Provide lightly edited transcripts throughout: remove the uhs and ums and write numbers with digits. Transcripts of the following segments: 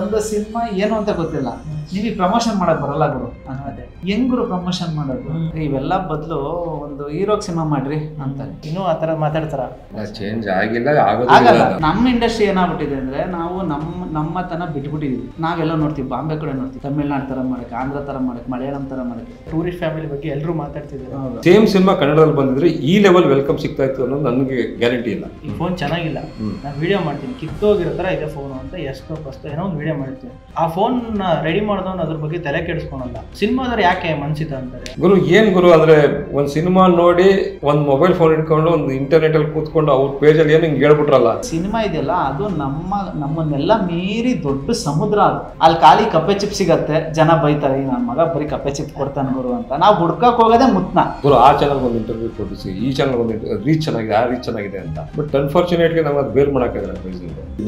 ಒಂದು ಸಿನಿಮಾ ಏನು ಅಂತ ಗೊತ್ತಿಲ್ಲ, ನೀವು ಪ್ರಮೋಷನ್ ಮಾಡಕ್ ಬರಲ್ಲ ಗುರು. ಹೆಂಗ್ ಗುರು ಪ್ರಮೋಷನ್ ಮಾಡೋದು? ಇವೆಲ್ಲ ಬದಲು ಒಂದು ಹೀರೋಗ್ ಸಿನಿಮಾ ಮಾಡ್ರಿ ಅಂತಾರೆ. ಇನ್ನೂ ಆ ಥರ ಮಾತಾಡ್ತಾರ. ಚೇಂಜ್ ಆಗಿಲ್ಲ, ಆಗಲ್ಲ. ನಮ್ಮ ಇಂಡಸ್ಟ್ರಿ ಏನಾಗ್ಬಿಟ್ಟಿದೆ ಅಂದ್ರೆ, ನಾವು ನಮ್ಮತನ ಬಿಟ್ಬಿಟ್ಟಿದೀವಿ. ನಾವೆಲ್ಲ ನೋಡ್ತೀವಿ, ಬಾಂಬೆ ಕಡೆ ನೋಡ್ತೀವಿ, ತಮಿಳ್ನಾಡು ತರ ಮಾಡಕ್ಕೆ, ಆಂಧ್ರ ತರ ಮಾಡಕ್ಕೆ, ಮಲಯಾಳಂ ತರ ಮಾಡಕ್ಕೆ. ಟೂರಿಸ್ಟ್ ಫ್ಯಾಮಿಲಿ ಬಗ್ಗೆ ಎಲ್ಲರೂ ಮಾತಾಡ್ತಿದ್ದಾರೆ. ಸೇಮ್ ಸಿನಿಮಾ ಕನ್ನಡದಲ್ಲಿ ಬಂದಿದ್ರೆ ಈ ಲೆವೆಲ್ ವೆಲ್ಕಮ್ ಸಿಗ್ತಾ ಇತ್ತು ಅನ್ನೋದು ನನಗೆ ಗ್ಯಾರಂಟಿ ಇಲ್ಲ. ಈ ಫೋನ್ ಚೆನ್ನಾಗಿಲ್ಲ, ನಾನು ವಿಡಿಯೋ ಮಾಡ್ತೀನಿ, ಕಿತ್ತೋಗಿರೋ ಥರ ಇದೆ ಫೋನು ಅಂತ ಎಷ್ಟೋ ಏನೋ ಒಂದು ವಿಡಿಯೋ ಮಾಡ್ತೀನಿ. ಆ ಫೋನ್ ರೆಡಿ ಮಾಡಿದವನು ಅದ್ರ ಬಗ್ಗೆ ತಲೆ ಕೆಡಿಸ್ಕೊಳಲ್ಲ. ಸಿನಿಮಾದವ್ರು ಯಾಕೆ ಮನ್ಸಿತ ಅಂತಾರೆ ಗುರು. ಏನ್ ಗುರು ಅಂದ್ರೆ, ಒಂದ್ ಸಿನಿಮಾ ನೋಡಿ ಒಂದ್ ಮೊಬೈಲ್ ಫೋನ್ ಇಟ್ಕೊಂಡು ಒಂದು ಇಂಟರ್ನೆಟ್ ಅಲ್ಲಿ ಕೂತ್ಕೊಂಡು ಅವ್ರ ಪೇಜ್ ಅಲ್ಲಿ ಏನು ಹಿಂಗೆ ಹೇಳ್ಬಿಟ್ರಲ್ಲ. ಸಿನಿಮಾ ಇದೆಯಲ್ಲ, ಅದು ನಮ್ಮನ್ನೆಲ್ಲ ಮೀರಿ ದೊಡ್ಡ ಸಮುದ್ರ. ಅದು ಅಲ್ಲಿ ಖಾಲಿ ಕಪ್ಪೆ ಚಿಪ್ ಸಿಗತ್ತೆ, ಜನ ಬೈತಾರೆ, ನನ್ನ ಮಗ ಬರೀ ಕಪ್ಪೆ ಚಿಪ್ ಕೊಡ್ತಾನೆ ಗುರು ಅಂತ. ನಾವು ಹುಡ್ಕಕ್ ಹೋಗೋದೇ ಮುತ್ನ ಗುರು. ಆ ಚಾನಲ್ ಒಂದು ಇಂಟರ್ವ್ಯೂ ಕೊಡಿಸಿ, ಈ ಚಾನಲ್ ಒಂದು ರೀಚ್ ಚೆನ್ನಾಗಿದೆ, ಆ ರೀಚ್ ಚೆನ್ನಾಗಿದೆ ಅಂತ. ಬಟ್ ಅನ್ಫಾರ್ಚುನೇಟ್ಲಿ ನಾವು ಅದು ಬೇರ್ ಮಾಡೋಕ್ಕಾಗಲ್ಲ.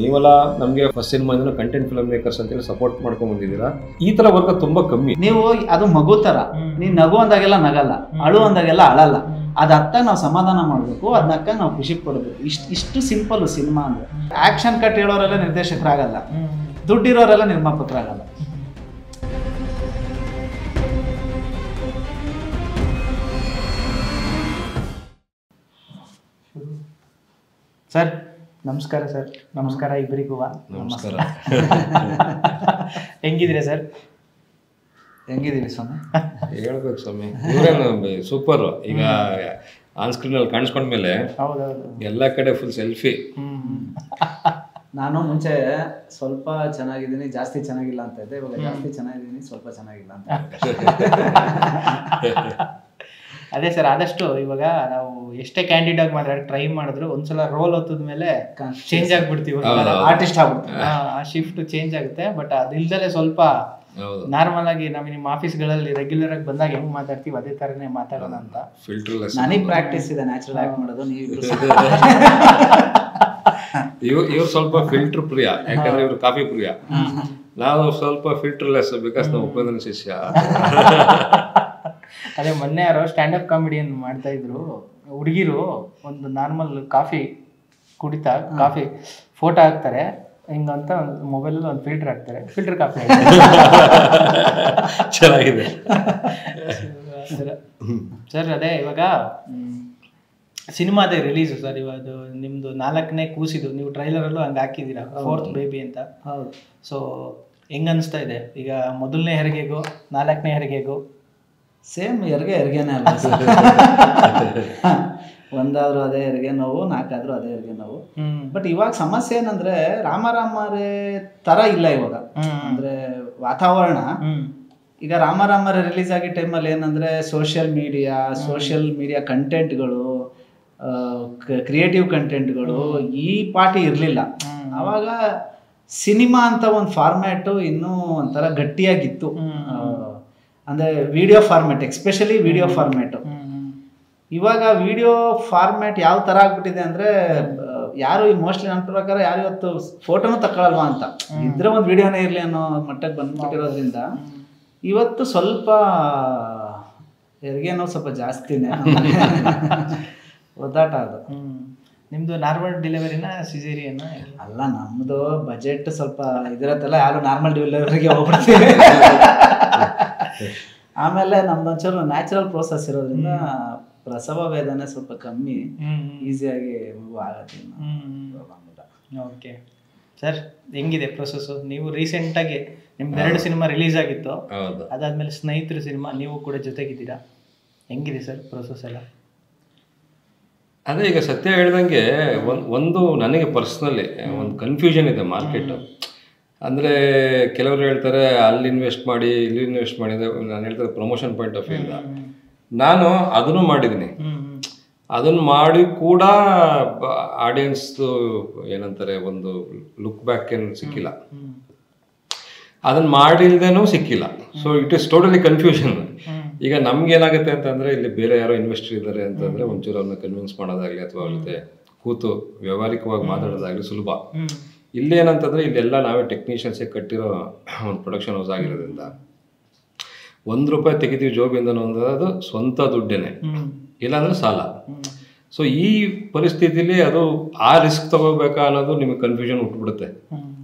ನೀವೆಲ್ಲ ನಮಗೆ first cinema content film makers ಅಂತೇಳಿ ಸಪೋರ್ಟ್ ಮಾಡ್ಕೊಂಡ್ ಬಂದಿದ್ದೀರಾ. ಈ ತರ ವರ್ಗ ತುಂಬಾ ಕಮ್ಮಿ. ನೀವು ಅದು ಮಗು ತರ, ನೀನ್ ನಗು ಅಂದಾಗೆಲ್ಲ ನಗಲ್ಲ, ಅಳು ಅಂದಾಗೆಲ್ಲ ಅಳಲ್ಲ. ಅದಕ್ಕ ನಾವು ಸಮಾಧಾನ ಮಾಡ್ಬೇಕು, ಅದಕ್ಕ ನಾವು ಖುಷಿ ಪಡ್ಬೇಕು. ಇಷ್ಟು ಸಿಂಪಲ್ ಸಿನಿಮಾ ಅಂದ್ರೆ. ಆಕ್ಷನ್ ಕಟ್ ಹೇಳೋರೆಲ್ಲ ನಿರ್ದೇಶಕರಾಗಲ್ಲ, ದುಡ್ಡಿರೋರೆಲ್ಲ ನಿರ್ಮಾಪಕರಾಗಲ್ಲ. ಸರ್ ನಮಸ್ಕಾರ. ಸರ್ ನಮಸ್ಕಾರ ಇಬ್ಬರಿಗೂ. ನಮಸ್ಕಾರ. ಹೆಂಗಿದ್ದೀರಾ ಸರ್? ಹೆಂಗಿದ್ದೀವಿ ಸ್ವಾಮಿ? ಹೇಳ್ಬೇಕು ಸ್ವಾಮಿ, ಇವರೇನು ಸೂಪರ್. ಈಗ ಆನ್ ಸ್ಕ್ರೀನ್ ಅಲ್ಲಿ ಕಾಣಿಸ್ಕೊಂಡ್ಮೇಲೆ ಎಲ್ಲ ಕಡೆ ಫುಲ್ ಸೆಲ್ಫಿ. ನಾನು ಮುಂಚೆ ಸ್ವಲ್ಪ ಚೆನ್ನಾಗಿದ್ದೀನಿ, ಜಾಸ್ತಿ ಚೆನ್ನಾಗಿಲ್ಲ ಅಂತ ಇದ್ದೆ. ಇವಾಗ ಜಾಸ್ತಿ ಚೆನ್ನಾಗಿದ್ದೀನಿ, ಸ್ವಲ್ಪ ಚೆನ್ನಾಗಿಲ್ಲ ಅಂತ. ಅದೇ ಸರ್, ಆದಷ್ಟು ಇವಾಗ ನಾವು ಎಷ್ಟೇ ಕ್ಯಾಂಡಿಡೇಟ್ ಆಗಿ ಮಾತಾಡಿ ಟ್ರೈ ಮಾಡಿದ್ರು ಒಂದ್ಸಲ ರೋಲ್ ಹೊತ್ತದ ಮೇಲೆ ಚೇಂಜ್ ಆಗ್ಬಿಡ್ತೀವಿ, ಆರ್ಟಿಸ್ಟ್ ಆಗ್ಬಿಡ್ತೀವಿ. ಆ ಶಿಫ್ಟ್ ಚೇಂಜ್ ಆಗುತ್ತೆ. ಬಟ್ ಅದಿಲ್ದಲೆ ಸ್ವಲ್ಪ ನಾರ್ಮಲ್ ಆಗಿ ನಾವು ನಿಮ್ಮ ಆಫೀಸ್ಗಳಲ್ಲಿ ರೆಗ್ಯುಲರ್ ಆಗಿ ಬಂದಾಗ ಹೆಂಗ್ ಮಾತಾಡ್ತೀವಿ ಅದೇ ತರನೇ ಮಾತಾಡೋಣ ಅಂತ. ನನಗೆ ಪ್ರಾಕ್ಟೀಸ್ ಇದೆ ನ್ಯಾಚುರಲ್ ಆಗಿ ಮಾಡೋದು. ಇವ್ರು ಸ್ವಲ್ಪ ಫಿಲ್ಟರ್ ಪ್ರಿಯ, ಯಾಕಂದ್ರೆ ಇವ್ರು ಕಾಫಿ ಪ್ರಿಯ. ನಾವು ಸ್ವಲ್ಪ ಫಿಲ್ಟರ್ ಲೆಸ್, ಬಿಕಾಸ್ ನಾವು ಉಪೇಂದ್ರ ಶಿಷ್ಯ. ಅದೇ ಮೊನ್ನೆ ಯಾರೋ ಸ್ಟ್ಯಾಂಡಪ್ ಕಾಮಿಡಿಯನ್ ಮಾಡ್ತಾ ಇದ್ರು, ಹುಡುಗಿರು ಒಂದು ನಾರ್ಮಲ್ ಕಾಫಿ ಕುಡಿತಾ ಕಾಫಿ ಫೋಟೋ ಹಾಕ್ತಾರೆ ಹಿಂಗಂತ, ಒಂದು ಮೊಬೈಲಲ್ಲಿ ಒಂದು ಫಿಲ್ಟರ್ ಹಾಕ್ತಾರೆ, ಫಿಲ್ಟರ್ ಕಾಫಿ ಚೆನ್ನಾಗಿದೆ ಸರ್. ಅದೇ ಇವಾಗ ಸಿನಿಮಾದೇ ರಿಲೀಸು ಸರ್. ಇವಾಗ ನಿಮ್ದು 4ನೇ ಕೂಸಿದು, ನೀವು ಟ್ರೈಲರಲ್ಲೂ ಹಂಗೆ ಹಾಕಿದ್ದೀರಾ, 4th ಬೇಬಿ ಅಂತ. ಹೌದು. ಸೊ ಹೆಂಗ ಅನಿಸ್ತಾ ಇದೆ ಈಗ? ಮೊದಲನೇ ಹೆರಿಗೆಗೂ 4ನೇ ಹೆರಿಗೆಗೂ ಸೇಮ್ ಹೆರಿಗೆನೇ ಅಲ್ಲ. ಒಂದಾದ್ರೂ ಅದೇ ಹೆರಿಗೆ ನೋವು, 4 ಆದ್ರೂ ಅದೇ ಹೆರಿಗೆ ನೋವು. ಬಟ್ ಇವಾಗ ಸಮಸ್ಯೆ ಏನಂದ್ರೆ, ರಾಮರೇ ತರ ಇಲ್ಲ ಇವಾಗ. ಅಂದ್ರೆ ವಾತಾವರಣ ಈಗ ರಾಮರೇ ರಿಲೀಸ್ ಆಗಿ ಟೈಮಲ್ಲಿ ಏನಂದ್ರೆ, ಸೋಷಿಯಲ್ ಮೀಡಿಯಾ ಕಂಟೆಂಟ್ಗಳು, ಕ್ರಿಯೇಟಿವ್ ಕಂಟೆಂಟ್ಗಳು ಈ ಪಾರ್ಟಿ ಇರಲಿಲ್ಲ. ಆವಾಗ ಸಿನಿಮಾ ಅಂತ ಒಂದು ಫಾರ್ಮ್ಯಾಟು ಇನ್ನೂ ಒಂಥರ ಗಟ್ಟಿಯಾಗಿತ್ತು. ಅಂದರೆ video format, especially video format. ಇವಾಗ ವಿಡಿಯೋ ಫಾರ್ಮ್ಯಾಟ್ ಯಾವ ಥರ ಆಗ್ಬಿಟ್ಟಿದೆ ಅಂದರೆ, ಯಾರು ಮೋಸ್ಟ್ಲಿ ನನ್ನ ಪ್ರಕಾರ ಯಾರು ಇವತ್ತು ಫೋಟೋನು ತಗೊಳಲ್ವಾ ಅಂತ, ಇದ್ರೆ ಒಂದು ವಿಡಿಯೋನೇ ಇರಲಿ ಅನ್ನೋ ಮಟ್ಟಕ್ಕೆ ಬಂದ್ಬಿಟ್ಟಿರೋದ್ರಿಂದ ಇವತ್ತು ಸ್ವಲ್ಪ ಹೆರಿಗೆನೋ ಸ್ವಲ್ಪ ಜಾಸ್ತಿನೇ ಒದ್ದಾಟ ಅದು. ನಿಮ್ಮದು ನಾರ್ಮಲ್ ಡೆಲಿವರಿನ ಸಿಸೇರಿಯನ್ನ? ಅಲ್ಲ, ನಮ್ಮದು ಬಜೆಟ್ ಸ್ವಲ್ಪ ಇದಿರತ್ತಲ್ಲ, ಯಾರು ನಾರ್ಮಲ್ ಡೆಲಿವರಿಗೆ ಹೋಗ್ಬಿಡ್ತೀವಿ. ಆಮೇಲೆ ನಮ್ದು ಒಂಚೂರು ನ್ಯಾಚುರಲ್ ಪ್ರೋಸೆಸ್ ಇರೋದ್ರಿಂದ ಪ್ರಸವ ವೇದನೆ ಸ್ವಲ್ಪ ಕಮ್ಮಿ, ಈಸಿಯಾಗಿ ಮಗು ಆಗತ್ತೆ. ಓಕೆ ಸರ್, ಹೆಂಗಿದೆ ಪ್ರೊಸೆಸ್ಸು? ನೀವು ರೀಸೆಂಟಾಗಿ ನಿಮ್ದು 2 ಸಿನಿಮಾ ರಿಲೀಸ್ ಆಗಿತ್ತು, ಅದಾದ್ಮೇಲೆ ಸ್ನೇಹಿತರು ಸಿನಿಮಾ ನೀವು ಕೂಡ ಜೊತೆಗಿದ್ದೀರಾ. ಹೆಂಗಿದೆ ಸರ್ ಪ್ರೊಸೆಸ್ ಎಲ್ಲ? ಅದೇ ಈಗ ಸತ್ಯ ಹೇಳ್ದಂಗೆ ಒಂದು ನನಗೆ ಪರ್ಸ್ನಲಿ ಒಂದು ಕನ್ಫ್ಯೂಷನ್ ಇದೆ ಮಾರ್ಕೆಟ್. ಅಂದರೆ ಕೆಲವರು ಹೇಳ್ತಾರೆ ಅಲ್ಲಿ ಇನ್ವೆಸ್ಟ್ ಮಾಡಿ, ಇಲ್ಲಿ ಇನ್ವೆಸ್ಟ್ ಮಾಡಿದೆ. ನಾನು ಹೇಳ್ತಾರೆ ಪ್ರಮೋಷನ್ ಪಾಯಿಂಟ್ ಆಫ್ ವ್ಯೂಯಿಂದ ನಾನು ಅದನ್ನು ಮಾಡಿದ್ದೀನಿ. ಅದನ್ನು ಮಾಡಿ ಕೂಡ ಆಡಿಯನ್ಸ್ದು ಏನಂತಾರೆ ಒಂದು ಲುಕ್ ಬ್ಯಾಕ್ ಏನು ಸಿಕ್ಕಿಲ್ಲ, ಅದನ್ನು ಮಾಡಿಲ್ದೇನೂ ಸಿಕ್ಕಿಲ್ಲ. So it is totally confusion. ಈಗ ನಮ್ಗೇನಾಗುತ್ತೆ ಅಂತಂದರೆ, ಇಲ್ಲಿ ಬೇರೆ ಯಾರೋ ಇನ್ವೆಸ್ಟರ್ ಇದ್ದಾರೆ ಅಂತಂದರೆ ಒಂಚೂರು ಅವ್ರನ್ನ ಕನ್ವಿನ್ಸ್ ಮಾಡೋದಾಗಲಿ ಅಥವಾ ಅವ್ರ ಜೊತೆ ಕೂತು ವ್ಯವಹಾರಿಕವಾಗಿ ಮಾತಾಡೋದಾಗಲಿ ಸುಲಭ. ಇಲ್ಲಿ ಏನಂತಂದರೆ, ಇಲ್ಲೆಲ್ಲ ನಾವೇ ಟೆಕ್ನಿಷಿಯನ್ಸೇ ಕಟ್ಟಿರೋ ಒಂದು ಪ್ರೊಡಕ್ಷನ್ ಹೌಸ್ ಆಗಿರೋದ್ರಿಂದ ₹1 ತೆಗಿತೀವಿ ಜೋಬಿಂದ ಅನ್ನೋದು ಸ್ವಂತ ದುಡ್ಡೇನೆ, ಇಲ್ಲಾಂದರೆ ಸಾಲ. ಸೊ ಈ ಪರಿಸ್ಥಿತಿಲಿ ಅದು ಆ ರಿಸ್ಕ್ ತಗೋಬೇಕಾ ಅನ್ನೋದು ನಿಮಗೆ ಕನ್ಫ್ಯೂಷನ್ ಹುಟ್ಟುಬಿಡುತ್ತೆ.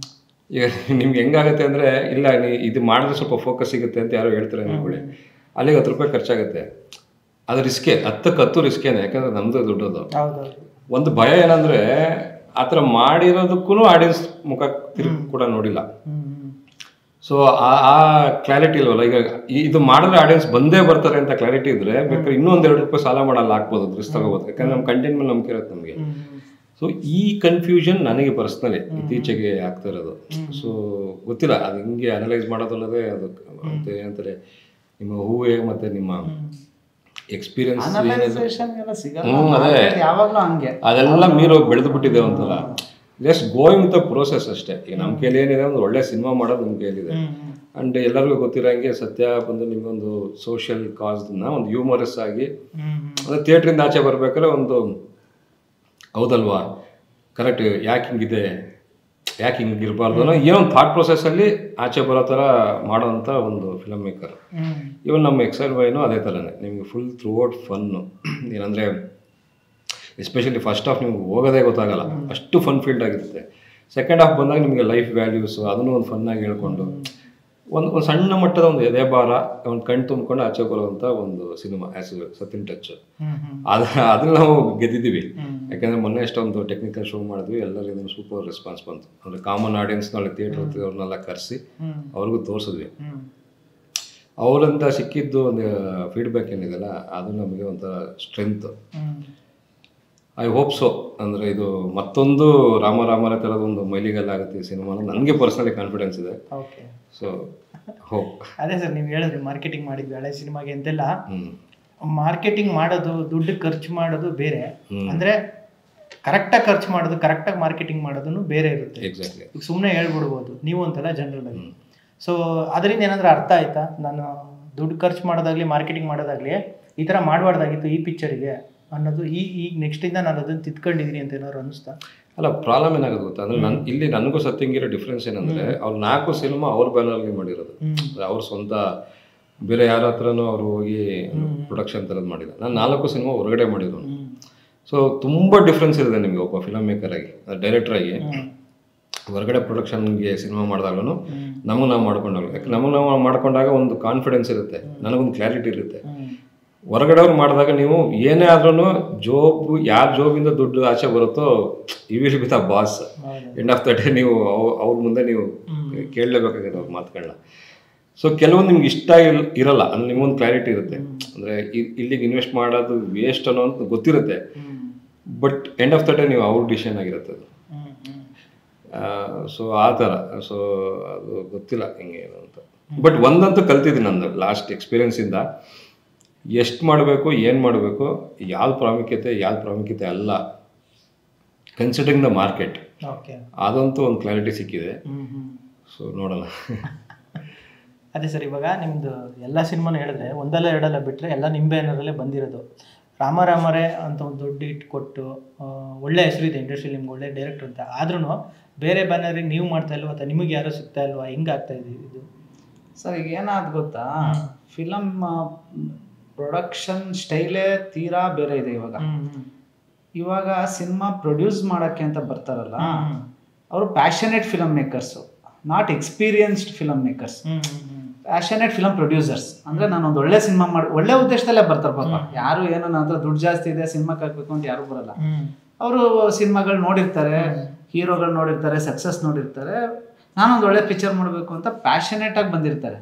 ಈಗ ನಿಮ್ಗೆ ಹೆಂಗಾಗುತ್ತೆ ಅಂದರೆ, ಇಲ್ಲ ಇದು ಮಾಡಿದ್ರೆ ಸ್ವಲ್ಪ ಫೋಕಸ್ ಸಿಗುತ್ತೆ ಅಂತ ಯಾರೋ ಹೇಳ್ತಾರೆ ಅಂದ್ಕೊಳ್ಳಿ, ಅಲ್ಲಿಗೆ 10 ರೂಪಾಯಿ ಖರ್ಚಾಗುತ್ತೆ. ಅದು ರಿಸ್ಕೆ, 10ಕ್ಕೆ 10 ರಿಸ್ಕೇನೆ, ಯಾಕಂದರೆ ನಮ್ಮದು ದುಡ್ಡದು. ಒಂದು ಭಯ ಏನಂದರೆ, ಆ ಥರ ಮಾಡಿರೋದಕ್ಕೂ ಆಡಿಯನ್ಸ್ ಮುಖ ತಿರುಗಿ ಕೂಡ ನೋಡಿಲ್ಲ. ಸೊ ಆ ಕ್ಲಾರಿಟಿ ಇಲ್ವಲ್ಲ. ಈಗ ಇದು ಮಾಡಿದ್ರೆ ಆಡಿಯನ್ಸ್ ಬಂದೇ ಬರ್ತಾರೆ ಅಂತ ಕ್ಲಾರಿಟಿ ಇದ್ರೆ ಬೇಕಾದ್ರೆ ಇನ್ನೂ 2 ರೂಪಾಯಿ ಸಾಲ ಮಾಡಲ್ಲ, ಹಾಕ್ಬೋದು, ರಿಸ್ಕ್ ತಗೋಬೋದು. ಯಾಕಂದ್ರೆ ನಮ್ಮ ಕಂಟೆಂಟ್ ಮೇಲೆ ನಂಬಿಕೆ ಇರುತ್ತೆ ನಮಗೆ. ಸೊ ಈ ಕನ್ಫ್ಯೂಷನ್ ನನಗೆ ಪರ್ಸ್ನಲಿ ಇತ್ತೀಚೆಗೆ ಆಗ್ತಾ ಇರೋದು. ಸೊ ಗೊತ್ತಿಲ್ಲ ಅದು ಹಿಂಗೆ ಅನಲೈಸ್ ಮಾಡೋದು ಅನ್ನೋದೇ ಅದು ಏನಂತಾರೆ, ನಿಮ್ಮ ಹೂವೆ ಮತ್ತೆ ನಿಮ್ಮ ಎಕ್ಸ್ಪೀರಿಯನ್ಸ್ ಅದೆಲ್ಲ ಮೀರೋಗಿ ಬೆಳೆದು ಬಿಟ್ಟಿದೆ ಅಂತಲ್ಲ. ಜಸ್ಟ್ ಗೋಯಿಂಗ್ ದ ಪ್ರೋಸೆಸ್ ಅಷ್ಟೇ. ಈಗ ನಮ್ಮ ಕೈಲಿ ಏನಿದೆ, ಒಂದು ಒಳ್ಳೆ ಸಿನಿಮಾ ಮಾಡೋದು ನಮ್ಮ ಕೈಲಿದೆ. ಅಂಡ್ ಎಲ್ಲರಿಗೂ ಗೊತ್ತಿರೋಂಗೆ ಸತ್ಯ ಬಂದು ನಿಮಗೊಂದು ಸೋಷಿಯಲ್ ಕಾಸ್ನ ಒಂದು ಹ್ಯೂಮರಸ್ ಆಗಿ ಅಂದರೆ ಥಿಯೇಟ್ರಿಂದ ಆಚೆ ಬರ್ಬೇಕಾದ್ರೆ ಒಂದು ಹೌದಲ್ವಾ, ಕರೆಕ್ಟ್, ಯಾಕೆ ಹಿಂಗಿದೆ, ಯಾಕೆ ಹಿಂಗೆ ಇರಬಾರ್ದು ಅನ್ನೋ ಏನೋ ಒಂದು ಥಾಟ್ ಪ್ರೊಸೆಸ್ಸಲ್ಲಿ ಆಚೆ ಬರೋ ಥರ ಮಾಡೋವಂಥ ಒಂದು ಫಿಲಮ್ ಮೇಕರ್. ಇವನ್ ನಮ್ಮ ಎಕ್ಸೈಲ್ ವೈನು ಅದೇ ಥರನೇ, ನಿಮಗೆ ಫುಲ್ ಥ್ರೂ ಔಟ್ ಫನ್ನು. ಏನಂದರೆ ಎಸ್ಪೆಷಲಿ ಫಸ್ಟ್ ಹಾಫ್ ನಿಮ್ಗೆ ಹೋಗೋದೇ ಗೊತ್ತಾಗಲ್ಲ, ಅಷ್ಟು ಫನ್ ಫೀಲ್ಡ್ ಆಗಿರುತ್ತೆ. ಸೆಕೆಂಡ್ ಹಾಫ್ ಬಂದಾಗ ನಿಮಗೆ ಲೈಫ್ ವ್ಯಾಲ್ಯೂಸು ಅದನ್ನು ಒಂದು ಫನ್ನಾಗಿ ಹೇಳ್ಕೊಂಡು ಒಂದು ಸಣ್ಣ ಮಟ್ಟದ ಒಂದು ಎದೆ ಭಾರ, ಒಂದು ಕಣ್ಣು ತುಂಬಿಕೊಂಡು ಆಚೆ ಬರುವಂಥ ಒಂದು ಸಿನಿಮಾ ಆ್ಯಸ್ ಸತಿನ್ ಟಚ್. ಅದನ್ನ ನಾವು ಗೆದ್ದಿದ್ದೀವಿ. ಯಾಕೆಂದರೆ ಮೊನ್ನೆ ಎಷ್ಟೊಂದು ಟೆಕ್ನಿಕಲ್ ಶೋ ಮಾಡಿದ್ವಿ, ಎಲ್ಲರಿಗೂ ಸೂಪರ್ ರೆಸ್ಪಾನ್ಸ್ ಬಂತು. ಅಂದರೆ ಕಾಮನ್ ಆಡಿಯನ್ಸ್ನಲ್ಲಿ ಥಿಯೇಟ್ರ್ ಅವ್ರನ್ನೆಲ್ಲ ಕರೆಸಿ ಅವ್ರಿಗೂ ತೋರಿಸಿದ್ವಿ. ಅವರಿಂದ ಸಿಕ್ಕಿದ್ದು ಒಂದು ಫೀಡ್ಬ್ಯಾಕ್ ಏನಿದೆಲ್ಲ ಅದು ನಮಗೆ ಒಂಥರ ಸ್ಟ್ರೆಂತ್. I hope so. ಅಂದರೆ ಇದು ಮತ್ತೊಂದು ರಾಮರೇ ಥರದ ಒಂದು ಮೈಲಿಗಲ್ಲಾಗುತ್ತೆ ಈ ಸಿನಿಮಾ, ನನಗೆ ಪರ್ಸನಲಿ ಕಾನ್ಫಿಡೆನ್ಸ್ ಇದೆ. So hope. ಅದೇ ಸರ್, ನೀವು ಹೇಳಿದ್ರಿ ಮಾರ್ಕೆಟಿಂಗ್ ಮಾಡಿದ್ವಿ ಹಳೆ ಸಿನಿಮಾಗೆ ಅಂತೆಲ್ಲ. ಮಾರ್ಕೆಟಿಂಗ್ ಮಾಡೋದು, ದುಡ್ಡು ಖರ್ಚು ಮಾಡೋದು ಬೇರೆ, ಅಂದರೆ ಕರೆಕ್ಟಾಗಿ ಖರ್ಚು ಮಾಡೋದು, ಕರೆಕ್ಟಾಗಿ ಮಾರ್ಕೆಟಿಂಗ್ ಮಾಡೋದನ್ನು ಬೇರೆ ಇರುತ್ತೆ. ಎಕ್ಸಾಕ್ಟ್ಲಿ. ಈಗ ಸುಮ್ಮನೆ ಹೇಳ್ಬಿಡ್ಬೋದು ನೀವು ಅಂತಲ್ಲ, ಜನರಲ್ ಆಗಿ. ಸೊ ಅದರಿಂದ ಏನಾದರೂ ಅರ್ಥ ಆಯ್ತಾ, ನಾನು ದುಡ್ಡು ಖರ್ಚು ಮಾಡೋದಾಗಲಿ ಮಾರ್ಕೆಟಿಂಗ್ ಮಾಡೋದಾಗಲಿ ಈ ಥರ ಮಾಡಬಾರ್ದಾಗಿತ್ತು ಈ ಪಿಕ್ಚರಿಗೆ ಅನ್ನೋದು ಈಗ ನೆಕ್ಸ್ಟಿಂದ ನಾನು ಅದನ್ನು ತಿದ್ಕೊಂಡಿದ್ದೀನಿ ಅಂತ ಏನಾದ್ರು ಅನ್ನಿಸ್ತಾ? ಅಲ್ಲ, ಪ್ರಾಬ್ಲಮ್ ಏನಾಗುತ್ತೆ ಗೊತ್ತಾ ಅಂದರೆ, ಇಲ್ಲಿ ನನಗೂ ಸತ್ಯಂಗಿರೋ ಡಿಫ್ರೆನ್ಸ್ ಏನಂದರೆ, ಅವ್ರು 4 ಸಿನಿಮಾ ಅವ್ರ ಬ್ಯಾನರ್ಗೆ ಮಾಡಿರೋದು, ಅವ್ರ ಸ್ವಂತ, ಬೇರೆ ಯಾರ ಹತ್ರನೂ ಅವ್ರು ಹೋಗಿ ಪ್ರೊಡಕ್ಷನ್ ಥರದ್ದು ಮಾಡಿಲ್ಲ. ನಾನು 4 ಸಿನಿಮಾ ಹೊರಗಡೆ ಮಾಡಿರೋನು. ಸೊ ತುಂಬ ಡಿಫ್ರೆನ್ಸ್ ಇದೆ ನಿಮಗೆ ಒಬ್ಬ ಫಿಲಮ್ ಮೇಕರ್ ಆಗಿ, ಡೈರೆಕ್ಟರ್ ಆಗಿ ಹೊರಗಡೆ ಪ್ರೊಡಕ್ಷನ್ಗೆ ಸಿನಿಮಾ ಮಾಡಿದಾಗಲೂ ನಮಗೆ ನಾವು ಮಾಡ್ಕೊಂಡಾಗ, ಯಾಕೆ ನಮಗೆ ನಾವು ಮಾಡ್ಕೊಂಡಾಗ ಒಂದು ಕಾನ್ಫಿಡೆನ್ಸ್ ಇರುತ್ತೆ, ನನಗೊಂದು ಕ್ಲಾರಿಟಿ ಇರುತ್ತೆ. ಹೊರಗಡೆ ಅವ್ರು ಮಾಡಿದಾಗ ನೀವು ಏನೇ ಆದ್ರೂ ಯಾರ ಜೋಬಿಂದ ದುಡ್ಡು ಆಚೆ ಬರುತ್ತೋ you will be the boss. End of the day ನೀವು ಅವ್ರ ಮುಂದೆ ನೀವು ಕೇಳಲೇಬೇಕಾಗಿದೆ ಅವ್ರ ಮಾತುಗಳನ್ನ. ಸೊ ಕೆಲವೊಂದು ನಿಮ್ಗೆ ಇಷ್ಟ ಇರಲ್ಲ, ಅಂದ್ರೆ ನಿಮ್ಗೊಂದು ಕ್ಲಾರಿಟಿ ಇರುತ್ತೆ, ಅಂದರೆ ಇಲ್ಲಿಗೆ ಇನ್ವೆಸ್ಟ್ ಮಾಡೋದು ವೇಸ್ಟ್ ಅನ್ನೋ ಅಂತ ಗೊತ್ತಿರುತ್ತೆ. But end of the day ನೀವು ಅವ್ರ ಡಿಸಿಷನ್ ಆಗಿರುತ್ತೆ ಅದು. ಸೊ ಆ ಥರ. ಸೊ ಅದು ಗೊತ್ತಿಲ್ಲ ಹಿಂಗೆ ಏನು ಅಂತ. ಬಟ್ ಒಂದಂತೂ ಕಲ್ತಿದ್ದೀನಿ ನಂದು ಲಾಸ್ಟ್ ಎಕ್ಸ್ಪೀರಿಯನ್ಸಿಂದ, ಎಷ್ಟು ಮಾಡಬೇಕು, ಏನು ಮಾಡಬೇಕು, ಯಾವ್ದು ಪ್ರಾಮುಖ್ಯತೆ ಅಲ್ಲ, ಕನ್ಸಿಡರಿಂಗ್ ದ ಮಾರ್ಕೆಟ್, ಅದಂತೂ ಒಂದು ಕ್ಲಾರಿಟಿ ಸಿಕ್ಕಿದೆ. ಸೊ ನೋಡೋಣ. ಅದೇ ಸರ್, ಇವಾಗ ನಿಮ್ಮದು ಎಲ್ಲ ಸಿನಿಮಾನು ಹೇಳಿದ್ರೆ ಒಂದಲ್ಲ ಎರಡಲ್ಲ ಬಿಟ್ಟರೆ ಎಲ್ಲ ನಿಮ್ಮ ಬ್ಯಾನರಲ್ಲೇ ಬಂದಿರೋದು. ರಾಮರೇ ಅಂತ ಒಂದು ದೊಡ್ಡ ಹಿಟ್ ಕೊಟ್ಟು ಒಳ್ಳೆ ಹೆಸರಿದೆ ಇಂಡಸ್ಟ್ರಿಯಲ್ಲಿ, ನಿಮ್ಗೆ ಒಳ್ಳೆ ಡೈರೆಕ್ಟರ್ ಅಂತ. ಆದ್ರೂ ಬೇರೆ ಬ್ಯಾನರಿಗೆ ನೀವು ಮಾಡ್ತಾ ಇಲ್ವಾ ಅಥವಾ ನಿಮಗೆ ಯಾರೂ ಸಿಗ್ತಾ ಇಲ್ವಾ, ಹೆಂಗೆ ಆಗ್ತಾ ಇದೆ ಇದು? ಸರ್ ಈಗ ಏನಾದ್ ಗೊತ್ತಾ, ಫಿಲಮ್ ಪ್ರೊಡಕ್ಷನ್ ಸ್ಟೈಲೇ ತೀರಾ ಬೇರೆ ಇದೆ ಇವಾಗ ಸಿನಿಮಾ ಪ್ರೊಡ್ಯೂಸ್ ಮಾಡೋಕ್ಕೆ ಅಂತ ಬರ್ತಾರಲ್ಲ, ಅವರು passionate film makers, not experienced film makers, passionate film producers. ಅಂದರೆ ನಾನು ಒಂದು ಒಳ್ಳೆ ಸಿನಿಮಾ ಒಳ್ಳೆ ಉದ್ದೇಶದಲ್ಲೇ ಬರ್ತಾರೆ ಪಾಪ. ಯಾರು ಏನೋ ನನ್ನ ಹತ್ರ ದುಡ್ಡು ಜಾಸ್ತಿ ಇದೆ ಸಿನಿಮಾಕ್ಕೆ ಹಾಕ್ಬೇಕು ಅಂತ ಯಾರು ಬರಲ್ಲ. ಅವರು ಸಿನಿಮಾಗಳು ನೋಡಿರ್ತಾರೆ, ಹೀರೋಗಳು ನೋಡಿರ್ತಾರೆ, ಸಕ್ಸಸ್ ನೋಡಿರ್ತಾರೆ, ನಾನೊಂದು ಒಳ್ಳೆ ಪಿಕ್ಚರ್ ಮಾಡಬೇಕು ಅಂತ ಪ್ಯಾಷನೇಟ್ ಆಗಿ ಬಂದಿರ್ತಾರೆ.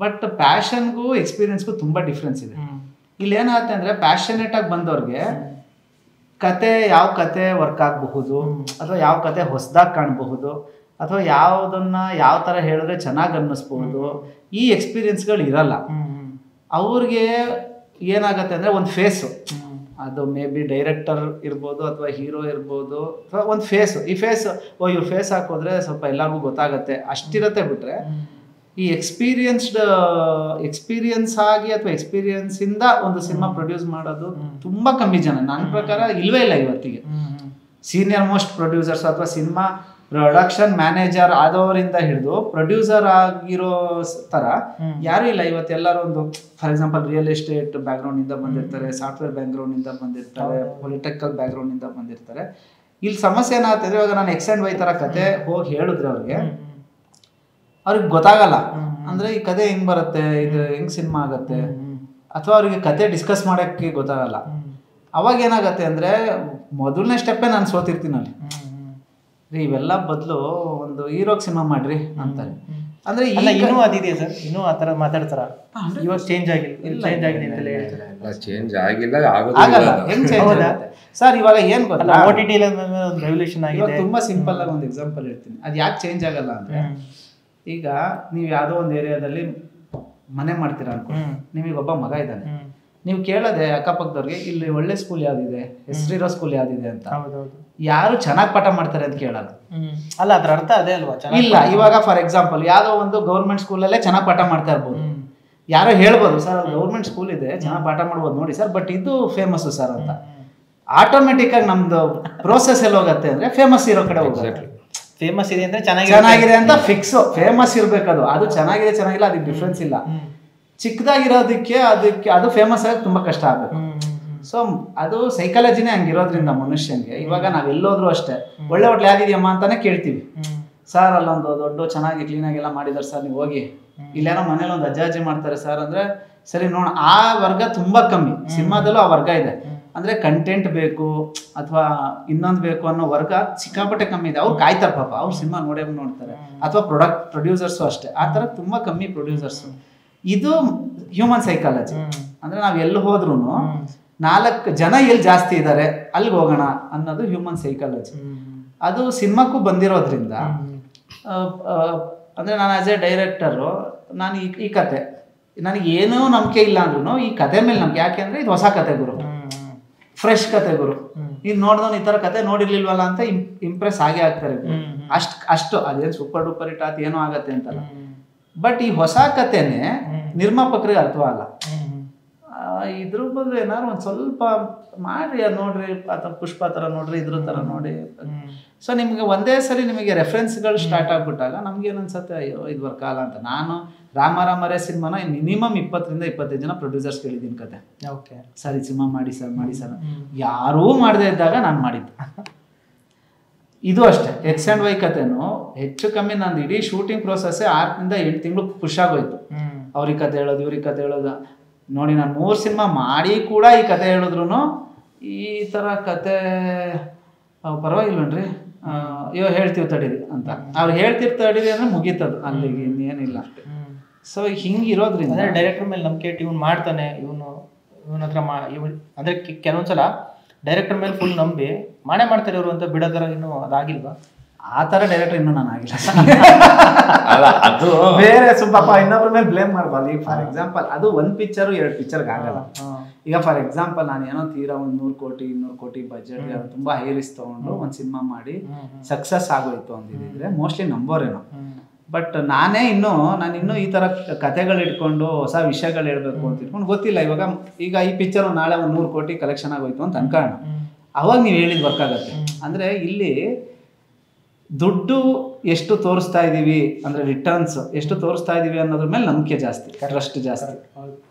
ಬಟ್ ಪ್ಯಾಷನ್ಗೂ ಎಕ್ಸ್ಪೀರಿಯನ್ಸ್ಗೂ ತುಂಬ ಡಿಫ್ರೆನ್ಸ್ ಇದೆ. ಇಲ್ಲಿ ಏನಾಗುತ್ತೆ ಅಂದರೆ, ಪ್ಯಾಷನೇಟ್ ಆಗಿ ಬಂದವ್ರಿಗೆ ಯಾವ ಕತೆ ವರ್ಕ್ ಆಗಬಹುದು, ಅಥವಾ ಯಾವ ಕತೆ ಹೊಸದಾಗಿ ಕಾಣಬಹುದು, ಅಥವಾ ಯಾವುದನ್ನ ಯಾವ ಥರ ಹೇಳಿದ್ರೆ ಚೆನ್ನಾಗಿ ಅನ್ನಿಸ್ಬಹುದು, ಈ ಎಕ್ಸ್ಪೀರಿಯನ್ಸ್ಗಳು ಇರಲ್ಲ. ಅವ್ರಿಗೆ ಏನಾಗುತ್ತೆ ಅಂದರೆ ಒಂದು ಫೇಸು, ಅದು ಮೇ ಬಿ ಡೈರೆಕ್ಟರ್ ಇರ್ಬೋದು ಅಥವಾ ಹೀರೋ ಇರ್ಬೋದು, ಅಥವಾ ಒಂದು ಫೇಸು, ಈ ಫೇಸ್ ಇವ್ರ ಫೇಸ್ ಹಾಕೋದ್ರೆ ಸ್ವಲ್ಪ ಎಲ್ಲರಿಗೂ ಗೊತ್ತಾಗತ್ತೆ ಅಷ್ಟಿರತ್ತೆ. ಬಿಟ್ರೆ ಈ ಎಕ್ಸ್ಪೀರಿಯನ್ಸ್ ಆಗಿ ಅಥವಾ ಎಕ್ಸ್ಪೀರಿಯನ್ಸಿಂದ ಒಂದು ಸಿನಿಮಾ ಪ್ರೊಡ್ಯೂಸ್ ಮಾಡೋದು ತುಂಬ ಕಮ್ಮಿ ಜನ, ನನ್ನ ಪ್ರಕಾರ ಇಲ್ವೇ ಇಲ್ಲ ಇವತ್ತಿಗೆ. ಸೀನಿಯರ್ ಮೋಸ್ಟ್ ಪ್ರೊಡ್ಯೂಸರ್ಸ್ ಅಥವಾ ಸಿನಿಮಾ ಪ್ರೊಡಕ್ಷನ್ ಮ್ಯಾನೇಜರ್ ಆದವರಿಂದ ಹಿಡಿದು ಪ್ರೊಡ್ಯೂಸರ್ ಆಗಿರೋ ಥರ ಯಾರೂ ಇಲ್ಲ ಇವತ್ತೆಲ್ಲರೂ. ಒಂದು for example real estate background ಇಂದ ಬಂದಿರ್ತಾರೆ, ಸಾಫ್ಟ್ವೇರ್ ಬ್ಯಾಕ್ಗ್ರೌಂಡ್ ಇಂದ ಬಂದಿರ್ತಾರೆ, ಪೊಲಿಟಿಕಲ್ ಬ್ಯಾಕ್ಗ್ರೌಂಡ್ ಇಂದ ಬಂದಿರ್ತಾರೆ. ಇಲ್ಲಿ ಸಮಸ್ಯೆ ಏನಾಗ್ತದೆ, ಇವಾಗ ನಾನು ಎಕ್ಸ್ ಆ್ಯಂಡ್ ವೈ ಥರ ಕತೆ ಹೋಗಿ ಹೇಳಿದ್ರೆ ಅವ್ರಿಗೆ ಅವ್ರಿಗೆ ಗೊತ್ತಾಗಲ್ಲ. ಅಂದ್ರೆ ಈ ಕತೆ ಹೆಂಗ್ ಬರುತ್ತೆ, ಇದು ಹೆಂಗ್ ಸಿನಿಮಾ ಆಗತ್ತೆ, ಅಥವಾ ಅವ್ರಿಗೆ ಕತೆ ಡಿಸ್ಕಸ್ ಮಾಡಕ್ಕೆ ಗೊತ್ತಾಗಲ್ಲ. ಅವಾಗ ಏನಾಗತ್ತೆ ಅಂದ್ರೆ ಮೊದಲನೇ ಸ್ಟೆಪ್ಪೇ ನಾನು ಸೋತಿರ್ತೀನಿ ಅಲ್ಲಿ. ರೀ ಇವೆಲ್ಲ ಬದಲು ಒಂದು ಹೀರೋಗ್ ಸಿನಿಮಾ ಮಾಡ್ರಿ ಅಂತಾರೆ. ಅಂದ್ರೆ ಇನ್ನೂ ಅದಿದೆಯಾ ಸರ್, ಇನ್ನೂ ಆ ಥರ ಮಾತಾಡ್ತಾರ? ಇವಾಗ ಚೇಂಜ್ ಆಗಿಲ್ಲ, ಚೇಂಜ್ ಆಗಿದೆ ಅಂತೆಲ್ಲ ಹೇಳ್ತಾರೆ. ಚೇಂಜ್ ಆಗಿಲ್ಲ, ಆಗಲ್ಲ. ಹೆಂಗ್ ಚೇಂಜ್ ಆಗುತ್ತೆ ಸರ್? ಇವಾಗ ಏನ್ ಗೊತ್ತಾ, OTT ಒಂದು ರೆವಲ್ಯೂಷನ್ ಆಗಿದೆ. ತುಂಬಾ ಸಿಂಪಲ್ ಆಗಿ ಒಂದು ಎಕ್ಸಾಂಪಲ್ ಹೇಳ್ತೀನಿ. ಅದು ಯಾಕೆ ಚೇಂಜ್ ಆಗಲ್ಲ ಅಂದ್ರೆ, ಈಗ ನೀವು ಯಾವುದೋ ಒಂದು ಏರಿಯಾದಲ್ಲಿ ಮನೆ ಮಾಡ್ತೀರಾ ಅನ್ಕೊಂಡು, ನಿಮಗೆ ಒಬ್ಬ ಮಗ ಇದ್ದಾನೆ, ನೀವು ಕೇಳೋದೆ ಅಕ್ಕಪಕ್ಕದವ್ರಿಗೆ ಇಲ್ಲಿ ಒಳ್ಳೆ ಸ್ಕೂಲ್ ಯಾವ್ದಿದೆ, ಹೆಸರಿರೋ ಸ್ಕೂಲ್ ಯಾವ್ದಿದೆ ಅಂತ. ಯಾರು ಚೆನ್ನಾಗಿ ಪಾಠ ಮಾಡ್ತಾರೆ ಅಂತ ಕೇಳಲ್ಲ. ಅಲ್ಲ, ಅದ್ರ ಅರ್ಥ ಅದೇ ಅಲ್ವಾ? ಇಲ್ಲ, ಇವಾಗ ಫಾರ್ ಎಕ್ಸಾಂಪಲ್ ಯಾವ್ದೋ ಒಂದು ಗೌರ್ಮೆಂಟ್ ಸ್ಕೂಲಲ್ಲೇ ಚೆನ್ನಾಗಿ ಪಾಠ ಮಾಡ್ತಾ ಇರ್ಬೋದು. ಯಾರೋ ಹೇಳ್ಬೋದು, ಸರ್ ಗೌರ್ಮೆಂಟ್ ಸ್ಕೂಲ್ ಇದೆ ಚೆನ್ನಾಗಿ ಪಾಠ ಮಾಡ್ಬೋದು ನೋಡಿ ಸರ್, ಬಟ್ ಇದು ಫೇಮಸ್ ಸರ್ ಅಂತ. ಆಟೋಮೆಟಿಕ್ ಆಗಿ ನಮ್ದು ಪ್ರೋಸೆಸ್ ಎಲ್ಲಿ ಹೋಗುತ್ತೆ ಅಂದ್ರೆ ಫೇಮಸ್ ಇರೋ ಕಡೆ ಹೋಗುತ್ತೆ. ಫೇಮಸ್ ಇದೆ ಅಂದ್ರೆ ಚೆನ್ನಾಗಿದೆ ಅಂತ ಫಿಕ್ಸ್. ಫೇಮಸ್ ಇರ್ಬೇಕದು. ಅದು ಚೆನ್ನಾಗಿದೆ ಚೆನ್ನಾಗಿಲ್ಲ ಅದಕ್ಕೆ ಡಿಫ್ರೆನ್ಸ್ ಇಲ್ಲ. ಚಿಕ್ಕದಾಗಿರೋದಕ್ಕೆ ಅದಕ್ಕೆ ಅದು ಫೇಮಸ್ ಆಗಿ ತುಂಬಾ ಕಷ್ಟ ಆಗ್ಬೇಕು. ಸೊ ಅದು ಸೈಕಾಲಜಿನೇ ಹಂಗಿರೋದ್ರಿಂದ ಮನುಷ್ಯನ್ಗೆ. ಇವಾಗ ನಾವ್ ಎಲ್ಲೋದ್ರು ಅಷ್ಟೇ, ಒಳ್ಳೆ ಹೋಟ್ಲ್ ಯಾವ್ದಿದ್ಯಮ್ಮ ಅಂತಾನೆ ಕೇಳ್ತೀವಿ. ಸರ್ ಅಲ್ಲೊಂದು ದೊಡ್ಡ ಚೆನ್ನಾಗಿ ಕ್ಲೀನಾಗೆಲ್ಲ ಮಾಡಿದಾರೆ ಸರ್, ನೀವು ಹೋಗಿ. ಇಲ್ಲೇನೋ ಮನೇಲಿ ಒಂದು ಅಜ್ಜಾಜಿ ಮಾಡ್ತಾರೆ ಸರ್ ಅಂದ್ರೆ ಸರಿ ನೋಡ. ಆ ವರ್ಗ ತುಂಬಾ ಕಮ್ಮಿ. ಸಿನಿಮಾದಲ್ಲೂ ಆ ವರ್ಗ ಇದೆ. ಅಂದ್ರೆ ಕಂಟೆಂಟ್ ಬೇಕು ಅಥವಾ ಇನ್ನೊಂದು ಬೇಕು ಅನ್ನೋ ವರ್ಗ ಸಿಕ್ಕಾಪಟ್ಟೆ ಕಮ್ಮಿ ಇದೆ. ಅವ್ರು ಕಾಯ್ತಾರೆ ಪಾಪ, ಅವ್ರು ಸಿನಿಮಾ ನೋಡ್ತಾರೆ. ಅಥವಾ ಪ್ರೊಡ್ಯೂಸರ್ಸು ಅಷ್ಟೇ, ಆ ತರ ತುಂಬಾ ಕಮ್ಮಿ ಪ್ರೊಡ್ಯೂಸರ್ಸು. ಇದು ಹ್ಯೂಮನ್ ಸೈಕಾಲಜಿ. ಅಂದ್ರೆ ನಾವ್ ಎಲ್ಲಿ ಹೋದ್ರು 4 ಜನ ಎಲ್ಲಿ ಜಾಸ್ತಿ ಇದ್ದಾರೆ ಅಲ್ಲಿಗೆ ಹೋಗೋಣ ಅನ್ನೋದು ಹ್ಯೂಮನ್ ಸೈಕಾಲಜಿ. ಅದು ಸಿನಿಮಾಕ್ಕೂ ಬಂದಿರೋದ್ರಿಂದ ಅಂದ್ರೆ ನಾನು ಆಸ್ ಎ ಡೈರೆಕ್ಟರು, ನಾನು ಈ ಕತೆ ನನಗೆ ಏನೂ ನಂಬಿಕೆ ಇಲ್ಲ ಅಂದ್ರೂ ಈ ಕತೆ ಮೇಲೆ ನಂಬಿಕೆ. ಯಾಕೆ ಅಂದ್ರೆ ಇದು ಹೊಸ ಕತೆ ಗುರು, ಫ್ರೆಶ್ ಕತೆ ಗುರು. ನೀನ್ ನೋಡ್ದವ್ ಈ ತರ ಕತೆ ನೋಡಿರ್ಲಿಲ್ವಲ್ಲ ಅಂತ ಇಂಪ್ರೆಸ್ ಆಗೇ ಆಗ್ತಾರೆ. ಅಷ್ಟು ಅದೇನು ಸೂಪರ್ ಡೂಪರ್ ಹಿಟ್ ಆತ ಏನೋ ಆಗತ್ತೆ ಅಂತಲ್ಲ. ಬಟ್ ಈ ಹೊಸ ಕತೆನೆ ನಿರ್ಮಾಪಕರಿಗೆ ಅರ್ಥವಲ್ಲ. ಇದ್ರ ಬದಲು ಏನಾದ್ರು ಒಂದ್ ಸ್ವಲ್ಪ ಮಾಡ್ರಿ, ಅದು ನೋಡ್ರಿ, ಅಥವಾ ಪುಷ್ಪ ತರ ನೋಡ್ರಿ, ಇದ್ರ ತರ ನೋಡಿ. ಸೊ ನಿಮ್ಗೆ ಒಂದೇ ಸರಿ ನಿಮಗೆ ರೆಫರೆನ್ಸ್ಗಳು ಸ್ಟಾರ್ಟ್ ಆಗ್ಬಿಟ್ಟಾಗ ನಮ್ಗೇನು ಅನ್ಸುತ್ತೆ, ಅಯ್ಯೋ ಇದು ವರ್ಕಾಲ ಅಂತ. ನಾನು ರಾಮರೇ ಸಿನಿಮಾನ ಮಿನಿಮಮ್ 20 ರಿಂದ 25 ಜನ ಪ್ರೊಡ್ಯೂಸರ್ಸ್ ಕೇಳಿದ್ದೀನಿ ಕತೆ. ಸರ್ ಈ ಸಿನಿಮಾ ಮಾಡಿ ಸರ್ ಯಾರೂ ಮಾಡದೇ ಇದ್ದಾಗ ನಾನು ಮಾಡಿದ್ದು. ಇದು ಅಷ್ಟೇ. ಎಕ್ಸ್ ಅಂಡ್ ವೈ ಕತೆನು ಹೆಚ್ಚು ಕಮ್ಮಿ ನಂದು ಇಡೀ ಶೂಟಿಂಗ್ ಪ್ರೋಸೆಸ್ 6 ರಿಂದ 8 ತಿಂಗಳು ಪುಷ್ ಆಗೋಯ್ತು. ಅವ್ರಿಗೆ ಕತೆ ಹೇಳೋದು, ಇವ್ರಿಗೆ ಕತೆ ಹೇಳೋದು ನೋಡಿ. ನಾನು 3 ಸಿನಿಮಾ ಮಾಡಿ ಕೂಡ ಈ ಕತೆ ಹೇಳಿದ್ರು ಈ ತರ ಕತೆ ಪರವಾಗಿಲ್ವನ್ರಿ, ಅಯ್ಯೋ ಹೇಳ್ತೀವಿ ತಡೀರಿ ಅಂತ. ಅವ್ರು ಹೇಳ್ತಿರ್ ತಡೀರಿ ಅಂದ್ರೆ ಮುಗೀತದು ಅಲ್ಲಿಗೆ, ಇನ್ನೇನಿಲ್ಲ. ಸೊ ಹಿಂಗಿರೋದ್ರಿಂದ ಡೈರೆಕ್ಟರ್ ಮೇಲೆ ನಂಬಿಕೆ ಇವ್ನು ಮಾಡ್ತಾನೆ, ಇವನ ಹತ್ರ ಅಂದ್ರೆ ಕೆಲವೊಂದ್ಸಲ ಡೈರೆಕ್ಟರ್ ಮೇಲೆ ಫುಲ್ ನಂಬಿ ಮಾಡ್ತಾರೆ ಇವರು ಅಂತ ಬಿಡೋದರ ಇನ್ನೂ ಅದಾಗಿಲ್ವಾ? ಆ ತರ ಡೈರೆಕ್ಟರ್ ಇನ್ನೂ ನಾನು ಆಗಿಲ್ಲ. ಅದು ಬೇರೆ ಪಾಪ ಇನ್ನೊಬ್ರ ಮೇಲೆ ಬ್ಲೇಮ್ ಮಾಡಬಾರ್ದು. ಈಗ ಫಾರ್ ಎಕ್ಸಾಂಪಲ್ ಅದು 1 ಪಿಕ್ಚರ್ 2 ಪಿಕ್ಚರ್ಗೆ ಆಗಲ್ಲ. ಈಗ ಫಾರ್ ಎಕ್ಸಾಂಪಲ್ ನಾನು ಏನೋ ತೀರಾ ಒಂದು 100 ಕೋಟಿ 200 ಕೋಟಿ ಬಜೆಟ್ ತುಂಬಾ ಹೈ ರಿಸ್ಕ್ ತಗೊಂಡು ಒಂದು ಸಿನಿಮಾ ಮಾಡಿ ಸಕ್ಸಸ್ ಆಗೋಯ್ತು ಅಂದಿದ್ರೆ ಮೋಸ್ಟ್ಲಿ ನಂಬೋರೇನೋ. ಬಟ್ ನಾನು ಇನ್ನೂ ಈ ತರ ಕಥೆಗಳು ಇಟ್ಕೊಂಡು ಹೊಸ ವಿಷಯಗಳು ಹೇಳ್ಬೇಕು ಅಂತ ಇಟ್ಕೊಂಡು ಗೊತ್ತಿಲ್ಲ. ಈಗ ಈ ಪಿಕ್ಚರ್ ನಾಳೆ ಒಂದು 100 ಕೋಟಿ ಕಲೆಕ್ಷನ್ ಆಗೋಯ್ತು ಅಂತ ಅನ್ಕೋಣ, ಅವಾಗ ನೀವು ಹೇಳಿದ್ ವರ್ಕ್ ಆಗತ್ತೆ. ಅಂದ್ರೆ ಇಲ್ಲಿ ದುಡ್ಡು ಎಷ್ಟು ತೋರಿಸ್ತಾ ಇದೀವಿ ಅಂದ್ರೆ ರಿಟರ್ನ್ಸ್ ಎಷ್ಟು ತೋರಿಸ್ತಾ ಇದೀವಿ ಅನ್ನೋದ್ರ ಮೇಲೆ ನಂಬಿಕೆ ಜಾಸ್ತಿ, ಟ್ರಸ್ಟ್ ಜಾಸ್ತಿ.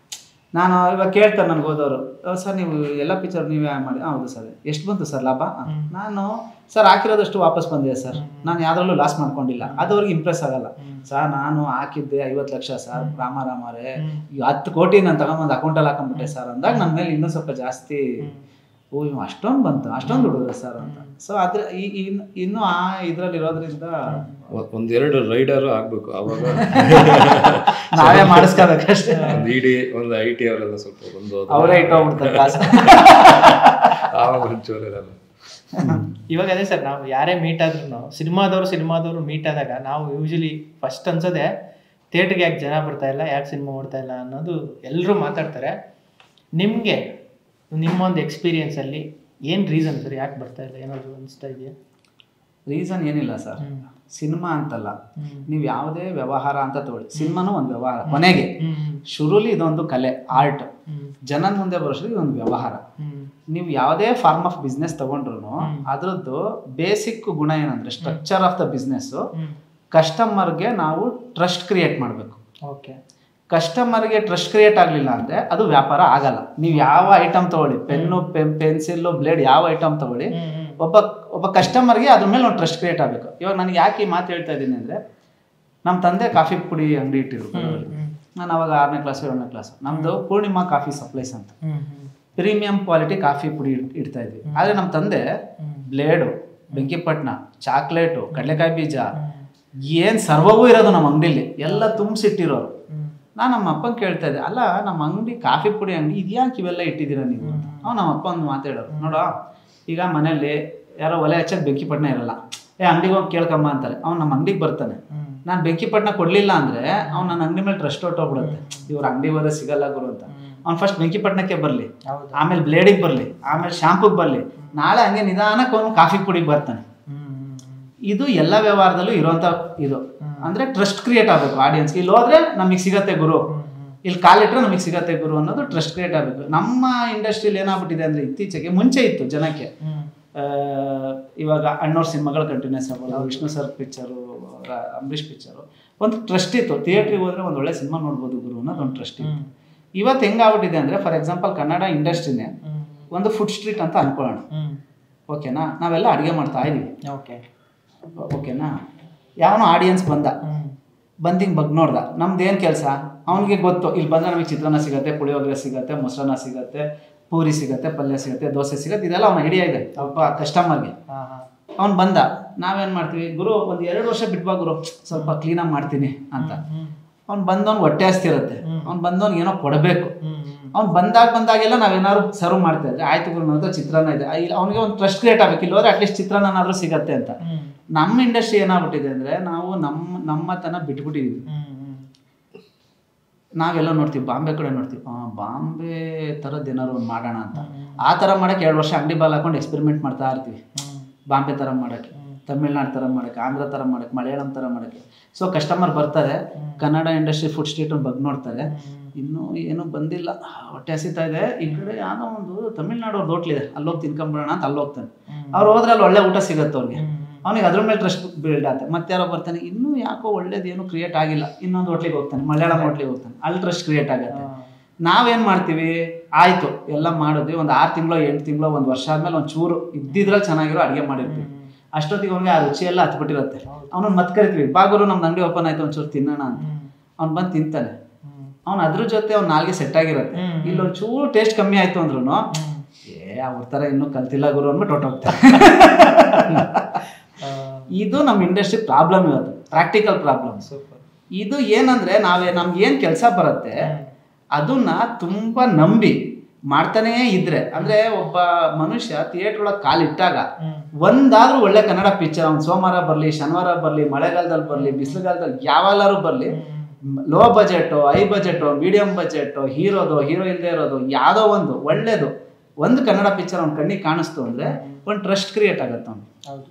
ನಾನು ಇವಾಗ ಕೇಳ್ತಾರೆ ನನ್ಗೆ ಹೋದವರು, ಸರ್ ನೀವು ಎಲ್ಲ ಪಿಕ್ಚರ್ ನೀವೇ ಮಾಡಿ. ಹೌದು ಸರ್, ಎಷ್ಟು ಬಂತು ಸರ್ ಲಾಭ? ನಾನು ಸರ್ ಹಾಕಿರೋದಷ್ಟು ವಾಪಸ್ ಬಂದಿದೆ ಸರ್, ನಾನು ಯಾವ್ದ್ರಲ್ಲೂ ಲಾಸ್ ಮಾಡ್ಕೊಂಡಿಲ್ಲ. ಅದು ಅವ್ರಿಗೆ ಇಂಪ್ರೆಸ್ ಆಗಲ್ಲ. ಸರ್ ನಾನು ಹಾಕಿದ್ದೆ 50 ಲಕ್ಷ ಸರ್, ರಾಮರೇ 10 ಕೋಟಿ ನಾನು ತಗೊಂಬಂದು ಅಕೌಂಟಲ್ಲಿ ಹಾಕೊಂಡ್ಬಿಟ್ಟೆ ಸರ್ ಅಂದಾಗ ನನ್ನ ಮೇಲೆ ಇನ್ನೂ ಸ್ವಲ್ಪ ಜಾಸ್ತಿ ಓ ಅಷ್ಟೊಂದು ಬಂತು, ಅಷ್ಟೊಂದು ದುಡಿದ ಸರ್ ಅಂತ. ಸೊ ಅದ್ರ ಇನ್ನು ಆ ಇದ್ರಲ್ಲಿ ಇರೋದ್ರಿಂದ 1-2 ರೈಡರ್ ಆಗ್ಬೇಕು, ಅವಾಗ ನಾವೇ ಮಾಡಿಸ್ಕೋಬೇಕಷ್ಟೇ. ಒಂದು IT ಅವರೆಲ್ಲ ಸ್ವಲ್ಪ ಅವರೇ ಇಟ್ಟೋಗ್ಬಿಡ್ತಾರೆ. ಇವಾಗ ಅದೇ ಸರ್, ನಾವು ಯಾರೇ ಮೀಟ್ ಆದ್ರೂ ಸಿನಿಮಾದವರು ಮೀಟ್ ಆದಾಗ ನಾವು ಯೂಶಲಿ ಫಸ್ಟ್ ಅನ್ಸೋದೆ ಥಿಯೇಟ್ರಿಗೆ ಯಾಕೆ ಜನ ಬರ್ತಾ ಇಲ್ಲ, ಯಾಕೆ ಸಿನಿಮಾ ಓಡ್ತಾ ಇಲ್ಲ ಅನ್ನೋದು ಎಲ್ಲರೂ ಮಾತಾಡ್ತಾರೆ. ನಿಮಗೆ ನಿಮ್ಮೊಂದು ಎಕ್ಸ್ಪೀರಿಯನ್ಸಲ್ಲಿ ಏನು ರೀಸನ್ ಸರ್, ಯಾಕೆ ಬರ್ತಾ ಇಲ್ಲ ಏನಾದರೂ ಅನಿಸ್ತಾ ಇದೆಯಾ? ರೀಸನ್ ಏನಿಲ್ಲ ಸರ್, ಸಿನಿಮಾ ಅಂತಲ್ಲ, ನೀವು ಯಾವುದೇ ವ್ಯವಹಾರ ಅಂತ ತಗೊಳ್ಳಿ, ಸಿನಿಮಾನು ಒಂದು ವ್ಯವಹಾರ. ಕೊನೆಗೆ ಶುರುಲಿ ಇದೊಂದು ಕಲೆ, ಆರ್ಟ್. ಜನನ ಮುಂದೆ ಬರೋಷ್ರಿಗೆ ಇದೊಂದು ವ್ಯವಹಾರ. ನೀವು ಯಾವುದೇ ಫಾರ್ಮ್ ಆಫ್ ಬಿಸ್ನೆಸ್ ತಗೊಂಡ್ರು ಅದ್ರದ್ದು ಬೇಸಿಕ್ ಗುಣ ಏನಂದ್ರೆ ಸ್ಟ್ರಕ್ಚರ್ ಆಫ್ ದ ಬಿಸ್ನೆಸ್, ಕಸ್ಟಮರ್ಗೆ ನಾವು ಟ್ರಸ್ಟ್ ಕ್ರಿಯೇಟ್ ಮಾಡಬೇಕು. ಓಕೆ, ಕಸ್ಟಮರ್ಗೆ ಟ್ರಸ್ಟ್ ಕ್ರಿಯೇಟ್ ಆಗಲಿಲ್ಲ ಅಂದರೆ ಅದು ವ್ಯಾಪಾರ ಆಗಲ್ಲ. ನೀವು ಯಾವ ಐಟಮ್ ತಗೊಳ್ಳಿ, ಪೆನ್ನು ಪೆನ್ಸಿಲ್ಲು ಬ್ಲೇಡ್ ಯಾವ ಐಟಮ್ ತಗೊಳ್ಳಿ, ಒಬ್ಬ ಕಸ್ಟಮರ್ಗೆ ಅದ್ರ ಮೇಲೆ ಒಂದು ಟ್ರಸ್ಟ್ ಕ್ರಿಯೇಟ್ ಆಗಬೇಕು. ಇವಾಗ ನನಗೆ ಯಾಕೆ ಈ ಮಾತು ಹೇಳ್ತಾ ಇದ್ದೀನಿ ಅಂದರೆ, ನಮ್ಮ ತಂದೆ ಕಾಫಿ ಪುಡಿ ಅಂಗಡಿ ಇಟ್ಟಿದ್ರು. ನಾನು ಅವಾಗ 6ನೇ ಕ್ಲಾಸು 7ನೇ ಕ್ಲಾಸು. ನಮ್ಮದು ಪೂರ್ಣಿಮಾ ಕಾಫಿ ಸಪ್ಲೈಸ್ ಅಂತ ಪ್ರೀಮಿಯಂ ಕ್ವಾಲಿಟಿ ಕಾಫಿ ಪುಡಿ ಇಡ್ತಾ ಇದ್ವಿ. ಆದರೆ ನಮ್ಮ ತಂದೆ ಬ್ಲೇಡು, ಬೆಂಕಿಪಟ್ಟಣ, ಚಾಕ್ಲೇಟು, ಕಡಲೆಕಾಯಿ ಬೀಜ ಏನು ಸರ್ವವೂ ಇರೋದು ನಮ್ಮ ಅಂಗಡಿಲಿ ಎಲ್ಲ ತುಂಬಿಸಿಟ್ಟಿರೋರು. ನಾನು ನಮ್ಮ ಅಪ್ಪಂಗೆ ಕೇಳ್ತಾ ಇದ್ದೆ, ಅಲ್ಲ ನಮ್ಮ ಅಂಗಡಿ ಕಾಫಿ ಪುಡಿ ಅಂಗಡಿ ಇದ್ಯಾಕೆ ಇವೆಲ್ಲ ಇಟ್ಟಿದ್ದೀರಾ ನೀವು? ನಮ್ಮ ಅಪ್ಪ ಒಂದು ಮಾತಾಡೋರು, ನೋಡೋ ಈಗ ಮನೇಲಿ ಯಾರೋ ಒಲೆ ಹಚ್ಚಕ್ಕೆ ಬೆಂಕಿಪಟ್ಟಣ ಇರಲ್ಲ, ಅಂಗಡಿಗೆ ಹೋಗಿ ಕೇಳ್ಕಮ್ಮ ಅಂತಾರೆ. ಅವ್ನು ನಮ್ಮ ಅಂಗಡಿಗೆ ಬರ್ತಾನೆ. ನಾನು ಬೆಂಕಿಪಟ್ಟಣ ಕೊಡಲಿಲ್ಲ ಅಂದರೆ ಅವ್ನು ನನ್ನ ಅಂಗಡಿ ಮೇಲೆ ಟ್ರಸ್ಟ್ ಹೊಟ್ಟೋಗ್ಬಿಡುತ್ತೆ, ಇವ್ರ ಅಂಗಡಿ ಹೋದ್ರೆ ಸಿಗಲ್ಲ ಗುರು ಅಂತ. ಅವ್ನು ಫಸ್ಟ್ ಬೆಂಕಿಪಟ್ಟಣಕ್ಕೆ ಬರಲಿ, ಆಮೇಲೆ ಬ್ಲೇಡಿಗೆ ಬರಲಿ, ಆಮೇಲೆ ಶಾಂಪುಗೆ ಬರಲಿ, ನಾಳೆ ಹಂಗೆ ನಿಧಾನಕ್ಕೆ ಅವನು ಕಾಫಿ ಪುಡಿಗೆ ಬರ್ತಾನೆ. ಇದು ಎಲ್ಲ ವ್ಯವಹಾರದಲ್ಲೂ ಇರೋಂಥ ಇದು ಅಂದರೆ ಟ್ರಸ್ಟ್ ಕ್ರಿಯೇಟ್ ಆಗಬೇಕು ಆಡಿಯನ್ಸ್ಗೆ. ಇಲ್ಲಿ ಹೋದ್ರೆ ನಮಗೆ ಸಿಗತ್ತೆ ಗುರು, ಇಲ್ಲಿ ಕಾಲಿಟ್ರೆ ನಮಗೆ ಸಿಗತ್ತೆ ಗುರು ಅನ್ನೋದು ಟ್ರಸ್ಟ್ ಕ್ರಿಯೇಟ್ ಆಗಬೇಕು. ನಮ್ಮ ಇಂಡಸ್ಟ್ರಿಯಲ್ಲಿ ಏನಾಗ್ಬಿಟ್ಟಿದೆ ಅಂದರೆ ಇತ್ತೀಚೆಗೆ, ಮುಂಚೆ ಇತ್ತು ಜನಕ್ಕೆ, ಇವಾಗ ಅಣ್ಣವ್ರ ಸಿನಿಮಾಗಳು ಕಂಟಿನ್ಯೂಸ್ ಆಗ್ಬೋದು, Vishnu sir picture, Ambareesh picture, ಒಂದು ಟ್ರಸ್ಟ್ ಇತ್ತು. ಥಿಯೇಟ್ರಿಗೆ ಹೋದ್ರೆ ಒಂದು ಒಳ್ಳೆ ಸಿನಿಮಾ ನೋಡ್ಬೋದು ಗುರು ಅನ್ನೋದು ಒಂದು ಟ್ರಸ್ಟ್ ಇತ್ತು. ಇವತ್ತು ಹೆಂಗಾಗ್ಬಿಟ್ಟಿದೆ ಅಂದರೆ, ಫಾರ್ ಎಕ್ಸಾಂಪಲ್ ಕನ್ನಡ ಇಂಡಸ್ಟ್ರಿನೇ ಒಂದು ಫುಡ್ ಸ್ಟ್ರೀಟ್ ಅಂತ ಅನ್ಕೊಳ್ಳೋಣ, ಓಕೆನಾ? ನಾವೆಲ್ಲ ಅಡುಗೆ ಮಾಡ್ತಾ ಇದೀವಿ, ಓಕೆನಾ? ಯಾವನೋ ಆಡಿಯನ್ಸ್ ಬಂದಿಂಗ್ ಬಗ್ ನೋಡ್ದ, ನಮ್ದು ಏನು ಕೆಲಸ? ಅವನಿಗೆ ಗೊತ್ತು ಇಲ್ಲಿ ಬಂದರೆ ನಮಗೆ ಚಿತ್ರಾನ್ನ ಸಿಗುತ್ತೆ, ಪುಳಿಯೋಗರೆ ಸಿಗುತ್ತೆ, ಮೊಸರನ್ನ ಸಿಗುತ್ತೆ, ಪೂರಿ ಸಿಗುತ್ತೆ, ಪಲ್ಯ ಸಿಗುತ್ತೆ, ದೋಸೆ ಸಿಗುತ್ತೆ, ಇದೆಲ್ಲ ಅವನ ಐಡಿಯಾ ಇದೆ ಒಬ್ಬ ಕಸ್ಟಮರ್ಗೆ. ಅವ್ನು ಬಂದ, ನಾವೇನು ಮಾಡ್ತೀವಿ, ಗುರು ಒಂದು 2 ವರ್ಷ ಬಿಟ್ಬಾ ಗುರು, ಸ್ವಲ್ಪ ಕ್ಲೀನಾಗಿ ಮಾಡ್ತೀನಿ ಅಂತ. ಅವ್ನು ಬಂದವ್ನು ಹೊಟ್ಟೆ ಹಸ್ತಿರುತ್ತೆ, ಅವ್ನು ಬಂದವ್ನಿಗೆ ಏನೋ ಕೊಡಬೇಕು. ಅವ್ನು ಬಂದಾಗೆಲ್ಲ ನಾವೇನಾದ್ರು ಸರ್ವ್ ಮಾಡ್ತಾ ಇದ್ರೆ, ಆಯ್ತು ಗುರು ನನ್ನ ಹತ್ರ ಚಿತ್ರಾನ್ನ ಇದೆ, ಅವ್ನಿಗೆ ಒಂದು ಟ್ರಸ್ಟ್ ಕ್ರಿಯೇಟ್ ಆಗಬೇಕು, ಇಲ್ಲಿ ಹೋದ್ರೆ ಅಟ್ಲೀಸ್ಟ್ ಚಿತ್ರಾನ್ನನಾದ್ರೂ ಸಿಗತ್ತೆ ಅಂತ. ನಮ್ಮ ಇಂಡಸ್ಟ್ರಿ ಏನಾಗ್ಬಿಟ್ಟಿದೆ ಅಂದರೆ, ನಾವು ನಮ್ಮತನ ಬಿಟ್ಬಿಟ್ಟಿದ್ದೀವಿ. ನಾವೆಲ್ಲ ನೋಡ್ತೀವಿ, ಬಾಂಬೆ ಕಡೆ ನೋಡ್ತೀವಿ, ಬಾಂಬೆ ಥರದ್ದು ಏನಾದ್ರು ಒಂದು ಮಾಡೋಣ ಅಂತ. ಆ ಥರ ಮಾಡೋಕ್ಕೆ 2 ವರ್ಷ ಅಂಗಡಿ ಬಾಲ್ ಹಾಕೊಂಡು ಎಕ್ಸ್ಪೆರಿಮೆಂಟ್ ಮಾಡ್ತಾ ಇರ್ತೀವಿ. ಬಾಂಬೆ ಥರ ಮಾಡೋಕ್ಕೆ, ತಮಿಳ್ನಾಡು ಥರ ಮಾಡೋಕ್ಕೆ, ಆಂಧ್ರ ಥರ ಮಾಡೋಕ್ಕೆ, ಮಲಯಾಳಂ ಥರ ಮಾಡೋಕ್ಕೆ. ಸೊ ಕಸ್ಟಮರ್ ಬರ್ತಾರೆ, ಕನ್ನಡ ಇಂಡಸ್ಟ್ರಿ ಫುಡ್ ಸ್ಟ್ರೀಟನ್ನು ಬಗ್ ನೋಡ್ತಾರೆ, ಇನ್ನೂ ಏನೂ ಬಂದಿಲ್ಲ, ಹೊಟ್ಟೆ ಹಸಿತಾ ಇದೆ, ಈ ಕಡೆ ಯಾವುದೋ ಒಂದು ತಮಿಳ್ನಾಡು ಹೋಟ್ಲಿದೆ, ಅಲ್ಲೋಗಿ ತಿನ್ಕೊಂಬಿಡೋಣ ಅಂತ ಅಲ್ಲಿ ಹೋಗ್ತಾನೆ. ಅವ್ರು ಹೋದ್ರೆ ಅಲ್ಲಿ ಒಳ್ಳೆ ಊಟ ಸಿಗುತ್ತೆ ಅವ್ರಿಗೆ, ಅವನಿಗೆ ಅದ್ರ ಮೇಲೆ ಟ್ರಸ್ಟ್ ಬಿಲ್ಡ್ ಆಗುತ್ತೆ. ಮತ್ತೆ ಯಾರೋ ಬರ್ತಾನೆ, ಇನ್ನೂ ಯಾಕೋ ಒಳ್ಳೇದೇನು ಕ್ರಿಯೇಟ್ ಆಗಿಲ್ಲ, ಇನ್ನೊಂದು ಹೋಟ್ಲಿಗೆ ಹೋಗ್ತಾನೆ, ಮಲಯಾಳಂ ಹೋಟ್ಲಿಗೆ ಹೋಗ್ತಾನೆ, ಅಲ್ಲಿ ಟ್ರಸ್ಟ್ ಕ್ರಿಯೇಟ್ ಆಗುತ್ತೆ. ನಾವೇನು ಮಾಡ್ತೀವಿ, ಆಯಿತು ಎಲ್ಲ ಮಾಡಿದ್ವಿ, ಒಂದು 6 ತಿಂಗಳು 8 ತಿಂಗಳು 1 ವರ್ಷ ಆದಮೇಲೆ ಒಂದು ಚೂರು ಇದ್ದಿದ್ರಲ್ಲಿ ಚೆನ್ನಾಗಿರೋ ಅಡುಗೆ ಮಾಡಿರ್ತೀವಿ. ಅಷ್ಟೊತ್ತಿಗೆ ಅವ್ನಿಗೆ ಆ ರುಚಿ ಎಲ್ಲ ಹತ್ಬಿಟ್ಟಿರುತ್ತೆ. ಅವನನ್ನು ಮತ್ತೆ ಕರಿತೀವಿ, ಬಾಗುರು ನಮ್ದು ಅಂಗಡಿ ಓಪನ್ ಆಯಿತು ಒಂಚೂರು ತಿನ್ನೋಣ ಅಂತ. ಅವ್ನು ಬಂದು ತಿಂತಾನೆ, ಅವ್ನು ಅದ್ರ ಜೊತೆ ಅವ್ನು ನಾಲ್ಗೆ ಸೆಟ್ ಆಗಿರುತ್ತೆ. ಇಲ್ಲೊಂದು ಚೂರು ಟೇಸ್ಟ್ ಕಮ್ಮಿ ಆಯಿತು ಅಂದ್ರೂ ಅವ್ರ ಥರ ಇನ್ನೂ ಕಲ್ತಿಲ್ಲ ಗುರು ಅಂದ್ಬಿಟ್ಟು ಹೊಟ್ಟೋಗ್ತಾರೆ. ಇದು ನಮ್ಮ ಇಂಡಸ್ಟ್ರಿ ಪ್ರಾಬ್ಲಮ್, ಇವತ್ತು ಪ್ರಾಕ್ಟಿಕಲ್ ಪ್ರಾಬ್ಲಮ್. ಇದು ಏನಂದರೆ, ನಮ್ಗೆ ಏನು ಕೆಲಸ ಬರುತ್ತೆ ಅದನ್ನ ತುಂಬ ನಂಬಿ ಮಾಡ್ತಾನೇ ಇದ್ರೆ, ಅಂದರೆ ಒಬ್ಬ ಮನುಷ್ಯ ಥಿಯೇಟ್ರ್ ಒಳಗೆ ಕಾಲಿಟ್ಟಾಗ ಒಂದಾದ್ರೂ ಒಳ್ಳೆ ಕನ್ನಡ ಪಿಕ್ಚರ್, ಅವ್ನು ಸೋಮವಾರ ಬರಲಿ, ಶನಿವಾರ ಬರಲಿ, ಮಳೆಗಾಲದಲ್ಲಿ ಬರಲಿ, ಬಿಸಿಲುಗಾಲದಲ್ಲಿ ಯಾವಾಗಲಾರು ಬರಲಿ, low budget, high budget, medium budget, hero ಇಲ್ಲದೆ ಇರೋದು, ಯಾವುದೋ ಒಂದು ಒಳ್ಳೇದು ಒಂದು ಕನ್ನಡ ಪಿಕ್ಚರ್ ಅವ್ನ ಕಣ್ಣಿಗೆ ಕಾಣಿಸ್ತು ಅಂದರೆ ಒಂದು ಟ್ರಸ್ಟ್ ಕ್ರಿಯೇಟ್ ಆಗುತ್ತೆ ಅವ್ನು. ಹೌದು,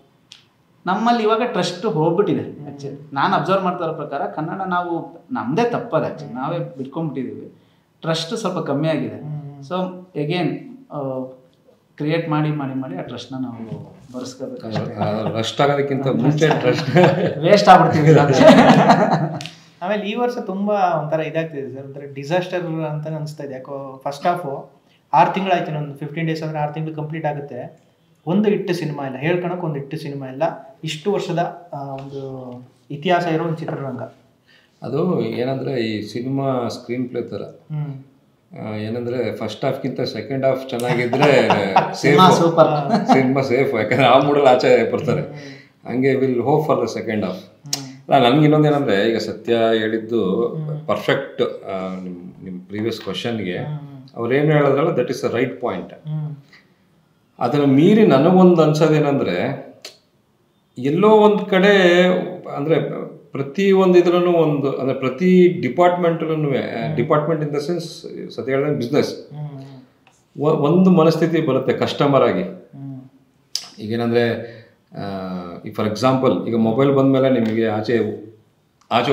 ನಮ್ಮಲ್ಲಿ ಇವಾಗ ಟ್ರಸ್ಟ್ ಹೋಗ್ಬಿಟ್ಟಿದೆ. ಆ್ಯಕ್ಚುಲಿ ನಾನು ಅಬ್ಸರ್ವ್ ಮಾಡ್ತಾ ಇರೋ ಪ್ರಕಾರ ಕನ್ನಡ ನಾವು ನಮ್ಮದೇ ತಪ್ಪದ, ಆ್ಯಕ್ಚುಲಿ ನಾವೇ ಬಿಟ್ಕೊಂಡ್ಬಿಟ್ಟಿದ್ದೀವಿ, ಟ್ರಸ್ಟ್ ಸ್ವಲ್ಪ ಕಮ್ಮಿ ಆಗಿದೆ. ಸೊ ಎಗೇನ್ ಕ್ರಿಯೇಟ್ ಮಾಡಿ ಆ ಟ್ರಸ್ಟ್ನ ನಾವು ಬರೆಸ್ಕೋಬೇಕು. ಟ್ರಸ್ಟ್ ಆಗೋದಕ್ಕಿಂತ ಮುಂಚೆ ಟ್ರಸ್ಟ್ ವೇಸ್ಟ್ ಆಗ್ಬಿಡ್ತೀವಿ. ಆಮೇಲೆ ಈ ವರ್ಷ ತುಂಬ ಒಂಥರ ಇದಾಗ್ತಿದೆ ಸರ್, ಒಂಥರ ಡಿಸಾಸ್ಟರ್ ಅಂತ ಅನಿಸ್ತಾ ಇದೆ. ಯಾಕೋ ಫಸ್ಟ್ ಹಾಫು 6 ತಿಂಗಳಾಯ್ತು, ಒಂದು 15 ಡೇಸ್ ಅಂದರೆ 6 ತಿಂಗಳು ಕಂಪ್ಲೀಟ್ ಆಗುತ್ತೆ, ಒಂದು ಹಿಟ್ಟು ಸಿನಿಮಾ ಇಲ್ಲ, ಹೇಳ್ಕೊಳಕ್ಕೆ ಒಂದು ಹಿಟ್ಟು ಸಿನಿಮಾ ಇಲ್ಲ. ಇಷ್ಟು ವರ್ಷದ ಒಂದು ಇತಿಹಾಸ ಇರೋ ಒಂದು ಚಿತ್ರರಂಗ ಅದು. ಏನಂದರೆ ಈ ಸಿನಿಮಾ ಸ್ಕ್ರೀನ್ ಪ್ಲೇ ಥರ, ಏನಂದರೆ ಫಸ್ಟ್ ಹಾಫ್ಗಿಂತ ಸೆಕೆಂಡ್ ಹಾಫ್ ಚೆನ್ನಾಗಿದ್ರೆ ಸಿನಿಮಾ ಸೇಫ್, ಯಾಕಂದರೆ ಆ ಮೂಡಲ್ಲಿ ಆಚೆ ಬರ್ತಾರೆ. ಹಂಗೆ will hope for the second half. ಅಲ್ಲ, ನನಗೆ ಇನ್ನೊಂದೇನಂದರೆ, ಈಗ ಸತ್ಯ ಹೇಳಿದ್ದು ಪರ್ಫೆಕ್ಟ್. ನಿಮ್ಮ ಪ್ರೀವಿಯಸ್ ಕ್ವಶನ್ಗೆ ಅವ್ರೇನು ಹೇಳಿದ್ರಲ್ಲ, that is the right point. ಅದನ್ನು ಮೀರಿ ನನಗೊಂದು ಅನ್ಸೋದೇನೆಂದರೆ, ಎಲ್ಲೋ ಒಂದು ಕಡೆ ಅಂದರೆ ಪ್ರತಿ ಒಂದು ಇದ್ರೂ ಒಂದು, ಅಂದರೆ ಪ್ರತಿ ಡಿಪಾರ್ಟ್ಮೆಂಟಲ್ಲೂ, ಡಿಪಾರ್ಟ್ಮೆಂಟ್ ಇನ್ ದ ಸೆನ್ಸ್ ಸತ್ಯ ಹೇಳಿದ್ರೆ ಬಿಸ್ನೆಸ್, ಒಂದು ಮನಸ್ಥಿತಿ ಬರುತ್ತೆ ಕಸ್ಟಮರ್ ಆಗಿ. ಈಗೇನಂದರೆ, ಈಗ ಫಾರ್ ಎಕ್ಸಾಂಪಲ್, ಈಗ ಮೊಬೈಲ್ ಬಂದಮೇಲೆ ನಿಮಗೆ ಆಚೆ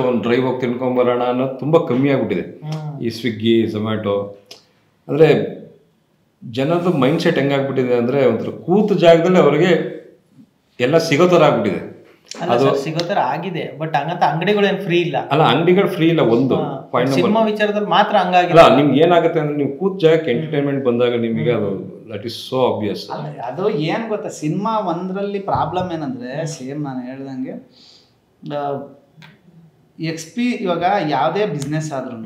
ಒಂದು ಡ್ರೈವ್ ಹೋಗಿ ತಿನ್ಕೊಂಬರೋಣ ಅನ್ನೋದು ತುಂಬ ಕಮ್ಮಿ ಆಗಿಬಿಟ್ಟಿದೆ. ಈ ಸ್ವಿಗ್ಗಿ, ಝೊಮ್ಯಾಟೊ, ಅಂದರೆ ಜನರದ್ದು ಮೈಂಡ್ಸೆಟ್ ಹೆಂಗಾಗ್ಬಿಟ್ಟಿದೆ ಅಂದರೆ, ಒಂಥರ ಕೂತು ಜಾಗದಲ್ಲಿ ಅವರಿಗೆ ಎಲ್ಲ ಸಿಗೋ ಥರ ಆಗ್ಬಿಟ್ಟಿದೆ. ಅದು ಸಿಗೋ ಥರ ಆಗಿದೆ, ಬಟ್ ಹಂಗಂತ ಅಂಗಡಿಗಳೇನು ಫ್ರೀ ಇಲ್ಲ. ಅಲ್ಲ, ಅಂಗಡಿಗಳು ಫ್ರೀ ಇಲ್ಲ, ಒಂದು ಪಾಯಿಂಟ್. ಸಿನಿಮಾ ವಿಚಾರದಲ್ಲಿ ಮಾತ್ರ ಹಂಗಾಗಿಲ್ಲ. ನಿಮ್ಗೆ ಏನಾಗುತ್ತೆ ಅಂದರೆ, ನೀವು ಕೂತ್ ಜಾಗಕ್ಕೆ ಎಂಟರ್ಟೈನ್ಮೆಂಟ್ ಬಂದಾಗ ನಿಮಗೆ ಅದು ದಟ್ ಈಸ್ ಸೋ ಆಬ್ವಿಯಸ್. ಅದು ಏನು ಗೊತ್ತಾ, ಸಿನಿಮಾ ಒಂದರಲ್ಲಿ ಪ್ರಾಬ್ಲಮ್ ಏನಂದರೆ, ಸೇಮ್ ನಾನು ಹೇಳ್ದಂಗೆ ಇವಾಗ ಯಾವುದೇ ಬಿಸ್ನೆಸ್ ಆದ್ರೂ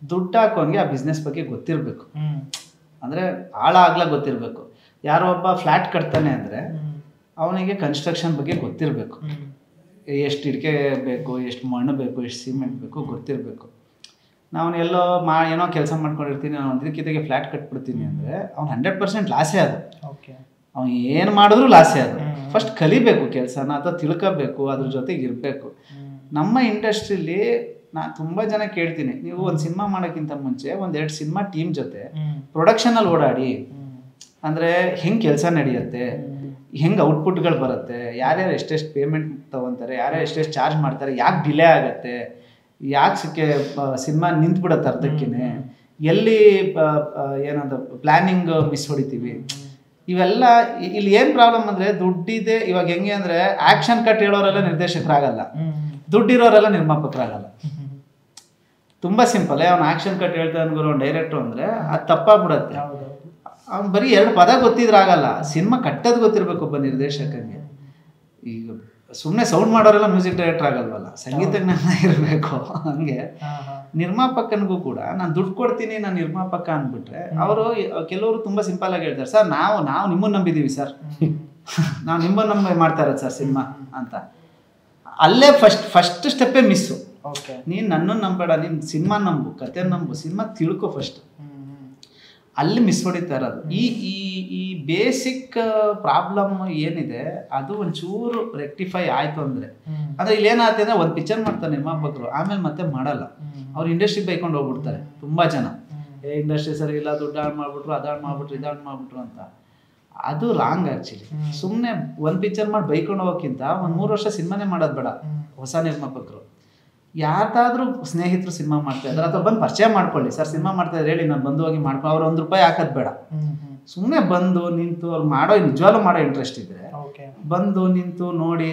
ದುಡ್ಡು ಹಾಕೋನ್ಗೆ ಆ ಬಿಸ್ನೆಸ್ ಬಗ್ಗೆ ಗೊತ್ತಿರಬೇಕು. ಅಂದರೆ ಆಳ ಆಗ್ಲ ಗೊತ್ತಿರಬೇಕು. ಯಾರೋ ಒಬ್ಬ ಫ್ಲ್ಯಾಟ್ ಕಟ್ತಾನೆ ಅಂದರೆ ಅವನಿಗೆ ಕನ್ಸ್ಟ್ರಕ್ಷನ್ ಬಗ್ಗೆ ಗೊತ್ತಿರಬೇಕು. ಎಷ್ಟು ಇಟ್ಕೆ ಬೇಕು, ಎಷ್ಟು ಮಣ್ಣು ಬೇಕು, ಎಷ್ಟು ಸಿಮೆಂಟ್ ಬೇಕು ಗೊತ್ತಿರಬೇಕು. ನಾವು ಎಲ್ಲೋ ಏನೋ ಕೆಲಸ ಮಾಡ್ಕೊಂಡಿರ್ತೀನಿ, ನಾನು ಒಂದಕ್ಕಿಂತೆಗೆ ಫ್ಲ್ಯಾಟ್ ಕಟ್ಬಿಡ್ತೀನಿ ಅಂದರೆ ಅವ್ನು 100% ಲಾಸೇ ಅದು. ಅವ್ನು ಏನು ಮಾಡಿದ್ರು ಲಾಸೇ ಅದು. ಫಸ್ಟ್ ಕಲಿಬೇಕು ಕೆಲಸನ ಅಥವಾ ತಿಳ್ಕೋಬೇಕು, ಅದ್ರ ಜೊತೆಗೆ ಇರಬೇಕು. ನಮ್ಮ ಇಂಡಸ್ಟ್ರಿಲಿ ನಾನು ತುಂಬ ಜನ ಕೇಳ್ತೀನಿ, ನೀವು ಒಂದು ಸಿನಿಮಾ ಮಾಡೋಕ್ಕಿಂತ ಮುಂಚೆ 1-2 ಸಿನಿಮಾ ಟೀಮ್ ಜೊತೆ ಪ್ರೊಡಕ್ಷನಲ್ಲಿ ಓಡಾಡಿ, ಅಂದರೆ ಹೆಂಗೆ ಕೆಲಸ ನಡೆಯುತ್ತೆ, ಹೆಂಗೆ ಔಟ್ಪುಟ್ಗಳು ಬರುತ್ತೆ, ಯಾರ್ಯಾರು ಎಷ್ಟೆಷ್ಟು ಪೇಮೆಂಟ್ ತೊಗೊತಾರೆ, ಯಾರ್ಯಾರು ಎಷ್ಟೆಷ್ಟು ಚಾರ್ಜ್ ಮಾಡ್ತಾರೆ, ಯಾಕೆ ಡಿಲೇ ಆಗುತ್ತೆ, ಯಾಕೆ ಸಿನಿಮಾ ನಿಂತ್ಬಿಡುತ್ತೆ ಅರ್ಧಕ್ಕೇ, ಎಲ್ಲಿ ಏನಂತ ಪ್ಲ್ಯಾನಿಂಗ್ ಮಿಸ್ ಹೊಡಿತೀವಿ, ಇವೆಲ್ಲ. ಇಲ್ಲಿ ಏನು ಪ್ರಾಬ್ಲಮ್ ಅಂದರೆ ದುಡ್ಡಿದೆ. ಇವಾಗ ಹೆಂಗೆ ಅಂದರೆ ಆ್ಯಕ್ಷನ್ ಕಟ್ ಹೇಳೋರೆಲ್ಲ ನಿರ್ದೇಶಕರಾಗಲ್ಲ, ದುಡ್ಡಿರೋರೆಲ್ಲ ನಿರ್ಮಾಪಕರಾಗಲ್ಲ. ತುಂಬ ಸಿಂಪಲ್. ಅವ್ನು ಆ್ಯಕ್ಷನ್ ಕಟ್ ಹೇಳ್ತಾ ಅನ್ಗೋರು ಅವ್ನು ಡೈರೆಕ್ಟ್ರು ಅಂದರೆ ಅದು ತಪ್ಪಾಗ್ಬಿಡತ್ತೆ. ಅವ್ನು ಬರೀ 2 ಪದ ಗೊತ್ತಿದ್ರಾಗಲ್ಲ, ಸಿನಿಮಾ ಕಟ್ಟೋದು ಗೊತ್ತಿರಬೇಕು ಒಬ್ಬ ನಿರ್ದೇಶಕನಿಗೆ. ಈಗ ಸುಮ್ಮನೆ ಸೌಂಡ್ ಮಾಡೋರೆಲ್ಲ ಮ್ಯೂಸಿಕ್ ಡೈರೆಕ್ಟರ್ ಆಗಲ್ವಲ್ಲ, ಸಂಗೀತ ಜ್ಞಾನ ಇರಬೇಕು. ಹಂಗೆ ನಿರ್ಮಾಪಕನಿಗೂ ಕೂಡ ನಾನು ದುಡ್ಡು ಕೊಡ್ತೀನಿ, ನಾನು ನಿರ್ಮಾಪಕ ಅಂದ್ಬಿಟ್ರೆ ಅವರು ಕೆಲವರು ತುಂಬ ಸಿಂಪಲ್ ಆಗಿ ಹೇಳ್ತಾರೆ, ಸರ್ ನಾವು ನಿಮ್ಮನ್ನು ನಂಬಿದ್ದೀವಿ ಸರ್, ನಾವು ನಿಮ್ಮನ್ನು ನಂಬಿ ಮಾಡ್ತಾ ಇರೋದು ಸರ್ ಸಿನಿಮಾ ಅಂತ. ಅಲ್ಲೇ ಫಸ್ಟ್ ಸ್ಟೆಪ್ಪೇ ಮಿಸ್ಸು. ನೀನು ನನ್ನನ್ನು ನಂಬೇಡ, ನೀನು ಸಿನಿಮಾ ನಂಬು, ಕತೆ ನಂಬು, ಸಿನಿಮಾ ತಿಳ್ಕೊ ಫಸ್ಟ್. ಅಲ್ಲಿ ಮಿಸ್ ಹೊಡಿತಾ ಇರೋದು. ಈ ಬೇಸಿಕ್ ಪ್ರಾಬ್ಲಮ್ ಏನಿದೆ ಅದು ಒಂಚೂರು ರೆಕ್ಟಿಫೈ ಆಯಿತು ಅಂದರೆ, ಅಂದರೆ ಇಲ್ಲಿ ಏನಾಗುತ್ತೆ ಅಂದರೆ ಒಂದು ಪಿಕ್ಚರ್ ಮಾಡ್ತಾರೆ ನಿರ್ಮಾಪಕರು, ಆಮೇಲೆ ಮತ್ತೆ ಮಾಡಲ್ಲ. ಅವ್ರು ಇಂಡಸ್ಟ್ರಿಗೆ ಬೈಕೊಂಡು ಹೋಗ್ಬಿಡ್ತಾರೆ ತುಂಬ ಜನ. ಇಂಡಸ್ಟ್ರಿ ಸರಿ ಇಲ್ಲ, ದುಡ್ಡು ಹಾಳು ಮಾಡಿಬಿಟ್ರು, ಅದಾಳು ಮಾಡಿಬಿಟ್ರು, ಇದಾಳು ಮಾಡಿಬಿಟ್ರು ಅಂತ. ಅದು ರಾಂಗ್ ಆ್ಯಕ್ಚುಲಿ. ಸುಮ್ಮನೆ ಒಂದು ಪಿಕ್ಚರ್ ಮಾಡಿ ಬೈಕೊಂಡು ಹೋಗೋಕ್ಕಿಂತ 1-3 ವರ್ಷ ಸಿನಿಮಾನೇ ಮಾಡೋದು ಬೇಡ. ಹೊಸ ನಿರ್ಮಾಪಕರು ಯಾರ್ದಾದ್ರೂ ಸ್ನೇಹಿತರು ಸಿನಿಮಾ ಮಾಡ್ತಾ ಇದ್ದಾರೆ ಅಥವಾ ಬಂದು ಪರಿಚಯ ಮಾಡ್ಕೊಳ್ಳಿ, ಸರ್ ಸಿನಿಮಾ ಮಾಡ್ತಾ ಇದ್ರೆ ಹೇಳಿ, ನಾನು ಬಂದು ಹೋಗಿ ಮಾಡ್ಕೊಂಡು ಅವ್ರು ₹1 ಹಾಕೋದು ಬೇಡ. ಸುಮ್ಮನೆ ಬಂದು ನಿಂತು ಅವ್ರು ನಿಜವಾಗ್ಲೂ ಮಾಡೋ ಇಂಟ್ರೆಸ್ಟ್ ಇದ್ರೆ ಬಂದು ನಿಂತು ನೋಡಿ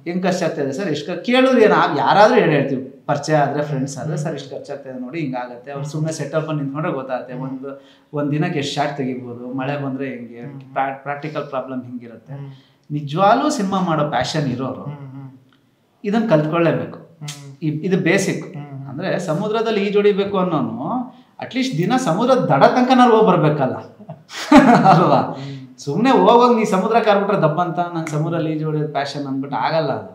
ಹೆಂಗೆ ಖರ್ಚಾಗ್ತಾಯಿದೆ ಸರ್, ಎಷ್ಟು ಕೇಳಿದ್ರು ಯಾರಾದರೂ ಹೇಳ್ತೀವಿ, ಪರಿಚಯ ಆದರೆ ಫ್ರೆಂಡ್ಸ್ ಆದರೆ ಸರ್ ಇಷ್ಟು ಖರ್ಚಾಗ್ತಾಯಿದೆ ನೋಡಿ, ಹಿಂಗಾಗುತ್ತೆ. ಅವ್ರು ಸುಮ್ಮನೆ ಸೆಟಪ್ ನಿಂತ್ಕೊಂಡ್ರೆ ಗೊತ್ತಾಗುತ್ತೆ ಒಂದು ದಿನಕ್ಕೆ ಎಷ್ಟು ಶಾರ್ಟ್ ತೆಗಿಬೋದು, ಮಳೆ ಬಂದರೆ ಹೆಂಗೆ, ಪ್ರಾಕ್ಟಿಕಲ್ ಪ್ರಾಬ್ಲಮ್ ಹಿಂಗಿರುತ್ತೆ. ನಿಜವಾಗ್ಲೂ ಸಿನಿಮಾ ಮಾಡೋ ಪ್ಯಾಷನ್ ಇರೋರು ಇದನ್ನು ಕಲ್ತ್ಕೊಳ್ಳೇಬೇಕು. ಇದು ಬೇಸಿಕ್. ಅಂದರೆ ಸಮುದ್ರದಲ್ಲಿ ಈಜೊಡಿಬೇಕು ಅನ್ನೋನು ಅಟ್ಲೀಸ್ಟ್ ದಿನ ಸಮುದ್ರದ ದಡ ತನಕ ನಾವು ಹೋಗಿ ಬರಬೇಕಲ್ಲ ಅಲ್ವಾ. ಸುಮ್ಮನೆ ಹೋಗೋಗಿ ನೀ ಸಮುದ್ರಕ್ಕೆ ಆರ್ಬಿಟ್ರೆ ದಬ್ಬಂತ ನಾನು ಸಮುದ್ರದಲ್ಲಿ ಈಜು ಹೊಡೆಯೋದು ಪ್ಯಾಷನ್ ಅಂದ್ಬಿಟ್ಟು ಆಗಲ್ಲ ಅದು.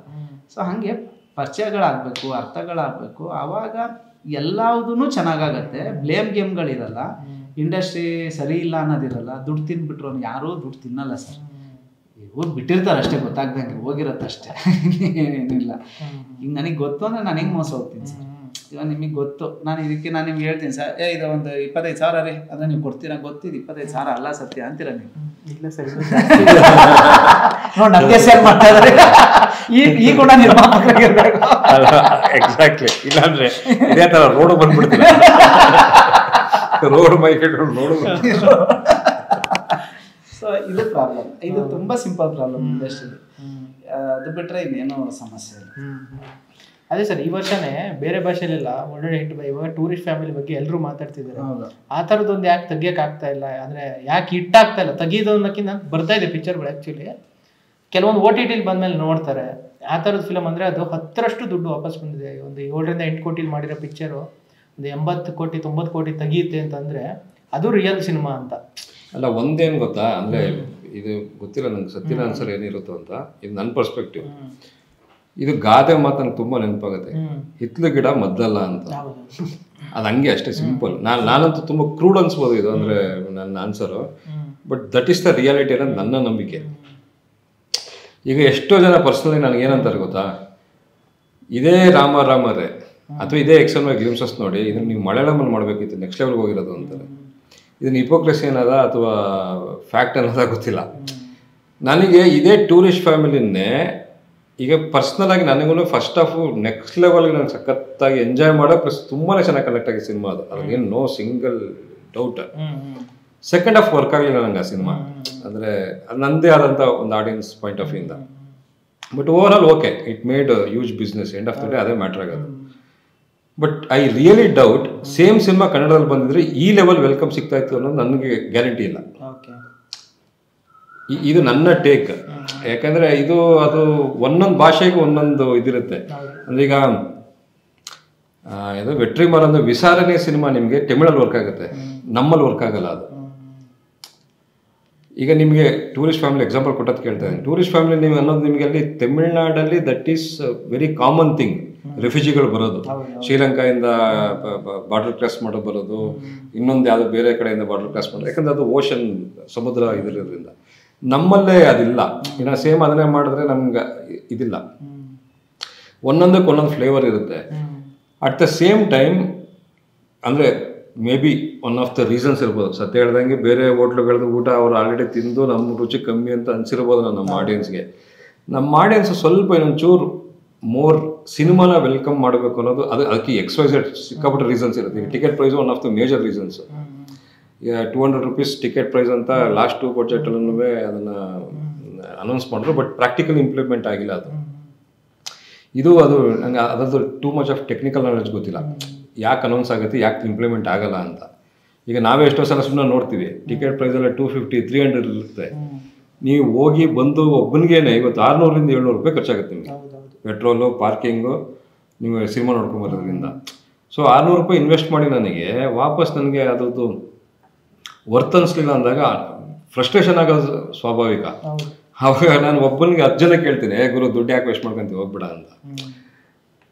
ಸೊ ಹಾಗೆ ಪರಿಚಯಗಳಾಗಬೇಕು, ಅರ್ಥಗಳಾಗಬೇಕು, ಆವಾಗ ಎಲ್ಲದೂ ಚೆನ್ನಾಗಾಗತ್ತೆ. ಬ್ಲೇಮ್ ಗೇಮ್ಗಳಿರಲ್ಲ, ಇಂಡಸ್ಟ್ರಿ ಸರಿ ಇಲ್ಲ ಅನ್ನೋದಿರಲ್ಲ. ದುಡ್ಡು ತಿಂದ್ಬಿಟ್ರು ಯಾರೂ ದುಡ್ಡು ತಿನ್ನಲ್ಲ ಸರ್. ಇವ್ರು ಬಿಟ್ಟಿರ್ತಾರೆ ಅಷ್ಟೇ, ಗೊತ್ತಾಗ್ದಂಗೆ ಹೋಗಿರತ್ತೆ ಅಷ್ಟೇ, ಏನಿಲ್ಲ. ಈಗ ನನಗೆ ಗೊತ್ತು ಅಂದರೆ ನಾನು ಹೆಂಗೆ ಮೋಸ ಹೋಗ್ತೀನಿ ಸರ್. ಇವಾಗ ನಿಮಗೆ ಗೊತ್ತು, ನಾನು ನಿಮ್ಗೆ ಹೇಳ್ತೀನಿ ಸರ್, ಇದು ಒಂದು 25,000 ರೀ ಅಂದರೆ ನೀವು ಕೊಡ್ತೀರಾ, ಗೊತ್ತಿದ್ದು 25,000 ಅಲ್ಲ ಸತ್ಯ ಅಂತೀರ ನೀವು. ಇಲ್ಲ ಸರ್ ನೋಡಿ ನನಗೆ ಸೇಲ್ ಮಾಡ್ತಾ ಇದ್ದಾರೆ. ಈ ಕೂಡ ನಿರ್ಮಾಪಕರಾಗಿರ್ಬೇಕು. ಎಕ್ಸಾಕ್ಟ್ಲಿ. ಇಲ್ಲಾಂದ್ರೆ ಇದೇ ಥರ ರೋಡ್ ಬಂದ್ಬಿಡ್ತೀವಿ, ರೋಡ್ ಮೈಕೆಟ್ ರೋಡ್. ಸೊ ಇದು ಪ್ರಾಬ್ಲಮ್, ಇದು ತುಂಬ ಸಿಂಪಲ್ ಪ್ರಾಬ್ಲಮ್ ಇಂಡಸ್ಟ್ರಿಲಿ. ಅದು ಬಿಟ್ಟರೆ ಇನ್ನೇನೋ ಸಮಸ್ಯೆ ಇಲ್ಲ. ಅದೇ ಸರ್, ಈ ವರ್ಷನೇ ಬೇರೆ ಭಾಷೆಲೆಲ್ಲ ಒಳ್ಳೆ ಹಿಟ್ ಇವಾಗ ಟೂರಿಸ್ಟ್ ಫ್ಯಾಮಿಲಿ ಬಗ್ಗೆ ಎಲ್ಲರೂ ಮಾತಾಡ್ತಿದ್ದಾರೆ. ಆ ಥರದ್ದೊಂದು ಯಾಕೆ ತೆಗಿಯಕ್ಕೆ ಆಗ್ತಾ ಇಲ್ಲ, ಅಂದರೆ ಯಾಕೆ ಹಿಟ್ ಆಗ್ತಾ ಇಲ್ಲ? ತೆಗಿಯೋದನ್ನಕ್ಕಿಂತ ಬರ್ತಾ ಇದೆ ಪಿಕ್ಚರ್ಗಳು. ಆ್ಯಕ್ಚುಲಿ ಕೆಲವೊಂದು OTTಲಿ ಬಂದಮೇಲೆ ನೋಡ್ತಾರೆ. ಆ ಥರದ ಫಿಲಮ್ ಅಂದರೆ ಅದು 10ರಷ್ಟು ದುಡ್ಡು ವಾಪಸ್ ಬಂದಿದೆ. ಒಂದು 7-8 ಕೋಟಿಲಿ ಮಾಡಿರೋ ಪಿಕ್ಚರು ಒಂದು 80 ಕೋಟಿ 90 ಕೋಟಿ ತೆಗಿಯುತ್ತೆ ಅಂತಂದರೆ ಅದು ರಿಯಲ್ ಸಿನಿಮಾ ಅಂತ ಅಲ್ಲ. ಒಂದೇನು ಗೊತ್ತಾ, ಅಂದರೆ ಇದು ಗೊತ್ತಿಲ್ಲ ನಂಗೆ, ಸತ್ಯನ ಆನ್ಸರ್ ಏನಿರುತ್ತೋ ಅಂತ. ಇದು ನನ್ನ ಪರ್ಸ್ಪೆಕ್ಟಿವ್. ಇದು ಗಾದೆ ಮಾತು ನಂಗೆ ತುಂಬ ನೆನಪಾಗುತ್ತೆ, ಹಿತ್ಲು ಗಿಡ ಮದ್ದಲ್ಲ ಅಂತ. ಅದು ಹಂಗೆ ಅಷ್ಟೇ ಸಿಂಪಲ್. ನಾನಂತೂ ತುಂಬ ಕ್ರೂಡ್ ಅನ್ಸ್ಬೋದು ಇದು, ಅಂದರೆ ನನ್ನ answer. But that is the reality ಅನ್ನೋದು ನನ್ನ ನಂಬಿಕೆ. ಈಗ ಎಷ್ಟೋ ಜನ ಪರ್ಸ್ನಲಿ ನನಗೇನಂತಾರೆ ಗೊತ್ತಾ, ಇದೇ ರಾಮರೇ ಅಥವಾ ಇದೇ XY ಗ್ಲಿಮ್ಸಸ್ ನೋಡಿ, ಇದನ್ನು ನೀವು ಮಲಯಾಳಮಲ್ಲಿ ಮಾಡಬೇಕಿತ್ತು, ನೆಕ್ಸ್ಟ್ ಲೆವೆಲ್ಗೆ ಹೋಗಿರೋದು ಅಂತಾರೆ. ಇದನ್ನ ಹಿಪೋಕ್ರೆಸಿ ಅನ್ನೋದ ಅಥವಾ ಫ್ಯಾಕ್ಟ್ ಅನ್ನೋದ ಗೊತ್ತಿಲ್ಲ ನನಗೆ. ಇದೇ ಟೂರಿಸ್ಟ್ ಫ್ಯಾಮಿಲಿನೇ ಈಗ ಪರ್ಸ್ನಲ್ ಆಗಿ ನನಗೂ ಫಸ್ಟ್ ಆಫ್ ನೆಕ್ಸ್ಟ್ ಲೆವೆಲ್ಗೆ ನಾನು ಸಖತ್ತಾಗಿ ಎಂಜಾಯ್ ಮಾಡೋ, ಪ್ಲಸ್ ತುಂಬಾ ಚೆನ್ನಾಗಿ ಕನೆಕ್ಟ್ ಆಗಿ ಸಿನಿಮಾ ಅದು, ಅದ್ರೇನು no single doubt. Second half work ಆಗಲಿಲ್ಲ ನಂಗೆ ಆ ಸಿನಿಮಾ, ಅಂದರೆ ನನ್ನದೇ ಆದಂಥ ಒಂದು ಆಡಿಯನ್ಸ್ ಪಾಯಿಂಟ್ ಆಫ್ ವ್ಯೂಯಿಂದ. But over all okay, it made huge business. End of the day ಅದೇ ಮ್ಯಾಟ್ರ್ ಆಗೋದು. But I really doubt same cinema ಕನ್ನಡದಲ್ಲಿ ಬಂದಿದ್ರೆ ಈ ಲೆವೆಲ್ ವೆಲ್ಕಮ್ ಸಿಗ್ತಾ ಇತ್ತು ಅನ್ನೋದು ನನಗೆ ಗ್ಯಾರಂಟಿ ಇಲ್ಲ. ಇದು ನನ್ನ ಟೇಕ್. ಯಾಕಂದ್ರೆ ಅದು ಒಂದೊಂದು ಭಾಷೆಗೆ ಒಂದೊಂದು ಇದಿರುತ್ತೆ. ಅಂದ್ರೆ ಈಗ ಇದು ವೆಟ್ರಿಮಾರ್ ಅಂದ್ರೆ ವಿಸಾರಣೆ ಸಿನಿಮಾ ನಿಮಗೆ ತಮಿಳಲ್ಲಿ ವರ್ಕ್ ಆಗುತ್ತೆ, ನಮ್ಮಲ್ಲಿ ವರ್ಕ್ ಆಗಲ್ಲ ಅದು. ಈಗ ನಿಮಗೆ ಟೂರಿಸ್ಟ್ ಫ್ಯಾಮಿಲಿ ಎಕ್ಸಾಂಪಲ್ ಕೊಟ್ಟದ್ದು ಕೇಳ್ತಾ ಇದ್ದೀನಿ. ಟೂರಿಸ್ಟ್ ಫ್ಯಾಮಿಲಿ ನೀವು ಅನ್ನೋದು ನಿಮಗೆ ಅಲ್ಲಿ ತಮಿಳ್ನಾಡಲ್ಲಿ that is very common thing. ರೆಫ್ಯೂಜಿಗಳು ಬರೋದು, ಶ್ರೀಲಂಕಾಯಿಂದ ಬಾರ್ಡರ್ ಕ್ರಾಸ್ ಮಾಡೋ ಬರೋದು, ಇನ್ನೊಂದು ಯಾವುದೋ ಬೇರೆ ಕಡೆಯಿಂದ ಬಾರ್ಡರ್ ಕ್ರಾಸ್ ಮಾಡೋದು, ಯಾಕಂದ್ರೆ ಅದು ಓಷನ್ ಸಮುದ್ರ ಇದಿರೋದ್ರಿಂದ. ನಮ್ಮಲ್ಲೇ ಅದಿಲ್ಲ. ಇನ್ನು ಸೇಮ್ ಅದನ್ನೇ ಮಾಡಿದ್ರೆ ನಮ್ಗೆ ಇದಿಲ್ಲ. ಒಂದೊಂದಕ್ಕೆ ಒಂದೊಂದು ಫ್ಲೇವರ್ ಇರುತ್ತೆ. ಅಟ್ ದ ಸೇಮ್ ಟೈಮ್ ಅಂದರೆ may be one of the reasons ಇರ್ಬೋದು, ಸತ್ಯ ಹೇಳ್ದಂಗೆ ಬೇರೆ ಹೋಟ್ಲುಗಳದ್ದು ಊಟ ಅವ್ರು ಆಲ್ರೆಡಿ ತಿಂದು ನಮ್ಮ ರುಚಿ ಕಮ್ಮಿ ಅಂತ ಅನ್ಸಿರ್ಬೋದು ನಮ್ಮ ಆಡಿಯನ್ಸ್ಗೆ. ನಮ್ಮ ಆಡಿಯನ್ಸ್ ಸ್ವಲ್ಪ ಇನ್ನೊಂಚೂರು ಮೋರ್ ಸಿನಿಮಾನ ವೆಲ್ಕಮ್ ಮಾಡಬೇಕು ಅನ್ನೋದು ಅದಕ್ಕೆ XYZ ಸಿಕ್ಕಾಪಟ್ಟೆ ರೀಸನ್ಸ್ ಇರುತ್ತೆ. ಈಗ ticket price one of the major reasons. ಈಗ 200 ರೂಪೀಸ್ ಟಿಕೆಟ್ ಪ್ರೈಸ್ ಅಂತ ಲಾಸ್ಟ್ 2 ಬಜೆಟಲ್ಲೂ ಅದನ್ನು ಅನೌನ್ಸ್ ಮಾಡಿದ್ರು, ಬಟ್ ಪ್ರಾಕ್ಟಿಕಲ್ ಇಂಪ್ಲಿಮೆಂಟ್ ಆಗಿಲ್ಲ ಅದು. ಅದು ನಂಗೆ ಅದರದ್ದು too much of technical knowledge ಗೊತ್ತಿಲ್ಲ, ಯಾಕೆ ಅನೌನ್ಸ್ ಆಗುತ್ತೆ, ಯಾಕೆ ಇಂಪ್ಲಿಮೆಂಟ್ ಆಗಲ್ಲ ಅಂತ. ಈಗ ನಾವೇ ಎಷ್ಟೋ ಸಲ ಸುಮ್ಮನೆ ನೋಡ್ತೀವಿ, ಟಿಕೆಟ್ ಪ್ರೈಸೆಲ್ಲ 250, 300 ಇರುತ್ತೆ. ನೀವು ಹೋಗಿ ಬಂದು ಒಬ್ಬನಿಗೇನೆ ಇವತ್ತು 600ರಿಂದ 700 ರೂಪಾಯಿ ಖರ್ಚಾಗುತ್ತೆ ನಿಮಗೆ. ಪೆಟ್ರೋಲು, ಪಾರ್ಕಿಂಗು, ನೀವು ಸಿನಿಮಾ ನೋಡ್ಕೊಂಬರೋದ್ರಿಂದ. ಸೊ 600 ರೂಪಾಯಿ ಇನ್ವೆಸ್ಟ್ ಮಾಡಿ ನನಗೆ ವಾಪಸ್ ನನಗೆ ಅದ್ರದ್ದು ವರ್ತ್ ಅನಿಸ್ಲಿಲ್ಲ ಅಂದಾಗ ಫ್ರಸ್ಟ್ರೇಷನ್ ಆಗೋದು ಸ್ವಾಭಾವಿಕ. ಅವಾಗ ನಾನು ಒಬ್ಬನಿಗೆ 10 ಜನ ಕೇಳ್ತೀನಿ, ಗುರು ದುಡ್ಡು ಯಾಕೆ ವೇಸ್ಟ್ ಮಾಡ್ಕೊಂತೀವಿ ಹೋಗ್ಬಿಡ ಅಂತ.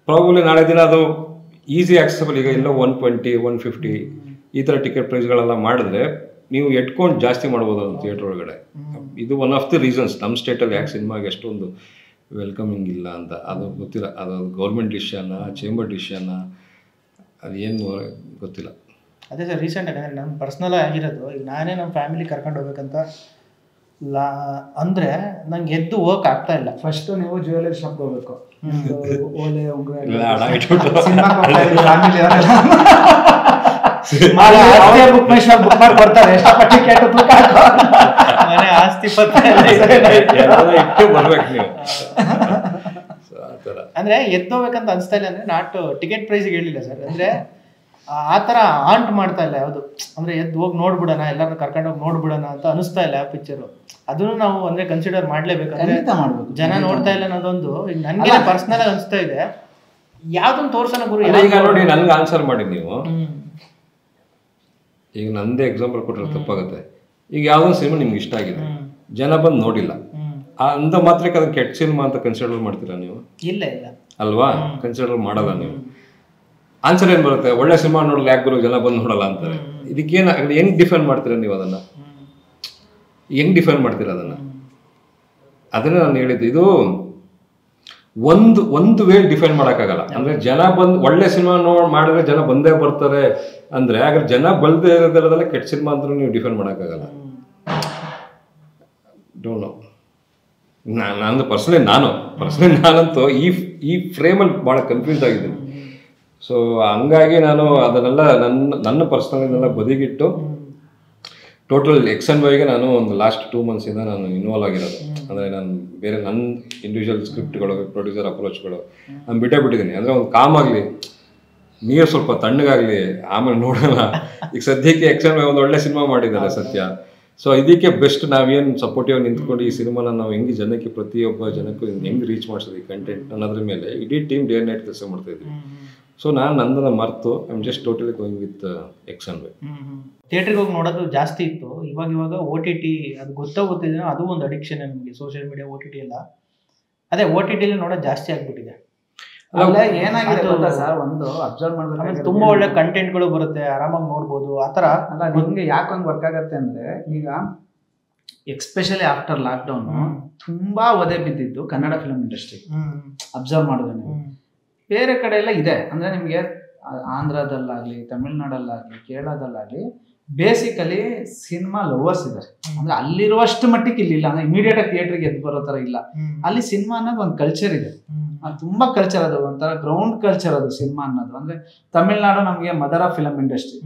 ಪ್ರಾಬಬ್ಲಿ ನಾಳೆ ದಿನ ಅದು ಈಸಿ ಆಕ್ಸೆಸಬಲ್. ಈಗ ಎಲ್ಲ 120, 150 ಈ ಥರ ಟಿಕೆಟ್ ಪ್ರೈಸ್ಗಳೆಲ್ಲ ಮಾಡಿದ್ರೆ ನೀವು ಎಡ್ಕೊಂಡು ಜಾಸ್ತಿ ಮಾಡ್ಬೋದು ಅದು ಥಿಯೇಟ್ರ್ ಒಳಗಡೆ. ಇದು ಒನ್ ಆಫ್ ದಿ ರೀಸನ್ಸ್ ನಮ್ಮ ಸ್ಟೇಟಲ್ಲಿ ಯಾಕೆ ಸಿನಿಮಾಗೆ ಎಷ್ಟೊಂದು ವೆಲ್ಕಮಿಂಗ್ ಇಲ್ಲ ಅಂತ. ಅದು ಗೊತ್ತಿಲ್ಲ, ಅದು ಗೌರ್ಮೆಂಟ್ ಡಿಸಿಷನ್ನ, ಚೇಂಬರ್ ಡಿಸಿಷನ್ನ, ಅದೇನು ಗೊತ್ತಿಲ್ಲ. ಅದೇ ಸರ್, ರೀಸೆಂಟಾಗಿ ಅಂದರೆ ನಮ್ಮ ಪರ್ಸ್ನಲ್ ಆಗಿರೋದು, ಈಗ ನಾನೇ ನಮ್ಮ ಫ್ಯಾಮಿಲಿ ಕರ್ಕೊಂಡು ಹೋಗ್ಬೇಕಂತ ಅಂದರೆ ನಂಗೆ ಎದ್ದು ಹೋಗಕ್ಕೆ ಆಗ್ತಾ ಇಲ್ಲ. ಫಸ್ಟು ನೀವು ಜ್ಯುವೆಲರಿ ಶಾಪ್ಗೆ ಹೋಗ್ಬೇಕು, ಓಲೆ ಉಂಗುರ ಬುಕ್ ಮಾಡಿ ಬರ್ತಾರೆ, ಮನೆ ಆಸ್ತಿ ಪತ್ರ ಬರ್ಬೇಕು ನೀವು. ಅಂದ್ರೆ ಎದ್ದೋಗ್ಬೇಕಂತ ಅನ್ಸ್ತಾ ಇಲ್ಲ. ಅಂದ್ರೆ ನಾಟ್ ಟಿಕೆಟ್ ಪ್ರೈಸ್ಗೆ ಹೇಳಿಲ್ಲ ಸರ್, ಅಂದ್ರೆ ಆ ಥರ ಆಂಟ್ ಮಾಡ್ತಾ ಇಲ್ಲ ಯಾವುದು. ಅಂದ್ರೆ ಎದ್ದು ಹೋಗಿ ನೋಡ್ಬಿಡೋಣ, ಎಲ್ಲರನ್ನ ಕರ್ಕೊಂಡು ಹೋಗಿ ನೋಡ್ಬಿಡೋಣ ಅಂತ ಅನಿಸ್ತಾ ಇಲ್ಲ ಆ ಪಿಕ್ಚರು. ಅದನ್ನು ನಾವು ಅಂದ್ರೆ ಕನ್ಸಿಡರ್ ಮಾಡ್ಲೇಬೇಕಂದ್ರೆ ಜನ ನೋಡ್ತಾ ಇಲ್ಲ ಅನ್ನೋದೊಂದು ನನಗೆ ಪರ್ಸನಲ್ ಆಗಿ ಅನಿಸ್ತಾ ಇದೆ. ಯಾವ್ದೊಂದು ತೋರ್ಸೋಣ ಗುರು. ಈಗ ನೋಡಿ, ನನ್ಗೆ ಆನ್ಸರ್ ಮಾಡಿ ನೀವು. ಈಗ ನಂದೇ ಎಕ್ಸಾಂಪಲ್ ಕೊಟ್ಟರೆ ತಪ್ಪಾಗುತ್ತೆ. ಈಗ ಯಾವುದೊಂದು ಸಿನಿಮಾ ನಿಮ್ಗೆ ಇಷ್ಟ ಆಗಿದೆ, ಜನ ಬಂದು ನೋಡಿಲ್ಲ ಅಂತ ಮಾತ್ರಕ್ಕೆ ಅದನ್ನ ಕೆಟ್ಟ ಸಿನಿಮಾ ಅಂತ ಕನ್ಸಿಡರ್ ಮಾಡ್ತೀರಾ ನೀವು? ಇಲ್ಲ ಇಲ್ಲ ಅಲ್ವಾ, ಕನ್ಸಿಡರ್ ಮಾಡಲ್ಲ ನೀವು. ಆನ್ಸರ್ ಏನು ಬರುತ್ತೆ, ಒಳ್ಳೆ ಸಿನಿಮಾ ನೋಡಲ್ಲ ಯಾಕೆ ಗುರು ಜನ ಬಂದು ನೋಡಲ್ಲ ಅಂತಾರೆ. ಇದಕ್ಕೇನು ಹೆಂಗ್ ಡಿಫೈನ್ ಮಾಡ್ತೀರಾ ನೀವು ಅದನ್ನ? ಹೆಂಗ್ ಡಿಫೈನ್ ಮಾಡ್ತೀರಾ ಅದನ್ನ ನಾನು ಹೇಳಿದ್ದು. ಇದು ಒಂದು ವೇ ಡಿಫೈನ್ ಮಾಡೋಕ್ಕಾಗಲ್ಲ. ಅಂದ್ರೆ ಜನ ಬಂದು ಒಳ್ಳೆ ಸಿನಿಮಾ ಮಾಡಿದ್ರೆ ಜನ ಬಂದೇ ಬರ್ತಾರೆ ಅಂದ್ರೆ, ಹಾಗಾದ್ರೆ ಜನ ಬಲ್ದೇ ಇರೋದೆಲ್ಲ ಕೆಟ್ಟ ಸಿನಿಮಾ ಅಂತ ನೀವು ಡಿಫೈನ್ ಮಾಡೋಕ್ಕಾಗಲ್ಲ. Don't know. ನಂದು ಪರ್ಸನಲಿ ನಾನಂತೂ ಈ ಫ್ರೇಮಲ್ಲಿ ಭಾಳ ಕನ್ಫ್ಯೂಸ್ ಆಗಿದ್ದೀನಿ. ಸೊ ಹಂಗಾಗಿ ನಾನು ಅದನ್ನೆಲ್ಲ ನನ್ನ ಪರ್ಸನಲ್ನೆಲ್ಲ ಬದಿಗಿಟ್ಟು ಟೋಟಲ್ XNYಗೆ ನಾನು ಒಂದು ಲಾಸ್ಟ್ 2 ಮಂತ್ಸಿಂದ ನಾನು ಇನ್ವಾಲ್ವ್ ಆಗಿರೋದು. ಅಂದರೆ ನಾನು ಬೇರೆ ನನ್ನ ಇಂಡಿವಿಜುವಲ್ ಸ್ಕ್ರಿಪ್ಟ್ಗಳು, ಪ್ರೊಡ್ಯೂಸರ್ ಅಪ್ರೋಚ್ಗಳು ನಾನು ಬಿಟ್ಟಿದ್ದೀನಿ. ಅಂದರೆ ಒಂದು ಕಾಮ್ ಆಗಲಿ, ನೀರು ಸ್ವಲ್ಪ ತಣ್ಣಗಾಗಲಿ, ಆಮೇಲೆ ನೋಡೋಣ. ಈಗ ಸದ್ಯಕ್ಕೆ XNY ಒಂದು ಒಳ್ಳೆ ಸಿನಿಮಾ ಮಾಡಿದ್ದಾರೆ ಸತ್ಯ. ಸೊ ಇದಕ್ಕೆ ಬೆಸ್ಟ್ ನಾವೇನು ಸಪೋರ್ಟಿವ್ ನಿಂತ್ಕೊಂಡು ಈ ಸಿನಿಮಾನ ನಾವು ಹೆಂಗೆ ಜನಕ್ಕೆ, ಪ್ರತಿಯೊಬ್ಬ ಜನಕ್ಕೂ ಹೆಂಗೆ ರೀಚ್ ಮಾಡಿಸೋದು ಈ ಕಂಟೆಂಟ್ ಅನ್ನೋದ್ರ ಮೇಲೆ ಇಡೀ ಟೀಮ್ ಡೇ ನೈಟ್ ಕೆಲಸ ಮಾಡ್ತಾ ಇದ್ವಿ. ಸೊ ನಾನು ನನ್ನನ್ನು ಮರೆತು I am just totally going with XNY. ಥಿಯೇಟ್ರಿಗೆ ಹೋಗಿ ನೋಡೋದು ಜಾಸ್ತಿ ಇತ್ತು. ಇವಾಗ OTT ಅದು ಗೊತ್ತಿದೆ, ಅದು ಒಂದು ಅಡಿಕ್ಷನ್ ನಮಗೆ. ಸೋಷಿಯಲ್ ಮೀಡಿಯಾ, OTT ಎಲ್ಲ ಅದೇ OTT ನೋಡೋದು ಜಾಸ್ತಿ ಆಗ್ಬಿಟ್ಟಿದೆ. ಏನಾಗಿದೆ ಗೊತ್ತಾ ಸರ್, ಒಂದು ಅಬ್ಸರ್ವ್ ಮಾಡ್ಬೇಕು, ತುಂಬಾ ಒಳ್ಳೆ ಕಂಟೆಂಟ್ಗಳು ಬರುತ್ತೆ, ಆರಾಮಾಗಿ ನೋಡ್ಬೋದು. ಆ ಥರ ಅಲ್ಲ, ನಿಮಗೆ ಯಾಕೆ ಹಂಗೆ ವರ್ಕ್ ಆಗತ್ತೆ ಅಂದ್ರೆ, ಈಗ ಎಕ್ಸ್ಪೆಷಲಿ ಆಫ್ಟರ್ ಲಾಕ್ಡೌನ್ ತುಂಬಾ ಒದೆ ಬಿದ್ದಿದ್ದು ಕನ್ನಡ ಫಿಲ್ಮ್ ಇಂಡಸ್ಟ್ರಿ. ಅಬ್ಸರ್ವ್ ಮಾಡಿದ್ರೆ ನೀವು ಬೇರೆ ಕಡೆ ಎಲ್ಲ ಇದೆ ಅಂದ್ರೆ, ನಿಮಗೆ ಆಂಧ್ರದಲ್ಲಾಗ್ಲಿ, ತಮಿಳ್ನಾಡಲ್ಲಾಗ್ಲಿ, ಕೇರಳದಲ್ಲಾಗ್ಲಿ ಬೇಸಿಕಲಿ ಸಿನಿಮಾ ಲವರ್ಸ್ ಇದ್ದಾರೆ. ಅಂದ್ರೆ ಅಲ್ಲಿರುವಷ್ಟು ಮಟ್ಟಿಗೆ ಇಲ್ಲಿ ಇಲ್ಲ. ಅಂದ್ರೆ ಇಮಿಡಿಯೇಟ್ ಆಗಿ ಥಿಯೇಟರ್ಗೆ ಎದ್ದು ಬರೋ ತರ ಇಲ್ಲ. ಅಲ್ಲಿ ಸಿನಿಮಾ ಅನ್ನೋದು ಒಂದು ಕಲ್ಚರ್ ಇದೆ, ತುಂಬಾ ಕಲ್ಚರ್, ಅದು ಒಂಥರ ಗ್ರೌಂಡ್ ಕಲ್ಚರ್ ಅದು ಸಿನಿಮಾ ಅನ್ನೋದು. ಅಂದ್ರೆ ತಮಿಳ್ನಾಡು ನಮಗೆ ಮದರ್ ಆಫ್ ಫಿಲಮ್ ಇಂಡಸ್ಟ್ರಿ.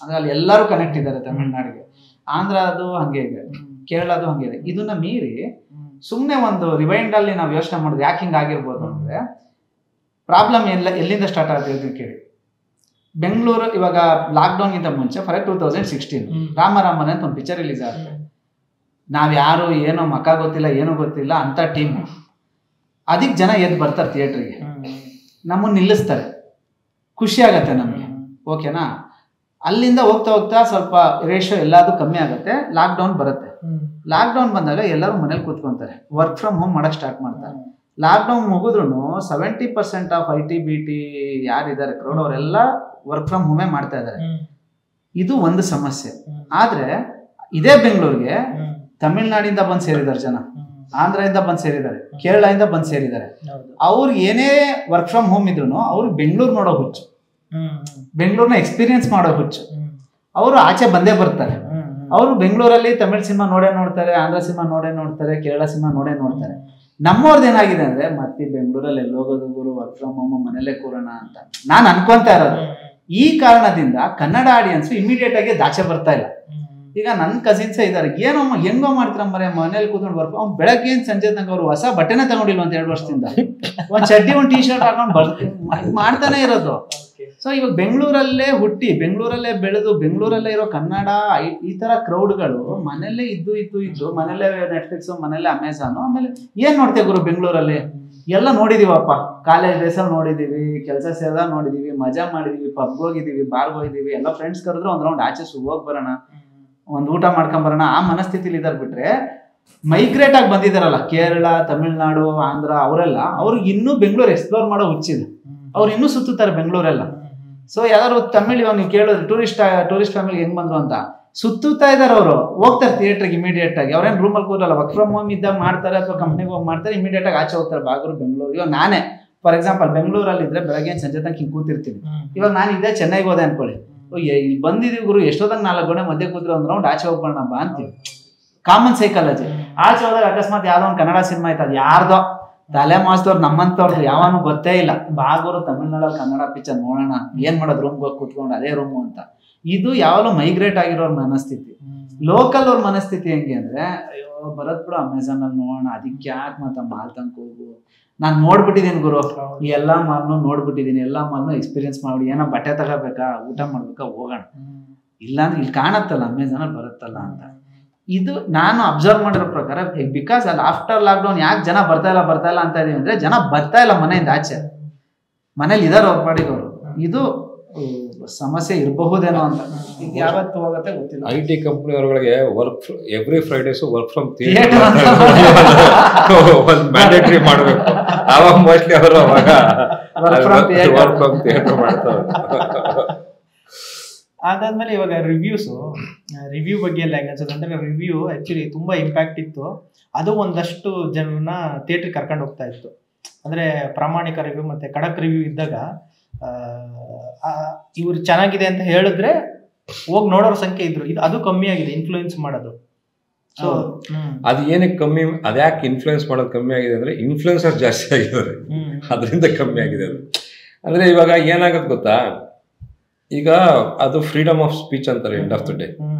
ಅಂದ್ರೆ ಅಲ್ಲಿ ಎಲ್ಲರೂ ಕನೆಕ್ಟ್ ಇದ್ದಾರೆ ತಮಿಳ್ನಾಡಿಗೆ. ಆಂಧ್ರ ಅದು ಹಂಗೆ ಇದೆ, ಕೇರಳದು ಹಂಗೆ ಇದೆ. ಇದನ್ನ ಮೀರಿ ಸುಮ್ಮನೆ ಒಂದು ರಿವೈಂಡ್ ಅಲ್ಲಿ ನಾವು ಯೋಚನೆ ಮಾಡೋದು ಯಾಕೆ ಹಿಂಗೆ ಆಗಿರ್ಬೋದು ಅಂದ್ರೆ, ಪ್ರಾಬ್ಲಮ್ ಎಲ್ಲಿಂದ ಸ್ಟಾರ್ಟ್ ಆಗುತ್ತೆ ಕೇಳಿ. ಬೆಂಗಳೂರು ಇವಾಗ ಲಾಕ್ಡೌನ್ಗಿಂತ ಮುಂಚೆ ಫಾರ್ 2016 ರಾಮರಾಮನ್ ಅಂತ ಒಂದು ಪಿಕ್ಚರ್ ರಿಲೀಸ್ ಆಗುತ್ತೆ. ನಾವ್ ಯಾರು ಏನೋ ಮಕ್ಕ ಗೊತ್ತಿಲ್ಲ, ಏನೋ ಗೊತ್ತಿಲ್ಲ ಅಂತ ಟೀಮ್, ಅದಕ್ಕೆ ಜನ ಎದ್ದು ಬರ್ತಾರೆ ಥಿಯೇಟ್ರಿಗೆ, ನಮ್ಮನ್ನು ನಿಲ್ಲಿಸ್ತಾರೆ, ಖುಷಿ ಆಗತ್ತೆ ನಮಗೆ. ಓಕೆನಾ, ಅಲ್ಲಿಂದ ಹೋಗ್ತಾ ಹೋಗ್ತಾ ಸ್ವಲ್ಪ ರೇಷಿಯೋ ಎಲ್ಲಾದು ಕಮ್ಮಿ ಆಗುತ್ತೆ. ಲಾಕ್ಡೌನ್ ಬರುತ್ತೆ. ಲಾಕ್ಡೌನ್ ಬಂದಾಗ ಎಲ್ಲರೂ ಮನೇಲಿ ಕೂತ್ಕೊಂತಾರೆ, ವರ್ಕ್ ಫ್ರಮ್ ಹೋಮ್ ಮಾಡಕ್ ಸ್ಟಾರ್ಟ್ ಮಾಡ್ತಾರೆ. ಲಾಕ್ಡೌನ್ ಮುಗಿದ್ರು 70% ಆಫ್ IT BT ಯಾರಿದ್ದಾರೆ ಕ್ರೌಡ್ ಅವರೆಲ್ಲ ವರ್ಕ್ ಫ್ರಮ್ ಹೋಮೇ ಮಾಡ್ತಾ ಇದ್ದಾರೆ. ಇದು ಒಂದು ಸಮಸ್ಯೆ. ಆದ್ರೆ ಇದೇ ಬೆಂಗಳೂರಿಗೆ ತಮಿಳ್ನಾಡಿಂದ ಬಂದು ಸೇರಿದ್ದಾರೆ ಜನ, ಆಂಧ್ರದಿಂದ ಬಂದು ಸೇರಿದ್ದಾರೆ, ಕೇರಳದಿಂದ ಬಂದು ಸೇರಿದ್ದಾರೆ. ಅವ್ರಿಗೆ ಏನೇ ವರ್ಕ್ ಫ್ರಮ್ ಹೋಮ್ ಇದ್ರು ಅವ್ರಿಗೆ ಬೆಂಗಳೂರು ನೋಡೋ ಹುಚ್ಚು, ಬೆಂಗಳೂರಿನ ಎಕ್ಸ್ಪೀರಿಯನ್ಸ್ ಮಾಡೋ ಹುಚ್ಚು. ಅವರು ಆಚೆ ಬಂದೇ ಬರ್ತಾರೆ. ಅವರು ಬೆಂಗಳೂರಲ್ಲಿ ತಮಿಳ್ ಸಿನಿಮಾ ನೋಡ್ತಾರೆ, ಆಂಧ್ರ ಸಿನಿಮಾ ನೋಡ್ತಾರೆ, ಕೇರಳ ಸಿನಿಮಾ ನೋಡ್ತಾರೆ. ನಮ್ಮವ್ರದ್ದು ಏನಾಗಿದೆ ಅಂದ್ರೆ ಮತ್ತೆ ಬೆಂಗಳೂರಲ್ಲಿ ಎಲ್ಲೋಗೋದು ಗುರು, ವರ್ಕ್ ಫ್ರಮ್ ಹೋಮ್ ಮನೇಲೆ ಕೂರೋಣ ಅಂತ ನಾನು ಅನ್ಕೊಂತ ಇರೋದು. ಈ ಕಾರಣದಿಂದ ಕನ್ನಡ ಆಡಿಯನ್ಸ್ ಇಮಿಡಿಯೇಟ್ ಆಗಿ ದಾಚೆ ಬರ್ತಾ ಇಲ್ಲ. ಈಗ ನನ್ನ ಕಸಿನ್ಸೇ ಇದ್ದಾರೆ, ಏನಮ್ಮ ಹೆಂಗೋ ಮಾಡ್ತಾರ ಮರೆ ಮನೇಲಿ ಕೂತ್ಕೊಂಡು ವರ್ಕ್, ಅವ್ನು ಬೆಳಗ್ಗೆ ಸಂಜೆ ತನಕ ಅವ್ರು ಹೊಸ ಬಟ್ಟೆನೇ ತಗೊಂಡಿಲ್ಲ ಅಂತ 2 ವರ್ಷದಿಂದ, ಒಂದ್ ಚಡ್ಡಿ ಒಂದ್ ಟೀ ಶರ್ಟ್ ಹಾಕೊಂಡು ಮಾಡ್ತಾನೆ ಇರೋದು. ಸೊ ಇವಾಗ ಬೆಂಗಳೂರಲ್ಲೇ ಹುಟ್ಟಿ, ಬೆಂಗಳೂರಲ್ಲೇ ಬೆಳೆದು, ಬೆಂಗಳೂರಲ್ಲೇ ಇರೋ ಕನ್ನಡ ಈ ತರ ಕ್ರೌಡ್ಗಳು ಮನೇಲೆ ಇದ್ದು ಮನೇಲೆ ನೆಟ್ಫ್ಲಿಕ್ಸ್, ಮನೇಲೆ ಅಮೆಝಾನ್. ಆಮೇಲೆ ಏನ್ ನೋಡ್ತೇವೆ ಗುರು ಬೆಂಗಳೂರಲ್ಲಿ? ಎಲ್ಲ ನೋಡಿದೀವಪ್ಪ, ಕಾಲೇಜ್ ಡೇಸಲ್ಲಿ ನೋಡಿದೀವಿ, ಕೆಲಸ ಸೇರಿದಾಗ ನೋಡಿದೀವಿ, ಮಜಾ ಮಾಡಿದೀವಿ, ಪಬ್ಗೆ ಹೋಗಿದೀವಿ, ಬಾರ್ಗೆ ಹೋಗಿದೀವಿ, ಎಲ್ಲ ಫ್ರೆಂಡ್ಸ್ ಕರೆದ್ರೆ ಒಂದ್ ರೌಂಡ್ ಆಚೆ ಹೋಗಿ ಬರೋಣ, ಒಂದ್ ಊಟ ಮಾಡ್ಕೊಂಡ್ ಬರೋಣ, ಆ ಮನಸ್ಥಿತಿಲಿ ಇದಾರೆ. ಬಿಟ್ರೆ ಮೈಗ್ರೇಟ್ ಆಗಿ ಬಂದಿದಾರಲ್ಲ ಕೇರಳ, ತಮಿಳ್ನಾಡು, ಆಂಧ್ರ, ಅವರೆಲ್ಲ ಅವ್ರಿಗೆ ಇನ್ನೂ ಬೆಂಗಳೂರು ಎಕ್ಸ್ಪ್ಲೋರ್ ಮಾಡೋ ಹುಚ್ಚಿದೆ. ಅವ್ರು ಇನ್ನೂ ಸುತ್ತುತ್ತಾರೆ ಬೆಂಗಳೂರೆಲ್ಲ. ಸೊ ಯಾರು ತಮಿಳ್ ಇವಾಗ ನೀವು ಕೇಳೋದು ಟೂರಿಸ್ಟ್ ಫ್ಯಾಮಿಲಿ ಹೆಂಗ್ ಬಂದ್ರು ಅಂತ ಸುತ್ತುತ್ತಾ ಇದಾರೆ. ಅವರು ಹೋಗ್ತಾರೆ ಥಿಯೇಟರ್ಗೆ ಇಮಿಡಿಯೇಟ್ ಆಗಿ. ಅವ್ರೇನ್ ರೂಮಲ್ಲಿ ಕೂರಲ್ಲ, ವರ್ಕ್ ಫ್ರಮ್ ಹೋಮ್ ಇದ್ದಾಗ ಮಾಡ್ತಾರೆ ಅಥವಾ ಕಂಪ್ನಿಗೆ ಹೋಗಿ ಮಾಡ್ತಾರೆ, ಇಮಿಡಿಯೇಟ್ ಆಗಿ ಆಚೆ ಹೋಗ್ತಾರೆ ಬಾಗೂರು, ಬೆಂಗಳೂರು. ಇವಾಗ ನಾನೇ ಫಾರ್ ಎಕ್ಸಾಂಪಲ್ ಬೆಂಗಳೂರಲ್ಲಿ ಇದ್ರೆ ಬೆಳಗ್ಗೆ ಸಂಜೆ ತನಕ ಹಿಂಗೆ ಕೂತಿರ್ತೀನಿ. ಇವಾಗ ನಾನು ಇದೇ ಚೆನ್ನೈಗೆ ಹೋದೆ ಅನ್ಕೊಳ್ಳಿ, ಇಲ್ಲಿ ಬಂದಿದೀವಿ ಗುರು, ಎಷ್ಟೊತ್ತಂಗೆ 4 ಗಂಟೆ ಮಧ್ಯೆ ಕೂತ್ರೆ ಒಂದ್ ರೌಂಡ್ ಆಚೆ ಹೋಗ್ಬೋಣ ಬಾ ಅಂತೀವಿ. Common psychology. ಆಚೆ ಹೋದಾಗ ಅಕಸ್ಮಾತ್ ಯಾವ್ದೋ ಒಂದು ಕನ್ನಡ ಸಿನಿಮಾ ಆಯ್ತು, ಅದು ಯಾರ್ದೋ ತಲೆ ಮಾಸ್ತವ್ರು ನಮ್ಮಂತವ್ರದ್ದು ಯಾವನು ಗೊತ್ತೇ ಇಲ್ಲ, ಬಾಗೂರು ತಮಿಳ್ನಾಡಲ್ಲಿ ಕನ್ನಡ ಪಿಕ್ಚರ್ ನೋಡೋಣ, ಏನ್ ಮಾಡೋದು ರೂಮ್ಗೆ ಹೋಗಿ ಕೂತ್ಕೊಂಡು ಅದೇ ರೂಮು ಅಂತ. ಇದು ಯಾವಾಗಲೂ ಮೈಗ್ರೇಟ್ ಆಗಿರೋರ್ ಮನಸ್ಥಿತಿ. ಲೋಕಲ್ ಅವ್ರ ಮನಸ್ಥಿತಿ ಹೆಂಗೆ ಅಂದ್ರೆ, ಅಯ್ಯೋ ಬರತ್ ಬಿಡು ಅಮೆಝಾನ್ ಅಲ್ಲಿ ನೋಡೋಣ, ಅದಕ್ಕೆ ಯಾಕೆ ಮತ್ತೆ ಮಾಲ್ ತನಕ ಹೋಗು, ನಾನು ನೋಡ್ಬಿಟ್ಟಿದ್ದೀನಿ ಗುರು, ಈ ಎಲ್ಲಾ ಮಾಲ್ನು ನೋಡ್ಬಿಟ್ಟಿದ್ದೀನಿ, ಎಲ್ಲಾ ಮಾಲ್ನು ಎಕ್ಸ್ಪೀರಿಯನ್ಸ್ ಮಾಡಿ, ಏನೋ ಬಟ್ಟೆ ತಗೋಬೇಕಾ, ಊಟ ಮಾಡ್ಬೇಕಾ, ಹೋಗೋಣ. ಇಲ್ಲಾಂದ್ರೆ ಇಲ್ಲಿ ಕಾಣತ್ತಲ್ಲ ಅಮೆಝಾನ್ ಅಲ್ಲಿ ಬರುತ್ತಲ್ಲ ಅಂತ. ಇದು ನಾನು ಅಬ್ಸರ್ವ್ ಮಾಡಿರೋ ಪ್ರಕಾರ. ಬಿಕಾಸ್ ಅಲ್ಲಿ ಆಫ್ಟರ್ ಲಾಕ್ಡೌನ್ ಯಾಕೆ ಜನ ಬರ್ತಾ ಇಲ್ಲ ಅಂತ ಇದೀವಿ ಅಂದ್ರೆ, ಜನ ಬರ್ತಾ ಇಲ್ಲ ಮನೆಯಿಂದ ಆಚೆ, ಮನೇಲಿ ಇದಾರೆ ಅವ್ರ ಪಾಡಿಗವರು. ಇದು ಸಮಸ್ಯೆ ಇರಬಹುದೇನೋ ಅಂತ. ಈಗ ಯಾವತ್ತು ಹೋಗುತ್ತೆ ಗೊತ್ತಿಲ್ಲ. IT ಕಂಪನಿ ಅವರುಗಳಿಗೆ every Fridays work from theatre mandatory ಮಾಡಬೇಕು. ಅವಾಗ ಮೋಸ್ಟ್ಲಿ ಅವರು ಅವಾಗ ವರ್ಕ್ ಫ್ರಮ್ ಥಿಯೇಟರ್ ಮಾಡ್ತಾರೆ. ಅದಾದ್ಮೇಲೆ ಇವಾಗ ರಿವ್ಯೂ ಬಗ್ಗೆ ಎಲ್ಲ ಹೆಂಗ ಅನ್ಸುತ್ತೆ ಅಂದ್ರೆ, ರಿವ್ಯೂ ಆಕ್ಚುಲಿ ತುಂಬಾ ಇಂಪ್ಯಾಕ್ಟ್ ಇತ್ತು. ಅದು ಒಂದಷ್ಟು ಜನರನ್ನ ಥಿಯೇಟರ್ ಕರ್ಕೊಂಡು ಹೋಗ್ತಾ ಇತ್ತು. ಅಂದ್ರೆ ಪ್ರಾಮಾಣಿಕ ರಿವ್ಯೂ ಮತ್ತೆ ಖಡಕ್ ರಿವ್ಯೂ ಇದ್ದಾಗ ಇವ್ರು ಚೆನ್ನಾಗಿದೆ ಅಂತ ಹೇಳಿದ್ರೆ ಹೋಗಿ ನೋಡೋರ ಸಂಖ್ಯೆ ಇದ್ರು. ಅದು ಕಮ್ಮಿ ಆಗಿದೆ ಇನ್ಫ್ಲೂಯೆನ್ಸ್ ಮಾಡೋದು. ಸೊ ಅದು ಏನಕ್ಕೆ ಕಮ್ಮಿ, ಅದ್ಯಾಕೆ ಇನ್ಫ್ಲೂಯೆನ್ಸ್ ಮಾಡೋದು ಕಮ್ಮಿ ಆಗಿದೆ ಅಂದ್ರೆ, ಇನ್ಫ್ಲೂಯೆನ್ಸರ್ ಜಾಸ್ತಿ ಆಗಿದ್ದಾರೆ, ಅದರಿಂದ ಕಮ್ಮಿ ಆಗಿದೆ ಅದು. ಅಂದ್ರೆ ಇವಾಗ ಏನಾಗತ್ತೆ ಗೊತ್ತಾ, ಈಗ ಅದು ಫ್ರೀಡಮ್ ಆಫ್ ಸ್ಪೀಚ್ ಅಂತಾರೆ. ಎಂಡ್ ಆಫ್ ದ ಡೇ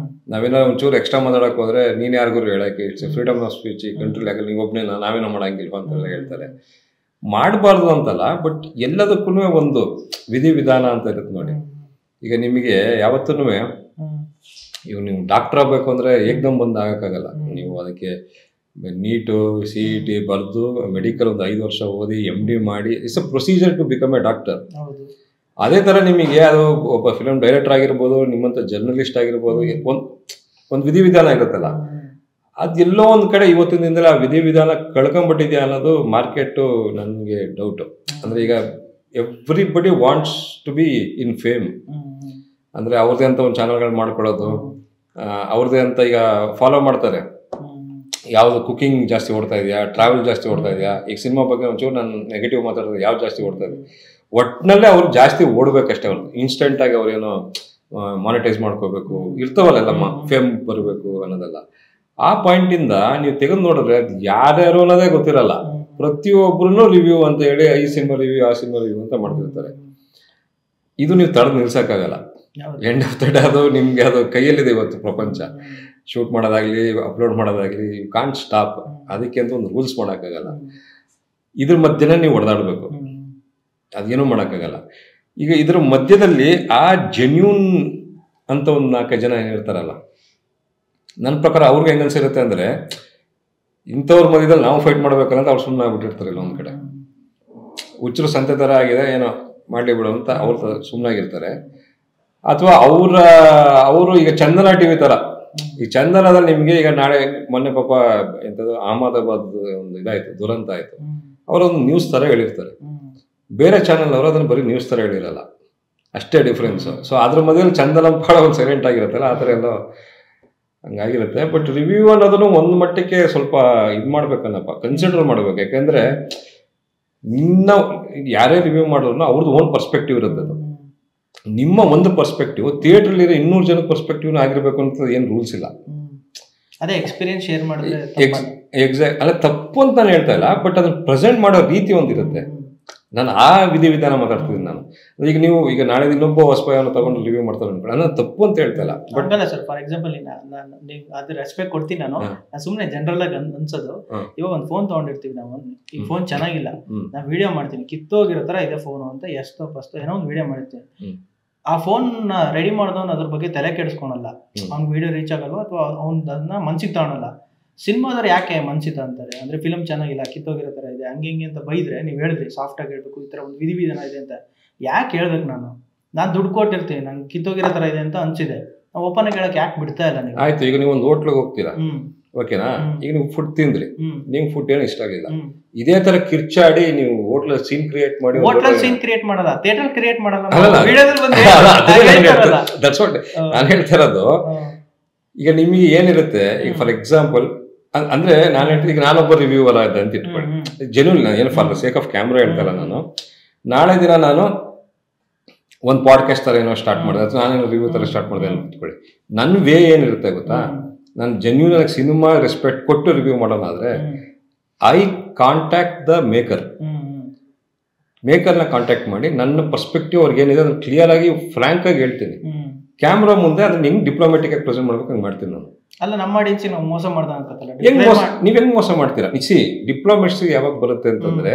ನಾವೇನೋ ಒಂಚೂರು ಎಕ್ಸ್ಟ್ರಾ ಮಾತಾಡಕ್ ಹೋದ್ರೆ ನೀನ್ ಯಾರಿಗೂ ಹೇಳಕ್ಕೆ, ಇಟ್ಸ್ ಫ್ರೀಡಮ್ ಆಫ್ ಸ್ಪೀಚ್, ಈ ಕಂಟ್ರಿ ಯಾಕಂದ್ರೆ ನೀವು ಒಬ್ಬನೇ ನಾವೇನೋ ಮಾಡಂಗಿಲ್ವ ಅಂತೆಲ್ಲ ಹೇಳ್ತಾರೆ. ಮಾಡಬಾರ್ದು ಅಂತಲ್ಲ, ಬಟ್ ಎಲ್ಲದಕ್ಕೂ ಒಂದು ವಿಧಿವಿಧಾನ ಅಂತ ಇರುತ್ತೆ ನೋಡಿ. ಈಗ ನಿಮಗೆ ಯಾವತ್ತೂ ಇವ್ ನೀವು ಡಾಕ್ಟರ್ ಆಗ್ಬೇಕು ಅಂದ್ರೆ ಏಕ್ದಮ್ ಬಂದು ಆಗಕ್ಕಾಗಲ್ಲ. ನೀವು ಅದಕ್ಕೆ ನೀಟು CET ಬರೆದು ಮೆಡಿಕಲ್ ಒಂದು 5 ವರ್ಷ ಓದಿ MD ಮಾಡಿ, it's a procedure to become a doctor. ಅದೇ ತರ ನಿಮಗೆ ಅದು ಒಬ್ಬ ಫಿಲಮ್ ಡೈರೆಕ್ಟರ್ ಆಗಿರ್ಬೋದು, ನಿಮ್ಮಂತ ಜರ್ನಲಿಸ್ಟ್ ಆಗಿರ್ಬೋದು, ಒಂದು ವಿಧಿವಿಧಾನ ಇರುತ್ತಲ್ಲ. ಅದೆಲ್ಲೋ ಒಂದ್ ಕಡೆ ಇವತ್ತಿನ ದಿನದಲ್ಲಿ ಆ ವಿಧಿವಿಧಾನ ಕಳ್ಕೊಂಡ್ಬಿಟ್ಟಿದ್ಯಾ ಅನ್ನೋದು ಮಾರ್ಕೆಟ್ ನನಗೆ ಡೌಟ್. ಅಂದ್ರೆ ಈಗ everybody wants to be in fame. ಅಂದ್ರೆ ಅವ್ರದೇ ಅಂತ ಒಂದು ಚಾನಲ್ಗಳು ಮಾಡ್ಕೊಳ್ಳೋದು, ಅವ್ರದೇ ಅಂತ ಈಗ ಫಾಲೋ ಮಾಡ್ತಾರೆ. ಯಾವ್ದು ಕುಕಿಂಗ್ ಜಾಸ್ತಿ ಓಡ್ತಾ ಇದೆಯಾ, ಟ್ರಾವೆಲ್ ಜಾಸ್ತಿ ಓಡ್ತಾ ಇದೆಯಾ, ಈಗ ಸಿನಿಮಾ ಬಗ್ಗೆ ಒಂಚೂರು ನಾನು ನೆಗೆಟಿವ್ ಮಾತಾಡೋದು ಯಾವ್ದು ಜಾಸ್ತಿ ಓಡ್ತಾ ಇದೆ, ಒಟ್ಟಿನಲ್ಲೇ ಅವ್ರು ಜಾಸ್ತಿ ಓಡ್ಬೇಕಷ್ಟೇ. ಅವ್ರು ಇನ್ಸ್ಟೆಂಟ್ ಆಗಿ ಅವ್ರೇನೋ ಮಾನಿಟೈಸ್ ಮಾಡ್ಕೋಬೇಕು ಇರ್ತಾವಲ್ಲ, ಫೇಮ್ ಬರಬೇಕು ಅನ್ನೋದಲ್ಲ. ಆ ಪಾಯಿಂಟ್ ಇಂದ ನೀವು ತೆಗೆದು ನೋಡಿದ್ರೆ ಯಾರ್ಯಾರು ಅನ್ನೋದೇ ಗೊತ್ತಿರಲ್ಲ. ಪ್ರತಿಯೊಬ್ಬರು ರಿವ್ಯೂ ಅಂತ ಹೇಳಿ ಈ ಸಿನಿಮಾ ರಿವ್ಯೂ, ಆ ಸಿನಿಮಾ ರಿವ್ಯೂ ಅಂತ ಮಾಡ್ತಿರ್ತಾರೆ. ಇದು ನೀವು ತಡೆದು ನಿಲ್ಸಕ್ಕಾಗಲ್ಲ. ಎಂಡ್ ಆಫ್ ದ ಡೇ ಅದು ನಿಮ್ಗೆ ಅದು ಕೈಯಲ್ಲಿದೆ ಇವತ್ತು ಪ್ರಪಂಚ. ಶೂಟ್ ಮಾಡೋದಾಗ್ಲಿ, ಅಪ್ಲೋಡ್ ಮಾಡೋದಾಗ್ಲಿ, ಯು ಕಾಂಟ್ ಸ್ಟಾಪ್. ಅದಕ್ಕೆ ಅಂತ ಒಂದು ರೂಲ್ಸ್ ಮಾಡೋಕ್ಕಾಗಲ್ಲ. ಇದ್ರ ಮಧ್ಯೆನೇ ನೀವು ಹೊಡೆದಾಡ್ಬೇಕು, ಅದೇನೂ ಮಾಡೋಕ್ಕಾಗಲ್ಲ. ಈಗ ಇದ್ರ ಮಧ್ಯದಲ್ಲಿ ಆ ಜೆನ್ಯೂನ್ ಅಂತ ಒಂದು 4 ಜನ ಏನಿರ್ತಾರಲ್ಲ, ನನ್ನ ಪ್ರಕಾರ ಅವ್ರಿಗೆ ಹೆಂಗ ಅನ್ಸಿರುತ್ತೆ ಅಂದ್ರೆ, ಇಂಥವ್ರ ಮಧ್ಯದಲ್ಲಿ ನಾವು ಫೈಟ್ ಮಾಡ್ಬೇಕಲ್ಲ ಅಂತ ಅವ್ರು ಸುಮ್ಮನೆ ಆಗ್ಬಿಟ್ಟಿರ್ತಾರಲ್ಲ. ಒಂದ್ ಕಡೆ ಹುಚ್ಚರು ಸಂತೆ ತರ ಆಗಿದೆ, ಏನೋ ಮಾಡಲಿ ಬಿಡು ಅಂತ ಅವ್ರು ಸುಮ್ಮನಾಗಿರ್ತಾರೆ. ಅಥವಾ ಅವರು ಈಗ ಚಂದನ ಟಿವಿ ತರ, ಈ ಚಂದನದಲ್ಲಿ ನಿಮ್ಗೆ ಈಗ ನಾಳೆ ಮೊನ್ನೆ ಪಾಪ ಎಂಥದ್ದು ಅಹಮದಾಬಾದ್ ಒಂದು ಇದಾಯ್ತು, ದುರಂತ ಆಯ್ತು, ಅವರೊಂದು ನ್ಯೂಸ್ ತರ ಹೇಳಿರ್ತಾರೆ. ಬೇರೆ ಚಾನಲ್ ಅವರು ಅದನ್ನ ಬರೀ ನ್ಯೂಸ್ ತರ ಹೇಳಿರಲ್ಲ, ಅಷ್ಟೇ ಡಿಫ್ರೆನ್ಸ್. ಸೊ ಅದ್ರ ಮಧ್ಯದಲ್ಲಿ ಚಂದನ ಬಹಳ ಒಂದು ಸೈಲೆಂಟ್ ಆಗಿರುತ್ತಲ್ಲ, ಆ ಥರ ಎಲ್ಲ ಹಂಗಾಗಿರುತ್ತೆ. ಬಟ್ ರಿವ್ಯೂ ಅನ್ನೋದನ್ನು ಒಂದು ಮಟ್ಟಕ್ಕೆ ಸ್ವಲ್ಪ ಇದು ಮಾಡ್ಬೇಕನ್ನಪ್ಪ, ಕನ್ಸಿಡರ್ ಮಾಡ್ಬೇಕು. ಯಾಕಂದ್ರೆ ಯಾರೇ ರಿವ್ಯೂ ಮಾಡೋರು ಅವ್ರದ್ದು ಓನ್ ಪರ್ಸ್ಪೆಕ್ಟಿವ್ ಇರುತ್ತೆ. ಅದು ನಿಮ್ಮ ಒಂದು ಪರ್ಸ್ಪೆಕ್ಟಿವ್ ಥಿಯೇಟರ್ ಇರೋ 200 ಜನದ ಪರ್ಸ್ಪೆಕ್ಟಿವ್ ಆಗಿರ್ಬೇಕು ಅಂತ ಏನು ರೂಲ್ಸ್ ಇಲ್ಲ. ಅದೇ ಎಕ್ಸ್ಪೀರಿಯನ್ಸ್ ಶೇರ್ ಮಾಡಿದ್ರೆ ಎಕ್ಸಾಕ್ಟ್ ಅಲ್ಲ, ತಪ್ಪು ಅಂತ ನಾನು ಹೇಳ್ತಾ ಇಲ್ಲ, ಬಟ್ ಅದನ್ನ ಪ್ರೆಸೆಂಟ್ ಮಾಡೋ ರೀತಿ ಒಂದಿರುತ್ತೆ. ನಾನು ಆ ವಿಧಾನ ಮಾತಾಡ್ತಿದ್ದೀನಿ ನಾನು. ಈಗ ನೀವು ಈಗ ನಾಳೆ ಇನ್ನೊಬ್ಬ ಹೊಸಬಯನ್ನು ತಗೊಂಡು ರಿವ್ಯೂ ಮಾಡ್ತಾರೆ ಅನ್ಕೊಂಡು ನಾನು ತಪ್ಪು ಅಂತ ಹೇಳ್ತಾ ಇಲ್ಲ. ಬಟ್ ಅಲ್ಲ ಸರ್, ಫಾರ್ ಎಕ್ಸಾಂಪಲ್ ನೀವು ಅದು ರೆಸ್ಪೆಕ್ಟ್ ಕೊಡ್ತೀನಿ ನಾನು ಸುಮ್ಮನೆ ಜನರಲ್ ಆಗಿ ಅನ್ಸೋದು. ಇವಾಗ ಒಂದು ಫೋನ್ ತಗೊಂಡಿರ್ತೀವಿ ನಾವು, ಈ ಫೋನ್ ಚೆನ್ನಾಗಿಲ್ಲ, ನಾನು ವಿಡಿಯೋ ಮಾಡ್ತೀನಿ, ಕಿತ್ತೋಗಿರೋ ತರ ಇದೆ ಫೋನು ಅಂತ ಎಷ್ಟೋ ಫಸ್ಟ್ ಏನೋ ಒಂದು ವಿಡಿಯೋ ಮಾಡಿರ್ತೀನಿ. ಆ ಫೋನ್ ರೆಡಿ ಮಾಡಿದವನು ಅದ್ರ ಬಗ್ಗೆ ತಲೆ ಕೆಡಿಸ್ಕೊಳಲ್ಲ, ಅವ್ನಿಗೆ ವಿಡಿಯೋ ರೀಚ್ ಆಗಲ್ವ ಅಥವಾ ಅವ್ನ ಅದನ್ನ ಮನ್ಸಿಗೆ ತಗೊಳಲ್ಲ. ಸಿನಿಮಾದ್ರೆ ಯಾಕೆ ಮನ್ಸಿತ ಅಂತಾರೆ ಅಂದ್ರೆ ಫಿಲ್ಮ್ ಚೆನ್ನಾಗಿಲ್ಲ, ಕಿತ್ತೋಗಿರೋ ತರ ಇದೆ, ಹಂಗೆ ಹಿಂಗೆ ಅಂತ ಬೈದ್ರೆ ನೀವು ಹೇಳಿದ್ರಿ ಸಾಫ್ಟ್ ಆಗಿ ಹೇಳ್ಬೇಕು, ಈ ತರ ಒಂದು ವಿಧಾನ ಇದೆ ಅಂತ ಯಾಕೆ ಹೇಳ್ಬೇಕು? ನಾನು ದುಡ್ಡು ಕೊಟ್ಟಿರ್ತೀನಿ, ನಂಗೆ ಕಿತ್ತೋಗಿರೋ ತರ ಇದೆ ಅಂತ ಅನ್ಸಿದೆ, ನಾವು ಓಪನ್ ಆಗಿ ಹೇಳಕ್ ಯಾಕೆ ಬಿಡ್ತಾ ಇಲ್ಲ ನೀವು? ಆಯ್ತು, ಈಗ ನೀವು ಒಂದು ಹೋಟ್ಲಿಗೆ ಹೋಗ್ತೀರಾ, ಓಕೆನಾ? ಈಗ ನೀವು ಫುಡ್ ತಿಂದ್ರಿ, ನಿಮ್ಗೆ ಫುಡ್ ಏನು ಇಷ್ಟ ಆಗಿಲ್ಲ, ಇದೇ ತರ ಕಿರ್ಚಾಡಿ ನೀವು ಹೋಟ್ಲ ಸೀನ್ ಕ್ರಿಯೇಟ್ ಮಾಡಿ, ಹೋಟ್ಲಲ್ಲಿ ಸೀನ್ ಕ್ರಿಯೇಟ್ ಮಾಡಲ್ಲ, ಥಿಯೇಟರ್ ಕ್ರಿಯೇಟ್ ಮಾಡಲ್ಲ. ನಾನು ಹೇಳ್ತಾ ಇರೋದು ಈಗ ನಿಮಗೆ ಏನಿರುತ್ತೆ, ಈಗ ಫಾರ್ ಎಕ್ಸಾಂಪಲ್ ಅಂದ್ರೆ ನಾನು ಹೇಳ್ತೀನಿ, ಈಗ ನಾನೊಬ್ಬ ರಿವ್ಯೂವರ್ ಆದ ಅಂತ ಇಟ್ಕೊಳ್ಳಿ, ಜೆನ್ಯೂನ್ ಏನು for the sake of camera ಹೇಳ್ತಲ್ಲ. ನಾನು ನಾಳೆ ದಿನ ನಾನು ಒಂದು ಪಾಡ್ಕಾಸ್ಟ್ ತರ ಏನೋ ಸ್ಟಾರ್ಟ್ ಮಾಡಿದೆ ಅಥವಾ ನಾನೇನೋ ರಿವ್ಯೂ ತರ ಸ್ಟಾರ್ಟ್ ಮಾಡಿದೆ ಅಂತ ಇಟ್ಕೊಳ್ಳಿ. ನನ್ನ ವೇ ಏನಿರುತ್ತೆ ಗೊತ್ತಾ, ನಾನು ಜೆನ್ಯೂನ್ ಆಗಿ ಸಿನಿಮಾ ರೆಸ್ಪೆಕ್ಟ್ ಕೊಟ್ಟು ರಿವ್ಯೂ ಮಾಡೋಣ ಆದ್ರೆ ಐ ಕಾಂಟ್ಯಾಕ್ಟ್ ದ ಮೇಕರ್ನ ಕಾಂಟ್ಯಾಕ್ಟ್ ಮಾಡಿ ನನ್ನ ಪರ್ಸ್ಪೆಕ್ಟಿವ್ ಅವ್ರಿಗೆ ಏನಿದೆ ಅದನ್ನ ಕ್ಲಿಯರ್ ಆಗಿ ಫ್ರಾಂಕ್ ಆಗಿ ಹೇಳ್ತೀನಿ. ಕ್ಯಾಮ್ರಾ ಮುಂದೆ ಅದನ್ನ ಹೆಂಗ್ ಡಿಪ್ಲೊಮ್ಯಾಟಿಕ್ ಆಗಿ ಪ್ರೆಸೆಂಟ್ ಮಾಡ್ಬೇಕು ಹಂಗೆ ಮಾಡ್ತೀನಿ ನಾನು. ಅಲ್ಲ, ನಮ್ಮ ಆಡಿಯನ್ಸ್ ನಾವು ಮೋಸ ಮಾಡ್ದ ಅನ್ಕೋತಲ್ಲ, ನೀವ್ ಹೆಂಗ್ ಮೋಸ ಮಾಡ್ತೀರಾ? ಡಿಪ್ಲೊಮೆಟ್ಸ್ ಯಾವಾಗ ಬರುತ್ತೆ ಅಂತಂದ್ರೆ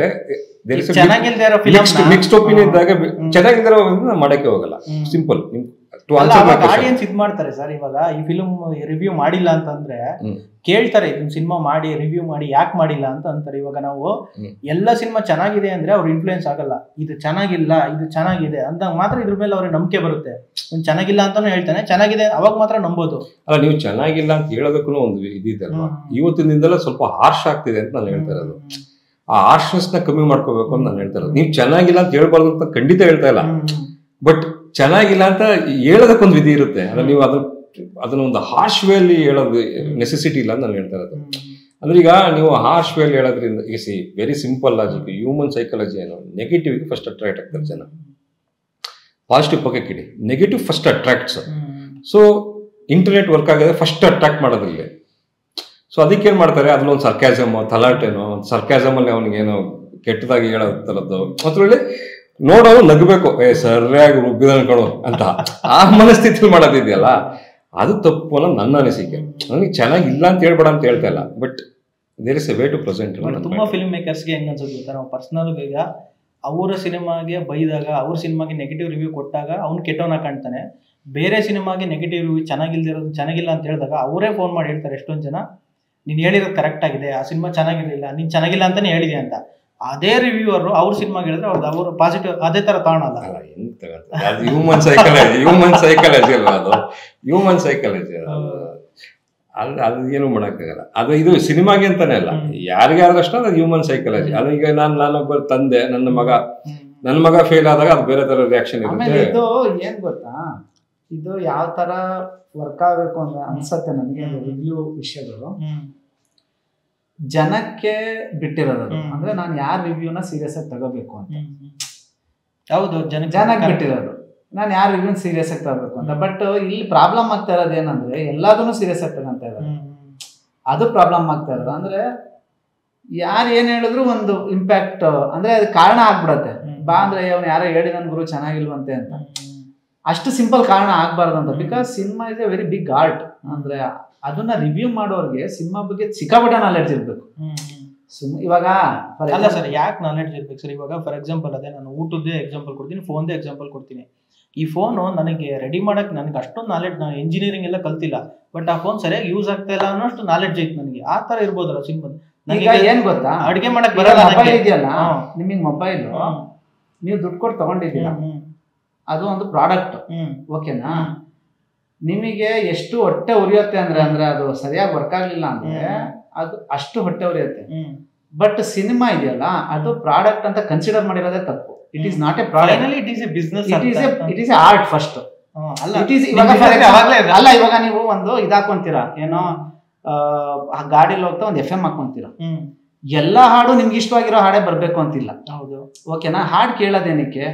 ನೆಕ್ಸ್ಟ್ ಒಪಿನಿಯನ್ ಇದ್ದಾಗ ಚೆನ್ನಾಗಿದ್ದಾರೋ ಮಾಡಕ್ಕೆ ಹೋಗಲ್ಲ. ಸಿಂಪಲ್ ಆಡಿಯನ್ಸ್ ಇದ್ ಮಾಡ್ತಾರೆ ಸರ್. ಇವಾಗ ಈ ಫಿಲ್ಮ್ ರಿವ್ಯೂ ಮಾಡಿಲ್ಲ ಅಂತಂದ್ರೆ ಕೇಳ್ತಾರೆ, ಇದನ್ನ ಸಿನಿಮಾ ಮಾಡಿ ರಿವ್ಯೂ ಮಾಡಿ ಯಾಕೆ ಮಾಡಿಲ್ಲ ಅಂತ ಅಂತಾರೆ. ಇವಾಗ ನಾವು ಎಲ್ಲ ಸಿನಿಮಾ ಚೆನ್ನಾಗಿದೆ ಅಂದ್ರೆ ಅವ್ರು ಇನ್ಫ್ಲೂಯೆನ್ಸ್ ಆಗಲ್ಲ, ಇದು ಚೆನ್ನಾಗಿಲ್ಲ ಇದು ಚೆನ್ನಾಗಿದೆ ಅಂದಾಗ ಮಾತ್ರ ಇದ್ರ ಮೇಲೆ ಅವ್ರಿಗೆ ನಂಬಿಕೆ ಬರುತ್ತೆ. ಚೆನ್ನಾಗಿಲ್ಲ ಅಂತಾನು ಹೇಳ್ತಾನೆ, ಚೆನ್ನಾಗಿದೆ ಅವಾಗ ಮಾತ್ರ ನಂಬೋದು. ಅಲ್ಲ, ನೀವು ಚೆನ್ನಾಗಿಲ್ಲ ಅಂತ ಹೇಳೋದಕ್ಕೂ ಒಂದು ಇದಿದೆ ಅಲ್ವಾ, ಇವತ್ತಿನಿಂದಲೇ ಸ್ವಲ್ಪ ಹಾರ್ಶ್ ಆಗ್ತಿದೆ ಅಂತ ನಾನು ಹೇಳ್ತಾ ಇರೋದು. ಆ ಹಾರ್ಶ್ನೆಸ್ ನ ಕಮ್ಮಿ ಮಾಡ್ಕೋಬೇಕು ಅಂತ ನಾನು ಹೇಳ್ತಾ ಇರೋದು. ನೀವು ಚೆನ್ನಾಗಿಲ್ಲ ಅಂತ ಹೇಳ್ಬಾರ್ದು ಅಂತ ಖಂಡಿತ ಹೇಳ್ತಾ ಇಲ್ಲ, ಬಟ್ ಚೆನ್ನಾಗಿಲ್ಲ ಅಂತ ಹೇಳೋದಕ್ಕೊಂದು ವಿಧಿ ಇರುತ್ತೆ. ಅಂದ್ರೆ ನೀವು ಅದನ್ನ ಒಂದು ಹಾರ್ಶ್ ವೇಲಿ ಹೇಳೋದು ನೆಸೆಸಿಟಿ ಇಲ್ಲ ಅಂತ ನಾನು ಹೇಳ್ತಾ ಇರೋದು. ಅಂದ್ರೆ ಈಗ ನೀವು ಹಾರ್ಶ್ ವೇಲ್ ಹೇಳೋದ್ರಿಂದ ಈಗ very simple logic, human psychology ಏನು, ನೆಗೆಟಿವ್ ಫಸ್ಟ್ ಅಟ್ರಾಕ್ಟ್ ಆಗ್ತಾರೆ ಜನ, ಪಾಸಿಟಿವ್ ಪಕ್ಕಕ್ಕೆ ಇಡಿ, negative first attracts. So internet work ಆಗಿದೆ ಫಸ್ಟ್ ಅಟ್ರಾಕ್ಟ್ ಮಾಡೋದ್ರಲ್ಲಿ. ಸೊ ಅದಕ್ಕೆ ಏನ್ ಮಾಡ್ತಾರೆ, ಅದ್ರಲ್ಲೊಂದು ಸರ್ಕ್ಯಾಸಮ್, ತಲಾಟೆನೋ ಒಂದು ಸರ್ಕ್ಯಾಸಮ್ ಅಲ್ಲಿ ಅವನಿಗೇನೋ ಕೆಟ್ಟದಾಗಿ ಹೇಳೋತರದ್ದು, ಅದ್ರಲ್ಲಿ ನೋಡೋದು ನಗಬೇಕು, ಸರಿಯಾಗಿ ರುಬ್ಬಿದ ಅನ್ಕೊಳ್ಳೋ ಅಂತ ಆ ಮನಸ್ಥಿತಿ ಮಾಡೋದಿದೆಯಲ್ಲ, ಅದು ತಪ್ಪು ಅನ್ನೋ ನನ್ನ ಅನಿಸಿಕೆ. ನನಗೆ ಚೆನ್ನಾಗಿಲ್ಲ ಅಂತ ಹೇಳ್ಬೇಡ ಅಂತ ಹೇಳ್ತಾ ಇಲ್ಲ, but there is a way to present. ತುಂಬಾ ಫಿಲ್ಮ್ ಮೇಕರ್ಸ್ಗೆ ಹೆಂಗ್ ಅನ್ಸುತ್ತೆ ಗೊತ್ತಾ, ನಾವು ಪರ್ಸನಲ್ ಈಗ ಅವರ ಸಿನಿಮಾಗೆ ಬೈದಾಗ, ಅವ್ರ ಸಿನಿಮಾಗೆ ನೆಗೆಟಿವ್ ರಿವ್ಯೂ ಕೊಟ್ಟಾಗ ಅವ್ನು ಕೆಟ್ಟವನ ಕಾಣ್ತಾನೆ. ಬೇರೆ ಸಿನಿಮಾಗೆ ನೆಗೆಟಿವ್ ರಿವ್ಯೂ ಚೆನ್ನಾಗಿಲ್ದಿರೋದು, ಚೆನ್ನಾಗಿಲ್ಲ ಅಂತ ಹೇಳಿದಾಗ ಅವರೇ ಫೋನ್ ಮಾಡಿ ಹೇಳ್ತಾರೆ ಎಷ್ಟೊಂದು ಜನ, ನೀನು ಹೇಳಿರೋದು ಕರೆಕ್ಟ್ ಆಗಿದೆ, ಆ ಸಿನಿಮಾ ಚೆನ್ನಾಗಿರಲಿಲ್ಲ, ನೀನು ಚೆನ್ನಾಗಿಲ್ಲ ಅಂತಾನೆ ಹೇಳಿದೆ ಅಂತ. ಅದೇ ರಿವ್ಯೂವರ್ ಅವ್ರ ಸಿನಿಮಾಗೆ ಹೇಳಿದ್ರೆ ಅವ್ರು ಪಾಸಿಟಿವ್ ಅದೇ ತರ ತಗೊಳಲ್ಲ. ಹ್ಯೂಮನ್ ಸೈಕಾಲಜಿ ಅಲ್ವಾ, ಅದು ಹ್ಯೂಮನ್ ಸೈಕಾಲಜಿ, ಅದು ಏನು ಮಾಡಕ್ಕಾಗಲ್ಲ. ಅದು ಇದು ಸಿನಿಮಾಗೆ ಅಂತಾನೆ ಅಲ್ಲ, ಯಾರಿಗಾದ್ರೂ ಅಷ್ಟೇ ಅದು ಹ್ಯೂಮನ್ ಸೈಕಾಲಜಿ. ಅದು ಈಗ ನಾನೊಬ್ಬ ತಂದೆ, ನನ್ನ ಮಗ ಫೇಲ್ ಆದಾಗ ಅದು ಬೇರೆ ತರ ರಿಯಾಕ್ಷನ್ ಇರುತ್ತೆ. ಇದು ಏನ್ ಗೊತ್ತಾ, ಇದು ಯಾವ ತರ ವರ್ಕ್ ಆಗ್ಬೇಕು ಅಂತ ಅನ್ಸತ್ತೆ ನನಗೆ. ರಿವ್ಯೂ ವಿಷಯಗಳು ಜನಕ್ಕೆ ಬಿಟ್ಟಿರೋದು, ಅಂದ್ರೆ ನಾನು ಯಾರ ರಿವ್ಯೂನ ಸೀರಿಯಸ್ ಆಗಿ ತಗೋಬೇಕು ಅಂತ. ಹೌದು, ಜನಕ್ಕೆ ಬಿಟ್ಟಿರೋದು ನಾನು ಯಾರ ರಿವ್ಯೂನ ಸೀರಿಯಸ್ ಆಗಿ ತಗೋಬೇಕು ಅಂತ. ಬಟ್ ಇಲ್ಲಿ ಪ್ರಾಬ್ಲಮ್ ಆಗ್ತಾ ಇರೋದು ಏನಂದ್ರೆ ಎಲ್ಲದನ್ನು ಸೀರಿಯಸ್ ಆಗಿ ತಗೊಂತ ಇರೋದು, ಅದು ಪ್ರಾಬ್ಲಮ್ ಆಗ್ತಾ ಇರೋದು. ಅಂದ್ರೆ ಯಾರು ಏನ್ ಹೇಳಿದ್ರು ಒಂದು ಇಂಪ್ಯಾಕ್ಟ್, ಅಂದ್ರೆ ಅದು ಕಾರಣ ಆಗ್ಬಿಡತ್ತೆ. ಬಾ ಅಂದ್ರೆ ಅವ್ನು ಯಾರೋ ಹೇಳಿ ನನ್ ಗುರು ಚೆನ್ನಾಗಿಲ್ವಂತೆ ಅಂತ, ಅಷ್ಟು ಸಿಂಪಲ್ ಕಾರಣ ಆಗ್ಬಾರ್ದು ಅಂತ. Because cinema is a very big art. ಅಂದ್ರೆ ಅದನ್ನ ರಿವ್ಯೂ ಮಾಡೋರಿಗೆ ಸಿನಿಮಾ ಬಗ್ಗೆ ಸಿಕ್ಕಾಪಟ್ಟೆ ನಾಲೆಡ್ಜ್ ಇರ್ಬೇಕು. ಇವಾಗ ಅಲ್ಲ ಸರ್, ಯಾಕೆ ನಾಲೆಡ್ಜ್ ಇರ್ಬೇಕು ಸರ್? ಇವಾಗ ಫಾರ್ ಎಕ್ಸಾಂಪಲ್ ಅದೇ ನಾನು ಊಟದ್ದೇ ಎಕ್ಸಾಂಪಲ್ ಕೊಡ್ತೀನಿ, ಫೋನ್ದೇ ಎಕ್ಸಾಂಪಲ್ ಕೊಡ್ತೀನಿ. ಈ ಫೋನು ನನಗೆ ರೆಡಿ ಮಾಡಕ್ ನನಗೆ ಅಷ್ಟೊಂದು ನಾಲೆಡ್ಜ್, ನಾನು ಇಂಜಿನಿಯರಿಂಗ್ ಎಲ್ಲ ಕಲ್ತಿಲ್ಲ, ಬಟ್ ಆ ಫೋನ್ ಸರಿಯಾಗಿ ಯೂಸ್ ಆಗ್ತಾ ಇಲ್ಲ ಅನ್ನೋಷ್ಟು ನಾಲೆಡ್ಜ್ ಐತೆ ನನಗೆ. ಆ ತರ ಇರ್ಬೋದಲ್ಲ ಸಿನಿಮಾ. ನನಗೆ ಏನ್ ಗೊತ್ತಾ, ಅಡಿಗೆ ಮಾಡಕ್ ಬರಲ್ಲ, ಮೊಬೈಲ್ ಇದೆಯಲ್ಲ ನಿಮಗೆ, ಮೊಬೈಲ್ ನೀವು ದುಡ್ಡು ಕೊಟ್ಟು ತಗೊಂಡಿದ್ದೀರಾ, ಅದು ಒಂದು ಪ್ರಾಡಕ್ಟ್, ಓಕೆನಾ? ನಿಮಗೆ ಎಷ್ಟು ಹೊಟ್ಟೆ ಉರಿಯುತ್ತೆ ಅಂದ್ರೆ ಅದು ಸರಿಯಾಗಿ ವರ್ಕ್ ಆಗ್ಲಿಲ್ಲ ಅಂದ್ರೆ ಅದು ಅಷ್ಟು ಹೊಟ್ಟೆ ಉರಿಯುತ್ತೆ. ಬಟ್ ಸಿನಿಮಾ ಇದೆಯಲ್ಲ ಅದು ಪ್ರಾಡಕ್ಟ್ ಅಂತ ಕನ್ಸಿಡರ್ ಮಾಡಿರೋದೇ ತಪ್ಪು. It is not A product, it is A business, it is A art first. ಅಲ್ಲ, ಇವಾಗ ನೀವು ಒಂದು ಇದಾಕೊಂತೀರಾ ಏನೋ ಗಾಡಿಲಿ ಹೋಗ್ತಾ ಒಂದು FM ಹಾಕೊಂತೀರಾ, ಎಲ್ಲಾ ಹಾಡು ನಿಮ್ಗೆ ಇಷ್ಟವಾಗಿರೋ ಹಾಡೇ ಬರ್ಬೇಕು ಅಂತಿಲ್ಲ. ಹೌದು, ಓಕೆನಾ? ಹಾಡು ಕೇಳೋದೇನಕ್ಕೆ?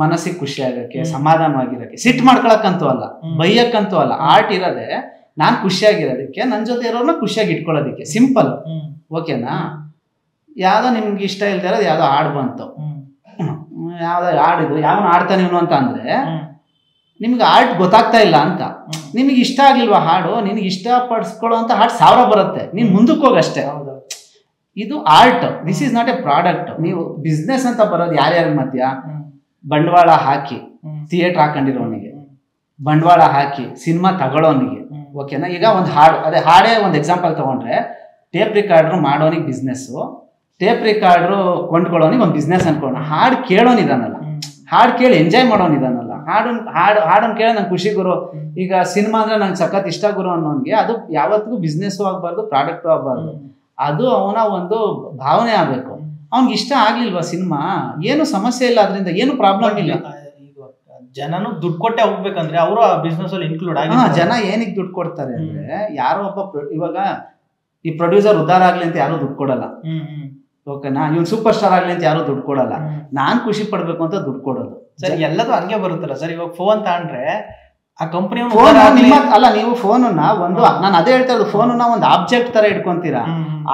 ಮನಸ್ಸಿಗೆ ಖುಷಿ ಆಗಕ್ಕೆ, ಸಮಾಧಾನವಾಗಿರಕ್ಕೆ, ಸಿಟ್ಟು ಮಾಡ್ಕೊಳಕ್ಕಂತೂ ಅಲ್ಲ, ಬೈಯಕ್ಕಂತೂ ಅಲ್ಲ. ಆರ್ಟ್ ಇರೋದೆ ನಾನ್ ಖುಷಿಯಾಗಿರೋದಕ್ಕೆ, ನನ್ನ ಜೊತೆ ಇರೋರ್ನ ಖುಷಿಯಾಗಿ ಇಟ್ಕೊಳ್ಳೋದಕ್ಕೆ, ಸಿಂಪಲ್. ಓಕೆನಾ? ಯಾವ್ದೋ ನಿಮ್ಗೆ ಇಷ್ಟ ಇಲ್ದೇ ಇರೋದು ಯಾವ್ದೋ ಹಾಡು ಬಂತು, ಯಾವ್ದೋ ಹಾಡಿದು ಯಾವನು ಆಡ್ತಾನೆ ಇವನು ಅಂತ ಅಂದ್ರೆ ನಿಮ್ಗೆ ಆರ್ಟ್ ಗೊತ್ತಾಗ್ತಾ ಇಲ್ಲ ಅಂತ. ನಿಮ್ಗೆ ಇಷ್ಟ ಆಗ್ಲಿಲ್ವಾ ಹಾಡು, ನಿನ್ಗೆ ಇಷ್ಟ ಪಡಿಸ್ಕೊಳ್ಳೋ ಅಂತ ಹಾಡು 1000 ಬರುತ್ತೆ, ನೀನ್ ಮುಂದಕ್ಕೆ ಹೋಗಷ್ಟೇ. ಇದು art, this is not A product. ನೀವು ಬಿಸ್ನೆಸ್ ಅಂತ ಬರೋದು ಯಾರ್ಯಾರ ಮಧ್ಯ? ಬಂಡವಾಳ ಹಾಕಿ ಥಿಯೇಟರ್ ಹಾಕೊಂಡಿರೋನಿಗೆ, ಬಂಡವಾಳ ಹಾಕಿ ಸಿನಿಮಾ ತಗೊಳ್ಳೋನಿಗೆ, ಓಕೆನಾ? ಈಗ ಒಂದು ಹಾಡು, ಅದೇ ಹಾಡೇ ಒಂದು ಎಕ್ಸಾಂಪಲ್ ತಗೊಂಡ್ರೆ, tape recorder ಮಾಡೋನಿಗೆ business, tape recorder ಕೊಂಡ್ಕೊಳ್ಳೋನಿಗೆ ಒಂದು ಬಿಸ್ನೆಸ್ ಅನ್ಕೋಣ. ಹಾಡು ಕೇಳೋನಿದಾನಲ್ಲ, ಹಾಡು ಕೇಳಿ ಎಂಜಾಯ್ ಮಾಡೋನಿದಾನಲ್ಲ, ಹಾಡನ್ನು ಕೇಳಿ ನಂಗೆ ಖುಷಿ ಗುರು. ಈಗ ಸಿನಿಮಾ ಅಂದ್ರೆ ನಂಗೆ ಸಖತ್ ಇಷ್ಟ ಗುರು ಅನ್ನೋನ್ಗೆ ಅದು ಯಾವತ್ತಿಗೂ ಬಿಸ್ನೆಸ್ಸು ಆಗಬಾರ್ದು, ಪ್ರಾಡಕ್ಟು ಆಗಬಾರ್ದು. ಅದು ಅವನ ಒಂದು ಭಾವನೆ ಆಗ್ಬೇಕು. ಅವ್ನಿಗೆ ಇಷ್ಟ ಆಗ್ಲಿಲ್ವಾ ಸಿನಿಮಾ, ಏನು ಸಮಸ್ಯೆ ಇಲ್ಲ, ಅದರಿಂದ ಏನು ಪ್ರಾಬ್ಲಮ್ ಇಲ್ಲ. ಜನನು ದುಡ್ಡು ಕೊಟ್ಟೆ ಹೋಗ್ಬೇಕಂದ್ರೆ ಅವರು ಆ ಬಿಸ್ನೆಸ್ ಅಲ್ಲಿ ಇನ್ಕ್ಲೂಡ್ ಆಗಿ. ಜನ ಏನಕ್ಕೆ ದುಡ್ಡು ಕೊಡ್ತಾರೆ ಅಂದ್ರೆ, ಯಾರೋ ಒಬ್ಬ ಇವಾಗ ಈ ಪ್ರೊಡ್ಯೂಸರ್ ಉದ್ದಾರ ಆಗ್ಲಿ ಅಂತ ಯಾರು ದುಡ್ಡು ಕೊಡಲ್ಲ, ಓಕೆನಾ? ಇವ್ನು ಸೂಪರ್ ಸ್ಟಾರ್ ಆಗ್ಲಿ ಅಂತ ಯಾರು ದುಡ್ಡು ಕೊಡಲ್ಲ, ನಾನ್ ಖುಷಿ ಪಡ್ಬೇಕು ಅಂತ ದುಡ್ಡು ಕೊಡೋದು. ಸರ್ ಎಲ್ಲದೂ ಹಂಗೆ ಬರುತ್ತಲ್ಲ ಸರ್. ಇವಾಗ ಫೋನ್ ತಗೊಂಡ್ರೆ ಆ ಕಂಪನಿ ಅಲ್ಲ, ನೀವು ಫೋನನ್ನ ಒಂದು, ನಾನು ಅದೇ ಹೇಳ್ತಾ ಇರೋದು, ಫೋನನ್ನ ಒಂದು ಆಬ್ಜೆಕ್ಟ್ ತರ ಇಟ್ಕೊಂತೀರಾ.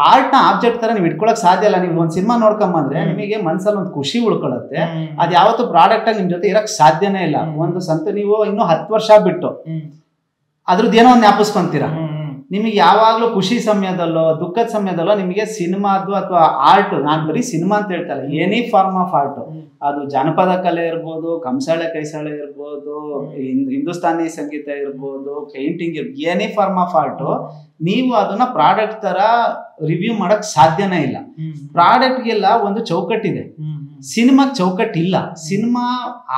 ಆರ್ಟ್ ನ ಆಬ್ಜೆಕ್ಟ್ ತರ ನೀವು ಇಟ್ಕೊಳಕ್ ಸಾಧ್ಯ ಇಲ್ಲ. ನೀವು ಒಂದು ಸಿನಿಮಾ ನೋಡ್ಕೊಂಬಂದ್ರೆ ನಿಮಗೆ ಮನ್ಸಲ್ಲಿ ಒಂದು ಖುಷಿ ಉಳ್ಕೊಳತ್ತೆ. ಅದ್ ಯಾವತ್ತು ಪ್ರಾಡಕ್ಟ್ ಆಗಿ ನಿಮ್ ಜೊತೆ ಇರಕ್ ಸಾಧ್ಯನೇ ಇಲ್ಲ. ಒಂದು ನೀವು ಇನ್ನೂ 10 ವರ್ಷ ಬಿಟ್ಟು ಅದ್ರದ್ದು ಏನೋ ಒಂದು ಜ್ಞಾಪಿಸ್ಕೊಂತೀರಾ. ನಿಮಗೆ ಯಾವಾಗ್ಲೂ ಖುಷಿ ಸಮಯದಲ್ಲೋ ದುಃಖದ ಸಮಯದಲ್ಲೋ ನಿಮಗೆ ಸಿನಿಮಾದು ಅಥವಾ ಆರ್ಟ್, ನಾನು ಬರೀ ಸಿನಿಮಾ ಅಂತ ಹೇಳ್ತಾರೆ, ಎನಿ ಫಾರ್ಮ್ ಆಫ್ ಆರ್ಟ್, ಅದು ಜಾನಪದ ಕಲೆ ಇರ್ಬೋದು, ಕಂಸಾಳೆ ಕೈಸಾಳೆ ಇರ್ಬೋದು, ಹಿಂದೂಸ್ತಾನಿ ಸಂಗೀತ ಇರ್ಬೋದು, ಪೇಂಟಿಂಗ್ ಇರ್ಬೋದು, ಎನಿ ಫಾರ್ಮ್ ಆಫ್ ಆರ್ಟ್, ನೀವು ಅದನ್ನ ಪ್ರಾಡಕ್ಟ್ ತರ ರಿವ್ಯೂ ಮಾಡಕ್ ಸಾಧ್ಯನೇ ಇಲ್ಲ. ಪ್ರಾಡಕ್ಟ್ಗೆಲ್ಲ ಒಂದು ಚೌಕಟ್ಟಿದೆ, ಸಿನಿಮಾಗ್ ಚೌಕಟ್ಟಿಲ್ಲ. ಸಿನಿಮಾ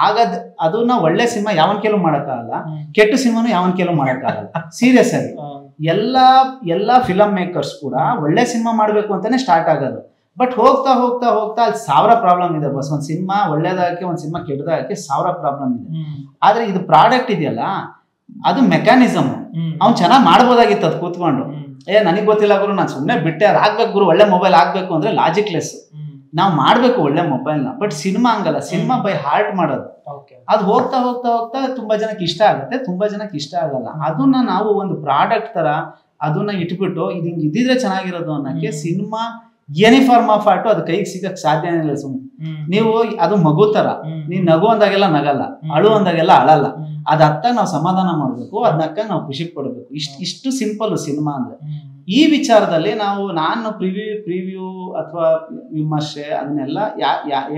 ಆಗದ್ ಅದನ್ನ ಒಳ್ಳೆ ಸಿನಿಮಾ ಯಾವನ್ ಕೆಲವು ಮಾಡಕ್ಕಾಗಲ್ಲ, ಕೆಟ್ಟ ಸಿನಿಮಾನು ಯಾವನ್ ಕೆಲವು ಮಾಡಕ್ಕಾಗಲ್ಲ. ಸೀರಿಯಸ್ ಆಗಿ ಎಲ್ಲ ಫಿಲಮ್ ಮೇಕರ್ಸ್ ಕೂಡ ಒಳ್ಳೆ ಸಿನಿಮಾ ಮಾಡ್ಬೇಕು ಅಂತಾನೆ ಸ್ಟಾರ್ಟ್ ಆಗೋದು. ಬಟ್ ಹೋಗ್ತಾ ಹೋಗ್ತಾ ಹೋಗ್ತಾ ಅಲ್ಲಿ 1000 ಪ್ರಾಬ್ಲಮ್ ಇದೆ ಬಸ್. ಒಂದ್ ಸಿನಿಮಾ ಒಳ್ಳೇದಾಗಕ್ಕೆ, ಒಂದ್ ಸಿನಿಮಾ ಕೆಟ್ಟದಾಗಕ್ಕೆ 1000 ಪ್ರಾಬ್ಲಮ್ ಇದೆ. ಆದ್ರೆ ಇದು ಪ್ರಾಡಕ್ಟ್ ಇದೆಯಲ್ಲ, ಅದು ಮೆಕ್ಯಾನಿಸಮ್. ಅವ್ನು ಚೆನ್ನಾಗಿ ಮಾಡ್ಬೋದಾಗಿತ್ತು ಅದು ಕೂತ್ಕೊಂಡು. ನನಗ್ ಗೊತ್ತಿಲ್ಲ ಗುರು, ನಾನು ಸುಮ್ಮನೆ ಬಿಟ್ಟೆ, ಅದು ಆಗ್ಬೇಕು ಗುರು, ಒಳ್ಳೆ ಮೊಬೈಲ್ ಆಗ್ಬೇಕು ಅಂದ್ರೆ ಲಾಜಿಕ್ ಲೆಸ್. ನಾವು ಮಾಡ್ಬೇಕು ಒಳ್ಳೆ ಮೊಬೈಲ್ನ. ಬಟ್ ಸಿನಿಮಾ ಹಂಗಲ್ಲ, ಸಿನಿಮಾ ಬೈ ಹಾರ್ಟ್ ಮಾಡೋದು. ಅದು ಹೋಗ್ತಾ ಹೋಗ್ತಾ ಹೋಗ್ತಾ ತುಂಬಾ ಜನಕ್ಕೆ ಇಷ್ಟ ಆಗುತ್ತೆ, ತುಂಬಾ ಜನಕ್ಕೆ ಇಷ್ಟ ಆಗಲ್ಲ. ಅದನ್ನ ನಾವು ಒಂದು ಪ್ರಾಡಕ್ಟ್ ತರ ಅದನ್ನ ಇಟ್ಬಿಟ್ಟು ಇದು ಹಿಂಗ್ ಇದ್ದಿದ್ರೆ ಚೆನ್ನಾಗಿರೋದು ಅನ್ನಕ್ಕೆ, cinema any form of art ಅದು ಕೈಗೆ ಸಿಗಕ್ ಸಾಧ್ಯನೇ ಇಲ್ಲ. ಸುಮ್ಮನೆ ನೀವು ಅದು ಮಗು ತರ, ನೀವ್ ನಗು ಅಂದಾಗೆಲ್ಲ ನಗಲ್ಲ, ಅಳು ಅಂದಾಗೆಲ್ಲ ಅಳಲ್ಲ. ಅದ್ ಅರ್ಥ ನಾವು ಸಮಾಧಾನ ಮಾಡ್ಬೇಕು, ಅದನ್ನಕ್ಕ ನಾವು ಖುಷಿ ಪಡ್ಬೇಕು. ಇಷ್ಟು ಸಿಂಪಲ್ ಸಿನಿಮಾ ಅಂದ್ರೆ. ಈ ವಿಚಾರದಲ್ಲಿ ನಾನು ಪ್ರಿವ್ಯೂ ಅಥವಾ ವಿಮರ್ಶೆ ಅದನ್ನೆಲ್ಲ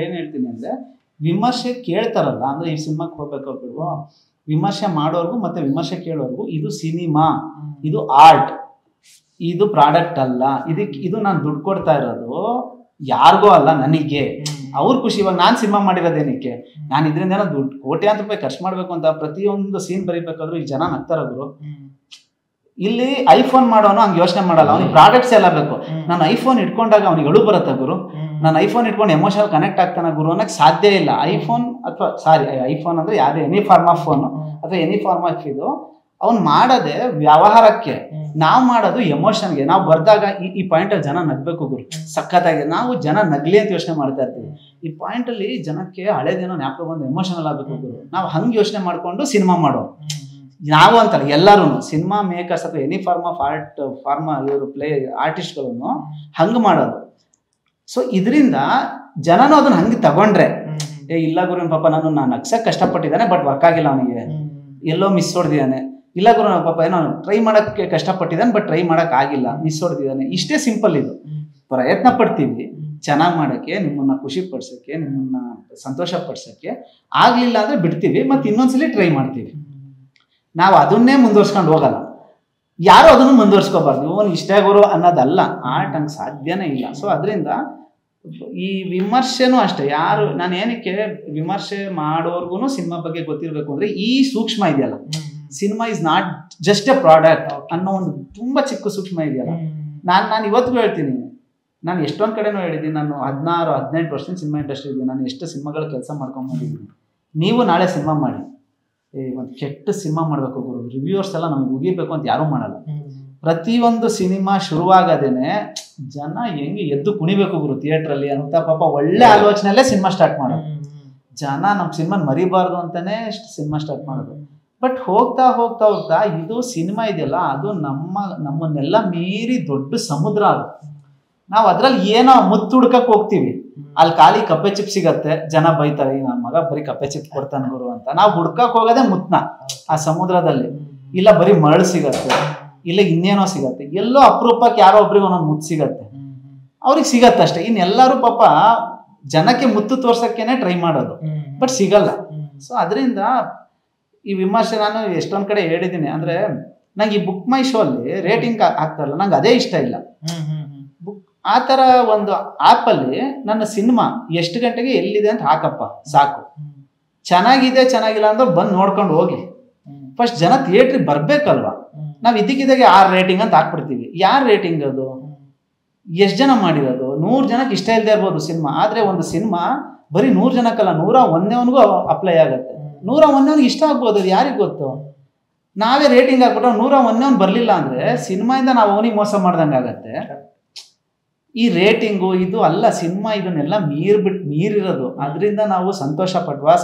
ಏನ್ ಹೇಳ್ತೀನಿ ಅಂದ್ರೆ, ವಿಮರ್ಶೆ ಕೇಳ್ತಾರಲ್ಲ, ಅಂದ್ರೆ ಈ ಸಿನಿಮಾಕ್ಕೆ ಹೋಗ್ಬೇಕು ಬಿಡುವ, ವಿಮರ್ಶೆ ಮಾಡೋರ್ಗು ಮತ್ತೆ ವಿಮರ್ಶೆ ಕೇಳೋರ್ಗು ಇದು ಸಿನಿಮಾ, ಇದು ಆರ್ಟ್, ಇದು ಪ್ರಾಡಕ್ಟ್ ಅಲ್ಲ. ಇದು ನಾನು ದುಡ್ಡು ಕೊಡ್ತಾ ಇರೋದು ಯಾರಿಗೋ ಅಲ್ಲ, ನನಗೆ. ಅವ್ರ ಖುಷಿ. ಇವಾಗ ನಾನು ಸಿನಿಮಾ ಮಾಡಿರೋದೇನಕ್ಕೆ, ನಾನು ಇದರಿಂದ ಏನೋ ದುಡ್ಡು ಕೋಟ್ಯಾಂತರ ರೂಪಾಯಿ ಖರ್ಚು ಮಾಡ್ಬೇಕು ಅಂತ ಪ್ರತಿಯೊಂದು ಸೀನ್ ಬರೀಬೇಕಾದ್ರು ಈ ಜನ ನಗ್ತಾರದ್ರು. ಇಲ್ಲಿ ಐಫೋನ್ ಮಾಡೋನು ಹಂಗೆ ಯೋಚನೆ ಮಾಡಲ್ಲ, ಅವ್ನಿಗೆ ಪ್ರಾಡಕ್ಟ್ಸ್ ಎಲ್ಲ ಬೇಕು. ನಾನು ಐಫೋನ್ ಇಟ್ಕೊಂಡಾಗ ಅವ್ನಿಗೆ ಅಳು ಬರುತ್ತೆ ಗುರು, ನಾನು ಐಫೋನ್ ಇಟ್ಕೊಂಡು ಎಮೋಷನಲ್ ಕನೆಕ್ಟ್ ಆಗ್ತಾನೆ ಗುರು ಅನ್ನಕ್ಕೆ ಸಾಧ್ಯ ಇಲ್ಲ. ಐಫೋನ್ ಅಥವಾ ಐಫೋನ್ ಅಂದ್ರೆ ಯಾವ್ದು ಎನಿ ಫಾರ್ಮ್ ಆಫ್ ಫೋನ್ ಅಥವಾ ಎನಿ ಫಾರ್ಮ್ ಆಫ್ ಇದು ಅವ್ನು ಮಾಡೋದೇ ವ್ಯವಹಾರಕ್ಕೆ, ನಾವು ಮಾಡೋದು ಎಮೋಷನ್ಗೆ. ನಾವು ಬರ್ದಾಗ ಈ ಪಾಯಿಂಟ್ ಅಲ್ಲಿ ಜನ ನಗ್ಬೇಕು ಗುರು, ಸಖತ್ತಾಗಿ. ನಾವು ಜನ ನಗ್ಲಿ ಅಂತ ಯೋಚನೆ ಮಾಡ್ತಾ ಇರ್ತೀವಿ. ಈ ಪಾಯಿಂಟ್ ಅಲ್ಲಿ ಜನಕ್ಕೆ ಹಳೇದೇನೋ ಜ್ಞಾಪಕ ಬಂದು ಎಮೋಷನಲ್ ಆಗ್ಬೇಕು ಗುರು. ನಾವು ಹಂಗೆ ಯೋಚನೆ ಮಾಡ್ಕೊಂಡು ಸಿನಿಮಾ ಮಾಡೋ ನಾವು ಅಂತಾರೆ ಎಲ್ಲರೂ ಸಿನಿಮಾ ಮೇಕರ್ಸ್ ಅಥವಾ ಎನಿ ಫಾರ್ಮ್ ಆಫ್ ಆರ್ಟ್ ಇವರು ಆರ್ಟಿಸ್ಟ್ಗಳನ್ನು ಹಂಗೆ ಮಾಡೋದು. ಸೊ ಇದರಿಂದ ಜನನು ಅದನ್ನ ಹಂಗೆ ತಗೊಂಡ್ರೆ, ಇಲ್ಲ ಗುರು ಪಾಪ ನಾನು ನಗ್ಸಕ್ ಕಷ್ಟಪಟ್ಟಿದ್ದಾನೆ ಬಟ್ ವರ್ಕ್ ಆಗಿಲ್ಲ, ಅವನಿಗೆ ಎಲ್ಲೋ ಮಿಸ್ ಹೊಡೆದಿದ್ದಾನೆ. ಇಲ್ಲ ಗುರು ಪಾಪ ಏನೋ ಟ್ರೈ ಮಾಡಕ್ಕೆ ಕಷ್ಟಪಟ್ಟಿದ್ದಾನೆ ಬಟ್ ಟ್ರೈ ಮಾಡಕ್ ಆಗಿಲ್ಲ, ಮಿಸ್ ಹೊಡೆದಿದ್ದಾನೆ. ಇಷ್ಟೇ ಸಿಂಪಲ್. ಇದು ಪ್ರಯತ್ನ ಪಡ್ತೀವಿ ಚೆನ್ನಾಗಿ ಮಾಡಕ್ಕೆ, ನಿಮ್ಮನ್ನ ಖುಷಿ ಪಡ್ಸಕ್ಕೆ, ನಿಮ್ಮನ್ನ ಸಂತೋಷ ಪಡ್ಸಕ್ಕೆ. ಆಗ್ಲಿಲ್ಲ ಅಂದ್ರೆ ಬಿಡ್ತೀವಿ, ಮತ್ತೆ ಇನ್ನೊಂದ್ಸಲಿ ಟ್ರೈ ಮಾಡ್ತೀವಿ. ನಾವು ಅದನ್ನೇ ಮುಂದುವರ್ಸ್ಕೊಂಡು ಹೋಗಲ್ಲ. ಯಾರು ಅದನ್ನು ಮುಂದುವರ್ಸ್ಕೋಬಾರ್ದು. ಇವನು ಇಷ್ಟೇ ಗುರು ಅನ್ನೋದಲ್ಲ, ಆರ್ಟ್ ಹಂಗೆ ಸಾಧ್ಯನೇ ಇಲ್ಲ. ಸೊ ಅದರಿಂದ ಈ ವಿಮರ್ಶೆನೂ ಅಷ್ಟೇ, ಯಾರು ನಾನು ಏನಕ್ಕೆ ವಿಮರ್ಶೆ ಮಾಡೋರ್ಗು ಸಿನಿಮಾ ಬಗ್ಗೆ ಗೊತ್ತಿರಬೇಕು ಅಂದ್ರೆ ಈ ಸೂಕ್ಷ್ಮ ಇದೆಯಲ್ಲ, cinema is not just A product ಅನ್ನೋ ಒಂದು ತುಂಬಾ ಚಿಕ್ಕ ಸೂಕ್ಷ್ಮ ಇದೆಯಲ್ಲ. ನಾನು ಇವತ್ತಿಗೂ ಹೇಳ್ತೀನಿ, ನಾನು ಎಷ್ಟೊಂದು ಕಡೆನೂ ಹೇಳಿದ್ದೀನಿ, ನಾನು 16-18 ವರ್ಷದಿಂದ ಸಿನಿಮಾ ಇಂಡಸ್ಟ್ರಿ ಇದ್ದೀನಿ, ನಾನು ಎಷ್ಟು ಸಿನಿಮಾಗಳ ಕೆಲಸ ಮಾಡ್ಕೊಂಡ್ಬಂದಿದ್ದೀನಿ. ನೀವು ನಾಳೆ ಸಿನಿಮಾ ಮಾಡಿ, ಒಂದು ಕೆಟ್ಟ ಸಿನಿಮಾ ಮಾಡಬೇಕು ಗುರು, ರಿವ್ಯೂವರ್ಸ್ ಎಲ್ಲ ನಮ್ಗೆ ಮುಗಿಬೇಕು ಅಂತ ಯಾರೂ ಮಾಡಲ್ಲ. ಪ್ರತಿಯೊಂದು ಸಿನಿಮಾ ಶುರುವಾಗದೇನೆ ಜನ ಹೆಂಗೆ ಎದ್ದು ಕುಣಿಬೇಕು ಗುರು ಥಿಯೇಟ್ರಲ್ಲಿ ಅಂತ ಪಾಪ ಒಳ್ಳೆ ಆಲೋಚನೆಯಲ್ಲೇ ಸಿನಿಮಾ ಸ್ಟಾರ್ಟ್ ಮಾಡೋದು. ಜನ ನಮ್ಮ ಸಿನಿಮಾ ಮರಿಬಾರ್ದು ಅಂತಾನೆ ಸಿನಿಮಾ ಸ್ಟಾರ್ಟ್ ಮಾಡೋದು. ಬಟ್ ಹೋಗ್ತಾ ಹೋಗ್ತಾ ಹೋಗ್ತಾ ಇದು ಸಿನಿಮಾ ಇದೆಯಲ್ಲ, ಅದು ನಮ್ಮನ್ನೆಲ್ಲ ಮೀರಿ ದೊಡ್ಡ ಸಮುದ್ರ. ಅದು ನಾವು ಅದ್ರಲ್ಲಿ ಏನೋ ಮುತ್ತು ಹುಡ್ಕಕ್ಕೆ ಹೋಗ್ತೀವಿ, ಅಲ್ಲಿ ಖಾಲಿ ಕಪ್ಪೆ ಚಿಪ್ ಸಿಗತ್ತೆ, ಜನ ಬೈತಾರೆ ನನ್ನ ಮಗ ಬರೀ ಕಪ್ಪೆ ಚಿಪ್ ಕೊಡ್ತಾನೆ ಗುರು ಅಂತ. ನಾವು ಹುಡ್ಕಕ್ ಹೋಗೋದೇ ಮುತ್ನ ಆ ಸಮುದ್ರದಲ್ಲಿ. ಇಲ್ಲ ಬರೀ ಮರಳು ಸಿಗತ್ತೆ, ಇಲ್ಲ ಇನ್ನೇನೋ ಸಿಗತ್ತೆ, ಎಲ್ಲೋ ಅಪರೂಪಕ್ಕೆ ಯಾರೋ ಒಬ್ರಿಗೆ ಒಂದೊಂದು ಮುತ್ತು ಸಿಗತ್ತೆ, ಅವ್ರಿಗೆ ಸಿಗತ್ತೆ ಅಷ್ಟೇ. ಇನ್ನೆಲ್ಲರೂ ಪಾಪ ಜನಕ್ಕೆ ಮುತ್ತು ತೋರ್ಸಕ್ಕೇನೆ ಟ್ರೈ ಮಾಡೋದು, ಬಟ್ ಸಿಗಲ್ಲ. ಸೊ ಅದರಿಂದ ಈ ವಿಮರ್ಶೆ ನಾನು ಎಷ್ಟೊಂದ್ ಕಡೆ ಹೇಳಿದ್ದೀನಿ. ಅಂದ್ರೆ ನಂಗೆ ಈ ಬುಕ್ ಮೈ ಶೋ ಅಲ್ಲಿ ರೇಟಿಂಗ್ ಹಾಕ್ತಾರಲ್ಲ, ನಂಗೆ ಅದೇ ಇಷ್ಟ ಇಲ್ಲ. ಆ ಥರ ಒಂದು ಆ್ಯಪಲ್ಲಿ ನನ್ನ ಸಿನಿಮಾ ಎಷ್ಟು ಗಂಟೆಗೆ ಎಲ್ಲಿದೆ ಅಂತ ಹಾಕಪ್ಪ ಸಾಕು. ಚೆನ್ನಾಗಿದೆ ಚೆನ್ನಾಗಿಲ್ಲ ಅಂದ್ರೆ ಬಂದು ನೋಡ್ಕೊಂಡು ಹೋಗಿ. ಫಸ್ಟ್ ಜನ ಥಿಯೇಟ್ರಿಗೆ ಬರ್ಬೇಕಲ್ವಾ. ನಾವು ಇದಕ್ಕಿದ್ದಾಗೆ 6 ರೇಟಿಂಗ್ ಅಂತ ಹಾಕ್ಬಿಡ್ತೀವಿ. ಯಾರು ರೇಟಿಂಗ್ ಅದು? ಎಷ್ಟು ಜನ ಮಾಡಿರೋದು? 100 ಜನಕ್ಕೆ ಇಷ್ಟ ಇಲ್ಲದೆ ಇರ್ಬೋದು ಸಿನಿಮಾ, ಆದರೆ ಒಂದು ಸಿನಿಮಾ ಬರೀ 100 ಜನಕ್ಕಲ್ಲ 101ಗೂ ಅಪ್ಲೈ ಆಗುತ್ತೆ. 101 ಇಷ್ಟ ಆಗ್ಬೋದು, ಅದು ಯಾರಿಗೆ ಗೊತ್ತು? ನಾವೇ ರೇಟಿಂಗ್ ಹಾಕ್ಬಿಟ್ಟು 101 ಬರಲಿಲ್ಲ ಅಂದರೆ ಸಿನಿಮಾಯಿಂದ ನಾವು ಅವನಿಗೆ ಮೋಸ ಮಾಡ್ದಂಗೆ ಆಗತ್ತೆ. ಈ ರೇಟಿಂಗು ಇದು ಅಲ್ಲ, ಸಿನಿಮಾ ಇದನ್ನೆಲ್ಲ ಮೀರಿರೋದು. ಅದರಿಂದ ನಾವು ಸಂತೋಷ ಪಟ್ವಾ?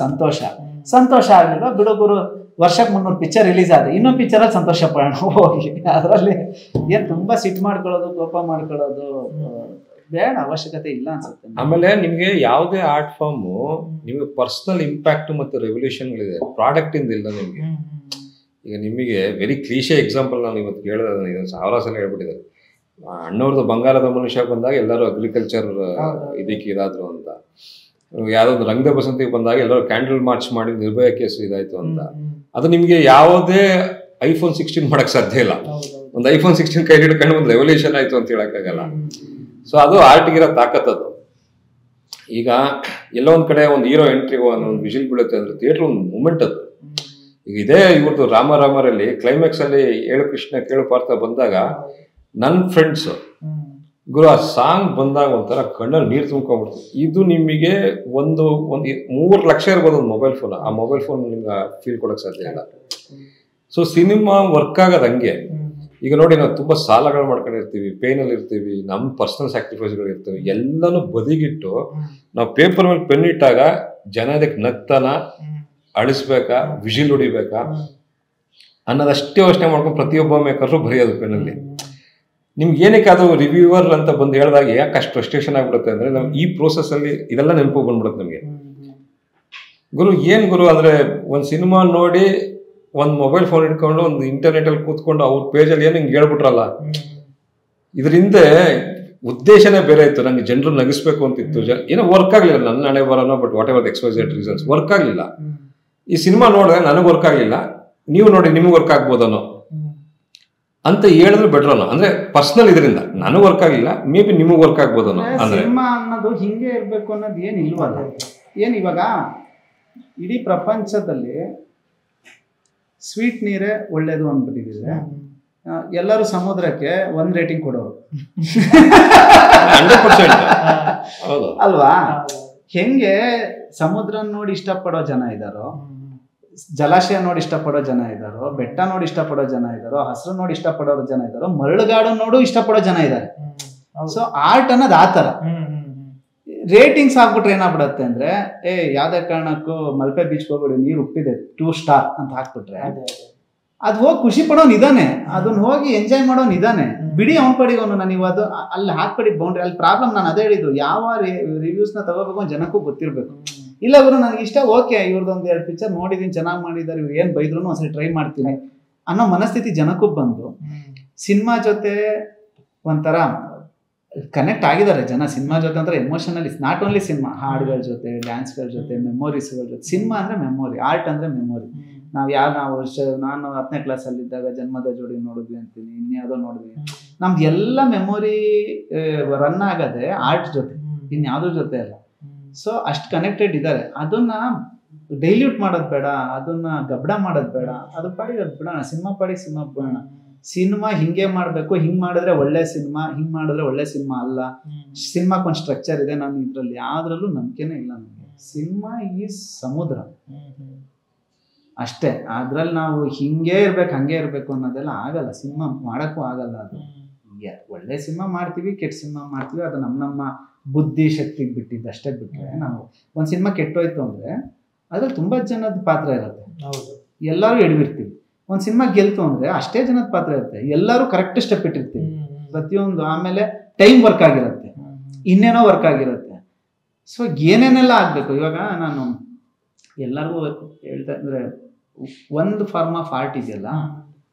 ಸಂತೋಷ ಆಗಲಿಲ್ಲ ಬಿಡು ಗುರು, ವರ್ಷಕ್ಕೆ 300 ಪಿಕ್ಚರ್ ರಿಲೀಸ್ ಆದ್ರೆ ಇನ್ನೊಂದು ಪಿಕ್ಚರಲ್ಲಿ ಸಂತೋಷ ಪಡೋಣ ಹೋಗಿ. ಅದರಲ್ಲಿ ಏನು ತುಂಬ ಸಿಟ್ಟು ಮಾಡ್ಕೊಳ್ಳೋದು, ಕೋಪ ಮಾಡ್ಕೊಳ್ಳೋದು ಬೇಡ, ಅವಶ್ಯಕತೆ ಇಲ್ಲ ಅನ್ಸುತ್ತೆ. ಆಮೇಲೆ ನಿಮಗೆ ಯಾವುದೇ ಆರ್ಟ್ ಫಾರ್ಮು ನಿಮಗೆ ಪರ್ಸನಲ್ ಇಂಪ್ಯಾಕ್ಟ್ ಮತ್ತು ರೆವಲ್ಯೂಷನ್ಗಳಿದೆ, ಪ್ರಾಡಕ್ಟ್ ಇಂದ ಇಲ್ಲ ನಿಮಗೆ. ಈಗ ನಿಮಗೆ ವೆರಿ ಕ್ಲೀಶೆ ಎಕ್ಸಾಂಪಲ್ ನಾನು ಇವತ್ತು ಹೇಳಿದ್ರೆ, ಇದನ್ನು 1000 ಸಲ ಹೇಳ್ಬಿಟ್ಟಿದ್ದಾರೆ. ಅಣ್ಣವ್ರದ್ದು ಬಂಗಾರದ ಮನುಷ್ಯ ಬಂದಾಗ ಎಲ್ಲರೂ ಅಗ್ರಿಕಲ್ಚರ್ ಇದಕ್ಕೆ ಇದಾದ್ರು ಅಂತ, ಯಾವುದೊಂದು ರಂಗದ ಬಸಂತಿಗೆ ಬಂದಾಗ ಎಲ್ಲರೂ ಕ್ಯಾಂಡಲ್ ಮಾರ್ಚ್ ಮಾಡಿ ನಿರ್ಭಯ ಕೇಸು ಇದಾಯ್ತು ಅಂತ. ಅದು ನಿಮಗೆ ಯಾವುದೇ iPhone 16 ಮಾಡಕ್ ಸಾಧ್ಯ ಇಲ್ಲ. ಒಂದು iPhone 16 ಕೈ ಹಿಡ್ಕೊಂಡು ಒಂದು ರೆವಲ್ಯೂಷನ್ ಆಯ್ತು ಅಂತ ಹೇಳಕ್ಕಾಗಲ್ಲ. ಸೊ ಅದು ಆರ್ಟ್ಗಿರೋ ತಾಕತ್ತದು. ಈಗ ಎಲ್ಲೋ ಒಂದ್ ಕಡೆ ಒಂದು ಹೀರೋ ಎಂಟ್ರಿ ಒಂದು ವಿಷಲ್ ಬೀಳುತ್ತೆ ಅಂದ್ರೆ ಥಿಯೇಟರ್ ಒಂದು ಮೂಮೆಂಟ್ ಅದು. ಈಗ ಇದೇ ಇವ್ರದ್ದು ರಾಮರಲ್ಲಿ ಕ್ಲೈಮ್ಯಾಕ್ಸ್ ಅಲ್ಲಿ ಹೇಳು ಕೃಷ್ಣ ಕೇಳು ಪಾರ್ಥ ಬಂದಾಗ ನನ್ನ ಫ್ರೆಂಡ್ಸ್ ಗುರು ಆ ಸಾಂಗ್ ಬಂದಾಗ ಒಂಥರ ಕಣ್ಣಲ್ಲಿ ನೀರು ತುಂಬ್ಕೊಂಡ್ಬಿಡ್ತು. ಇದು ನಿಮಗೆ ಒಂದು 3 ಲಕ್ಷ ಇರ್ಬೋದು ಒಂದು ಮೊಬೈಲ್ ಫೋನ್, ಆ ಮೊಬೈಲ್ ಫೋನ್ ನಿಮ್ಗೆ ಫೀಲ್ ಕೊಡಕ್ ಸಾಧ್ಯ ಇಲ್ಲ. ಸೊ ಸಿನಿಮಾ ವರ್ಕ್ ಆಗೋದು ಹಂಗೆ. ಈಗ ನೋಡಿ, ನಾವು ತುಂಬಾ ಸಾಲಗಳು ಮಾಡ್ಕೊಂಡಿರ್ತೀವಿ, ಪೇನಲ್ಲಿ ಇರ್ತೀವಿ, ನಮ್ಮ ಪರ್ಸನಲ್ ಸ್ಯಾಕ್ರಿಫೈಸ್ಗಳು ಇರ್ತೀವಿ, ಎಲ್ಲನೂ ಬದಿಗಿಟ್ಟು ನಾವು ಪೇಪರ್ ಮೇಲೆ ಪೆನ್ ಇಟ್ಟಾಗ ಜನ ಅದಕ್ಕೆ ನಗ್ತಾನ, ಅಳಿಸ್ಬೇಕಾ, ವಿಜಿಲ್ ಹೊಡಿಬೇಕಾ ಅನ್ನೋದಷ್ಟೇ ಯೋಚನೆ ಮಾಡ್ಕೊಂಡು ಪ್ರತಿಯೊಬ್ಬ ಮೇಕರ್ರು ಬರೆಯೋದು ಪೆನ್ನಲ್ಲಿ. ನಿಮ್ಗೆ ಏನಕ್ಕೆ ಅದು ರಿವ್ಯೂವರ್ ಅಂತ ಬಂದು ಹೇಳಿದಾಗ ಯಾಕೆ ಅಷ್ಟು ಫ್ರಸ್ಟ್ರೇಷನ್ ಆಗ್ಬಿಡುತ್ತೆ ಅಂದ್ರೆ, ನಾವು ಈ ಪ್ರೋಸೆಸ್ ಅಲ್ಲಿ ಇದೆಲ್ಲ ನೆನಪು ಬಂದ್ಬಿಡುತ್ತೆ ನಮಗೆ. ಗುರು ಏನ್ ಗುರು ಅಂದ್ರೆ, ಒಂದು ಸಿನಿಮಾ ನೋಡಿ ಒಂದು ಮೊಬೈಲ್ ಫೋನ್ ಇಟ್ಕೊಂಡು ಒಂದು ಇಂಟರ್ನೆಟ್ ಅಲ್ಲಿ ಕೂತ್ಕೊಂಡು ಅವ್ರ ಪೇಜಲ್ಲಿ ಏನು ಹಿಂಗೆ ಹೇಳ್ಬಿಟ್ರಲ್ಲ, ಇದರಿಂದ ಉದ್ದೇಶನೇ ಬೇರೆ ಇತ್ತು. ನಂಗೆ ಜನರು ನಗಿಸ್ಬೇಕು ಅಂತಿತ್ತು, ಏನೋ ವರ್ಕ್ ಆಗ್ಲಿಲ್ಲ. ನನ್ನ ಹಣೆ ಬರೋಣ, ಬಟ್ ವಾಟ್ ಎವರ್ ಎಕ್ಸ್ಪೈಸೆಡ್ ರೀಸನ್ಸ್ ವರ್ಕ್ ಆಗ್ಲಿಲ್ಲ. ಈ ಸಿನಿಮಾ ನೋಡಿದ್ರೆ ನನಗೆ ವರ್ಕ್ ಆಗ್ಲಿಲ್ಲ, ನೀವು ನೋಡಿ ನಿಮ್ಗೆ ವರ್ಕ್ ಆಗ್ಬೋದನೋ ಅಂತ ಹೇಳಿದ್ರೆ ಬೆಟರ್ ಅನ್ನೋ. ಅಂದ್ರೆ ಪರ್ಸನಲ್ ಇದರಿಂದ ನನಗೆ ವರ್ಕ್ ಆಗಿಲ್ಲ, ಮೇ ಬಿ ನಿಮಗೆ ವರ್ಕ್ ಆಗ್ಬೋದನೋ. ಅಂದ್ರೆ ಸಿನಿಮಾ ಅನ್ನೋದು ಹಿಂಗೆ ಇರ್ಬೇಕು ಅನ್ನೋದು ಏನ್ ಇಲ್ವಲ್ಲ. ಏನ್ ಇವಾಗ ಇಡೀ ಪ್ರಪಂಚದಲ್ಲಿ ಸ್ವೀಟ್ ನೀರೇ ಒಳ್ಳೇದು ಅಂದ್ಬಿಟ್ಟಿದೆ. ಎಲ್ಲರೂ ಸಮುದ್ರಕ್ಕೆ 1 ರೇಟಿಂಗ್ ಕೊಡೋರು 100% ಅಲ್ವಾ? ಹೆಂಗೆ ಸಮುದ್ರ ನೋಡಿ ಇಷ್ಟಪಡೋ ಜನ ಇದ್ದಾರೋ, ಜಲಾಶಯ ನೋಡಿ ಇಷ್ಟಪಡೋ ಜನ ಇದ್ದಾರೋ, ಬೆಟ್ಟ ನೋಡಿ ಇಷ್ಟಪಡೋ ಜನ ಇದ್ದಾರೋ, ಹಸಿರು ನೋಡಿ ಇಷ್ಟಪಡೋ ಜನ ಇದ್ದಾರೋ, ಮರಳುಗಾಡು ನೋಡು ಇಷ್ಟಪಡೋ ಜನ ಇದ್ದಾರೆ. ಸೊ ಆರ್ಟ್ ಅನ್ನೋದು ಆ ಥರ. ರೇಟಿಂಗ್ಸ್ ಹಾಕ್ಬಿಟ್ರೆ ಏನಾಗ್ಬಿಡತ್ತೆ ಅಂದ್ರೆ, ಯಾವ್ದೇ ಕಾರಣಕ್ಕೂ ಮಲ್ಪೆ ಬೀಚ್ ಹೋಗ್ಬಿಡಿ, ನೀರು ಉಪ್ಪಿದೆ 2 ಸ್ಟಾರ್ ಅಂತ ಹಾಕ್ಬಿಟ್ರೆ ಅದು ಹೋಗಿ ಖುಷಿ ಪಡೋನ್ ಇದಾನೆ, ಅದನ್ನ ಹೋಗಿ ಎಂಜಾಯ್ ಮಾಡೋನ್ ಇದಾನೆ, ಬಿಡಿ ಅವ್ನ ಪಡಿಗೋನು. ನಾನು ಅದು ಅಲ್ಲಿ ಹಾಕ್ಬಿಡಿ ಬೌಂಡ್ರಿ. ಅಲ್ಲಿ ಪ್ರಾಬ್ಲಮ್ ನಾನು ಅದೇ ಹೇಳಿದ್ದು, ಯಾವ ರಿವ್ಯೂಸ್ನ ತಗೋಬೇಕು ಅಂತ ಜನಕ್ಕೂ ಗೊತ್ತಿರಬೇಕು. ಇಲ್ಲ ಇವರು ನನಗೆ ಇಷ್ಟ, ಓಕೆ ಇವ್ರದ್ದೊಂದು 2 ಪಿಕ್ಚರ್ ನೋಡಿದೀನಿ, ಚೆನ್ನಾಗಿ ಮಾಡಿದ್ದಾರೆ, ಇವ್ರು ಏನು ಬೈದ್ರು ಒಂದ್ಸರಿ ಟ್ರೈ ಮಾಡ್ತೀನಿ ಅನ್ನೋ ಮನಸ್ಥಿತಿ ಜನಕ್ಕೂ ಬಂದು ಸಿನಿಮಾ ಜೊತೆ ಒಂಥರ ಕನೆಕ್ಟ್ ಆಗಿದ್ದಾರೆ ಜನ. ಸಿನಿಮಾ ಜೊತೆ ಅಂದ್ರೆ ಎಮೋಷನಲಿ, ನಾಟ್ ಓನ್ಲಿ ಸಿನಿಮಾ, ಹಾಡುಗಳ ಜೊತೆ, ಡ್ಯಾನ್ಸ್ಗಳ ಜೊತೆ, ಮೆಮೊರೀಸ್ಗಳ ಜೊತೆ. ಸಿನಿಮಾ ಅಂದ್ರೆ ಮೆಮೊರಿ, ಆರ್ಟ್ ಅಂದ್ರೆ ಮೆಮೊರಿ. ನಾವು ನಾನು 10ನೇ ಕ್ಲಾಸಲ್ಲಿದ್ದಾಗ ಜನ್ಮದ ಜೋಡಿ ನೋಡಿದ್ವಿ ಅಂತೀನಿ, ಇನ್ಯಾವುದೋ ನೋಡಿದ್ವಿ. ನಮ್ದು ಎಲ್ಲ ಮೆಮೊರಿ ರನ್ ಆಗದೆ ಆರ್ಟ್ ಜೊತೆ. ಇನ್ಯಾವುದ್ರ ಜೊತೆ ಅಲ್ಲ. ಸೊ ಅಷ್ಟು ಕನೆಕ್ಟೆಡ್ ಇದ್ದಾರೆ. ಅದನ್ನ ಡೈಲ್ಯೂಟ್ ಮಾಡೋದು ಬೇಡ, ಅದನ್ನ ಗಬ್ಡ ಮಾಡೋದು ಬೇಡ, ಅದ್ರ ಪಾಡಿಗೆ ಅದು ಬಿಡೋಣ, ಸಿನಿಮಾ ಪಾಡಿಗೆ ಸಿನಿಮಾ ಬಿಡೋಣ. ಸಿನಿಮಾ ಹಿಂಗೆ ಮಾಡಬೇಕು, ಹಿಂಗೆ ಮಾಡಿದ್ರೆ ಒಳ್ಳೆ ಸಿನಿಮಾ, ಹಿಂಗೆ ಮಾಡಿದ್ರೆ ಒಳ್ಳೆ ಸಿನಿಮಾ ಅಲ್ಲ. ಸಿನಿಮಾಕ್ಕೊಂದು ಸ್ಟ್ರಕ್ಚರ್ ಇದೆ. ನಾನು ಇದರಲ್ಲಿ ಯಾವ್ದ್ರಲ್ಲೂ ನಂಬಿಕೆನೇ ಇಲ್ಲ ನನಗೆ. ಸಿನಿಮಾ ಈಸ್ ಸಮುದ್ರ ಅಷ್ಟೇ. ಅದ್ರಲ್ಲಿ ನಾವು ಹಿಂಗೆ ಇರ್ಬೇಕು ಹಂಗೆ ಇರಬೇಕು ಅನ್ನೋದೆಲ್ಲ ಆಗಲ್ಲ. ಸಿನಿಮಾ ಮಾಡೋಕ್ಕೂ ಆಗಲ್ಲ. ಅದು ಒಳ್ಳೆ ಸಿನಿಮಾ ಮಾಡ್ತೀವಿ, ಕೆಟ್ಟ ಸಿನಿಮಾ ಮಾಡ್ತೀವಿ, ಅದು ನಮ್ಮ ಬುದ್ಧಿ ಶಕ್ತಿಗೆ ಬಿಟ್ಟಿದ್ದು ಅಷ್ಟೇ. ಬಿಟ್ಟರೆ ನಾವು ಒಂದು ಸಿನಿಮಾ ಕೆಟ್ಟೋಯ್ತು ಅಂದರೆ ಅದ್ರಲ್ಲಿ ತುಂಬ ಜನದ ಪಾತ್ರ ಇರುತ್ತೆ. ಎಲ್ಲರೂ ಎಡವಿರ್ತೀವಿ. ಒಂದು ಸಿನಿಮಾ ಗೆಲ್ತು ಅಂದರೆ ಅಷ್ಟೇ ಜನದ ಪಾತ್ರ ಇರುತ್ತೆ. ಎಲ್ಲರೂ ಕರೆಕ್ಟ್ ಸ್ಟೆಪ್ ಇಟ್ಟಿರ್ತೀವಿ ಪ್ರತಿಯೊಂದು. ಆಮೇಲೆ ಟೈಮ್ ವರ್ಕ್ ಆಗಿರುತ್ತೆ, ಇನ್ನೇನೋ ವರ್ಕ್ ಆಗಿರುತ್ತೆ. ಸೊ ಏನೇನೆಲ್ಲ ಆಗಬೇಕು. ಇವಾಗ ನಾನು ಎಲ್ಲರಿಗೂ ಹೇಳ್ತಾ ಅಂದರೆ ಒಂದು ಫಾರ್ಮ್ ಆಫ್ ಆರ್ಟ್ ಇದೆಯಲ್ಲ,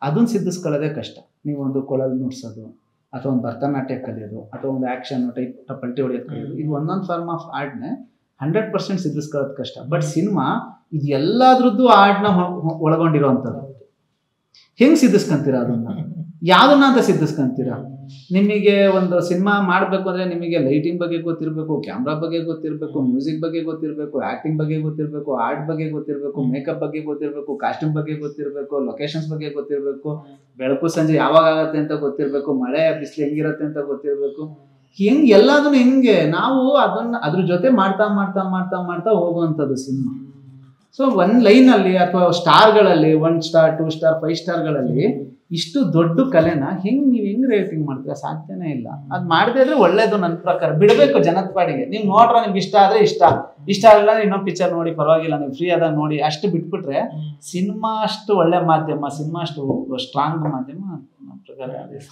ಅದನ್ನು ಸಿದ್ಧಿಸ್ಕೊಳ್ಳೋದೇ ಕಷ್ಟ. ನೀವು ಒಂದು ಕೊಳಲು ನುಡ್ಸೋದು, ಅಥವಾ ಒಂದು ಭರತನಾಟ್ಯ ಕಲಿಯೋದು, ಅಥವಾ ಒಂದು ಆ್ಯಕ್ಷನ್ ಟೈಪ್ ಪಲ್ಟಿ ಹೊಡೆಯೋದು ಕಲಿಯೋದು, ಇದು ಒಂದೊಂದು ಫಾರ್ಮ್ ಆಫ್ ಆರ್ಟ್ನೇ 100% ಸಿದ್ಧಿಸ್ಕೊಳ್ಳೋದು ಕಷ್ಟ. ಬಟ್ ಸಿನಿಮಾ ಇದು ಎಲ್ಲದ್ರದ್ದು ಆರ್ಟ್ನ ಒಳಗೊಂಡಿರೋವಂಥದ್ದು. ಹೆಂಗೆ ಸಿದ್ಧಿಸ್ಕೊಂತೀರಾ ಅದನ್ನ? ಯಾವುದನ್ನ ಅಂತ ಸಿದ್ಧಿಸ್ಕೊಂತೀರಾ? ನಿಮಗೆ ಒಂದು ಸಿನಿಮಾ ಮಾಡಬೇಕು ಅಂದರೆ ನಿಮಗೆ ಲೈಟಿಂಗ್ ಬಗ್ಗೆ ಗೊತ್ತಿರಬೇಕು, ಕ್ಯಾಮ್ರಾ ಬಗ್ಗೆ ಗೊತ್ತಿರಬೇಕು, ಮ್ಯೂಸಿಕ್ ಬಗ್ಗೆ ಗೊತ್ತಿರಬೇಕು, ಆ್ಯಕ್ಟಿಂಗ್ ಬಗ್ಗೆ ಗೊತ್ತಿರಬೇಕು, ಆರ್ಟ್ ಬಗ್ಗೆ ಗೊತ್ತಿರಬೇಕು, ಮೇಕಪ್ ಬಗ್ಗೆ ಗೊತ್ತಿರಬೇಕು, ಕಾಸ್ಟ್ಯೂಮ್ ಬಗ್ಗೆ ಗೊತ್ತಿರಬೇಕು, ಲೊಕೇಶನ್ಸ್ ಬಗ್ಗೆ ಗೊತ್ತಿರಬೇಕು, ಬೆಳಕು ಸಂಜೆ ಯಾವಾಗ ಆಗುತ್ತೆ ಅಂತ ಗೊತ್ತಿರಬೇಕು, ಮಳೆ ಬಿಸಿಲು ಹೆಂಗಿರುತ್ತೆ ಅಂತ ಗೊತ್ತಿರಬೇಕು. ಹೆಂಗೆ ಎಲ್ಲದನ್ನು ಹೆಂಗೆ ನಾವು ಅದನ್ನ ಅದ್ರ ಜೊತೆ ಮಾಡ್ತಾ ಮಾಡ್ತಾ ಮಾಡ್ತಾ ಮಾಡ್ತಾ ಹೋಗುವಂಥದ್ದು ಸಿನಿಮಾ. ಸೊ ಒಂದು ಲೈನಲ್ಲಿ ಅಥವಾ ಸ್ಟಾರ್ಗಳಲ್ಲಿ 1 ಸ್ಟಾರ್ 2 ಸ್ಟಾರ್ 5 ಸ್ಟಾರ್ಗಳಲ್ಲಿ ಇಷ್ಟು ದೊಡ್ಡ ಕಲೆನ ನೀವು ಹೆಂಗ್ ರೇಟಿಂಗ್ ಮಾಡ್ತೀರಾ? ಸಾಧ್ಯನೇ ಇಲ್ಲ. ಅದು ಮಾಡದೇ ಇದ್ರೆ ಒಳ್ಳೇದು ನನ್ನ ಪ್ರಕಾರ. ಬಿಡಬೇಕು ಜನದ ಪಾಡಿಗೆ. ನೀವು ನೋಡ್ರ ನಿಮ್ಗೆ ಇಷ್ಟ ಆದ್ರೆ ಇಷ್ಟ ಆಗಲ್ಲ ಇನ್ನೊಂದು ಪಿಕ್ಚರ್ ನೋಡಿ ಪರವಾಗಿಲ್ಲ, ನೀವು ಫ್ರೀ ಆದಾಗ ನೋಡಿ, ಅಷ್ಟು ಬಿಟ್ಬಿಟ್ರೆ ಸಿನಿಮಾ ಅಷ್ಟು ಒಳ್ಳೆ ಮಾಧ್ಯಮ, ಸಿನಿಮಾ ಅಷ್ಟು ಸ್ಟ್ರಾಂಗ್ ಮಾಧ್ಯಮ ನನ್ನ ಪ್ರಕಾರ